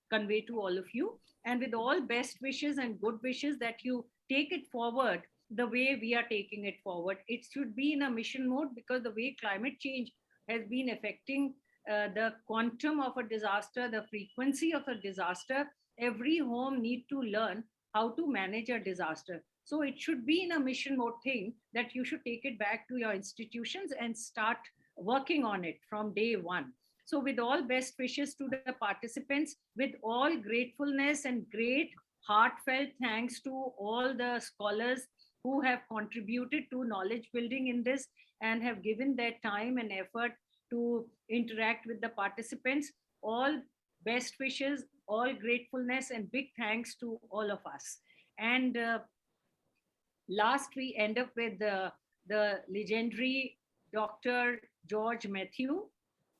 convey to all of you. And with all best wishes and good wishes that you take it forward the way we are taking it forward. It should be in a mission mode, because the way climate change has been affecting the quantum of a disaster, the frequency of a disaster, every home need to learn how to manage a disaster. So it should be in a mission mode thing that you should take it back to your institutions and start working on it from day one. So with all best wishes to the participants, with all gratefulness and great heartfelt thanks to all the scholars who have contributed to knowledge building in this and have given their time and effort to interact with the participants. All best wishes, all gratefulness, and big thanks to all of us. And last, we end up with the legendary Dr. George Matthew,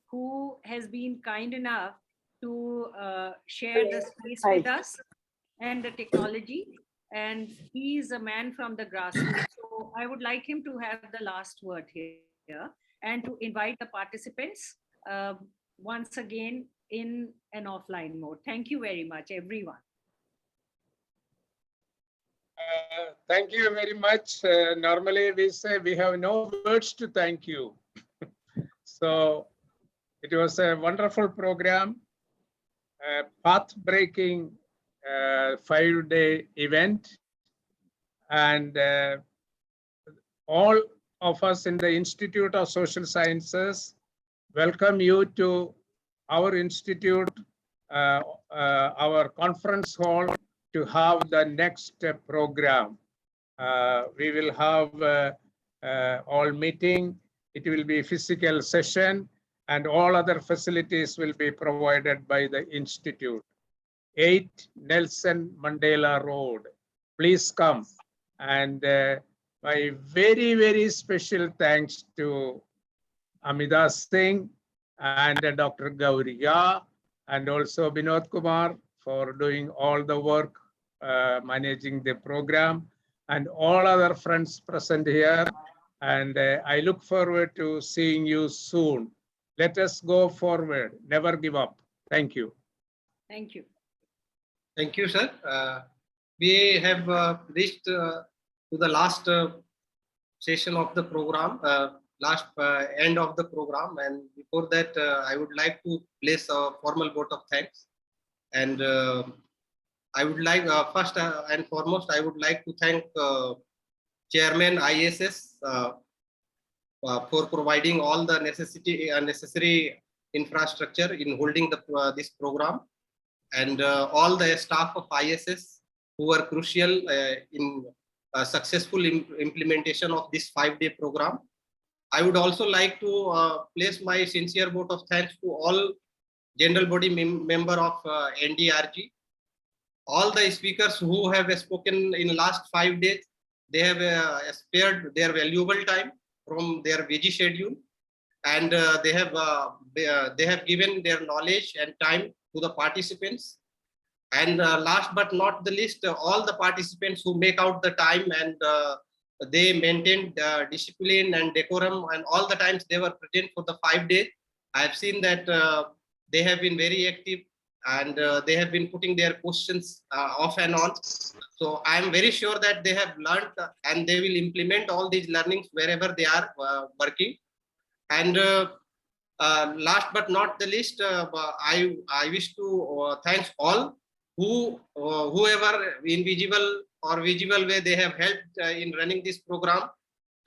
who has been kind enough to share the space with us and the technology. And he's a man from the grassroots. So I would like him to have the last word here and to invite the participants once again in an offline mode. Thank you very much, everyone. Thank you very much. Normally we say we have no words to thank you. So it was a wonderful program, a path-breaking 5-day event, and all of us in the Institute of Social Sciences welcome you to our institute, our conference hall, to have the next program. We will have all meeting. It will be physical session, and all other facilities will be provided by the institute. 8 Nelson Mandela Road. Please come. And my very, very special thanks to Amita Singh and Dr. Gauriya, and also Binod Kumar for doing all the work, managing the program, and all other friends present here. And I look forward to seeing you soon. Let us go forward, never give up. Thank you. Thank you. Thank you, sir. We have reached to the last session of the program, last end of the program. And before that, I would like to place a formal vote of thanks. And I would like, first and foremost, I would like to thank Chairman ISS for providing all the necessary infrastructure in holding this program, and all the staff of ISS who were crucial in successful implementation of this 5-day program. I would also like to place my sincere vote of thanks to all general body member of NDRG, all the speakers who have spoken in last 5 days. They have spared their valuable time from their busy schedule, and they have given their knowledge and time to the participants. And last but not the least, all the participants who make out the time, and they maintained discipline and decorum, and all the times they were present for the 5 days. I have seen that they have been very active, and they have been putting their questions off and on. So I am very sure that they have learned and they will implement all these learnings wherever they are working. And last but not the least, I wish to thank all whoever in visible or visible way they have helped in running this program.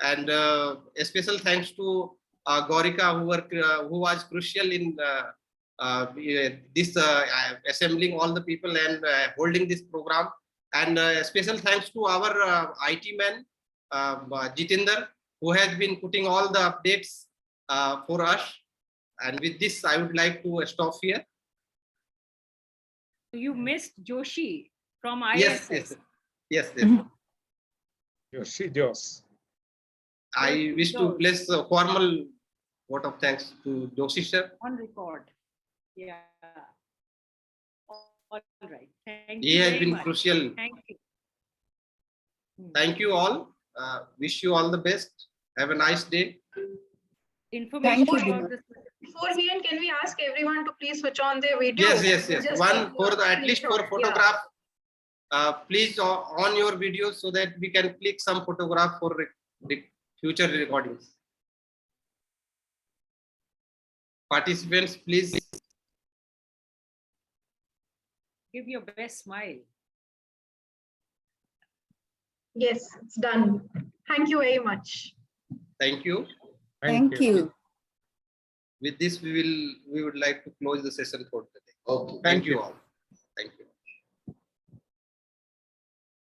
And a special thanks to Gaurika, who was crucial in this assembling all the people and holding this program. And special thanks to our IT man, Jitinder, who has been putting all the updates for us. And with this, I would like to stop here. You missed Joshi from ISS. Yes. Joshi. I wish to place a formal vote of thanks to Joshi sir. On record. Yeah. All right. Thank He you has very been much. crucial. Thank you. Thank you all. Wish you all the best. Have a nice day. Information Thank you, about this. Before we end, can we ask everyone to please switch on their video? Yes. Just One take for a the, at least for screenshot. photograph. Please on your video so that we can click some photograph for future recordings. Participants, please. Give your best smile. Yes, it's done. Thank you very much. Thank you. Thank you. With this, we would like to close the session for today. Okay. Thank you all.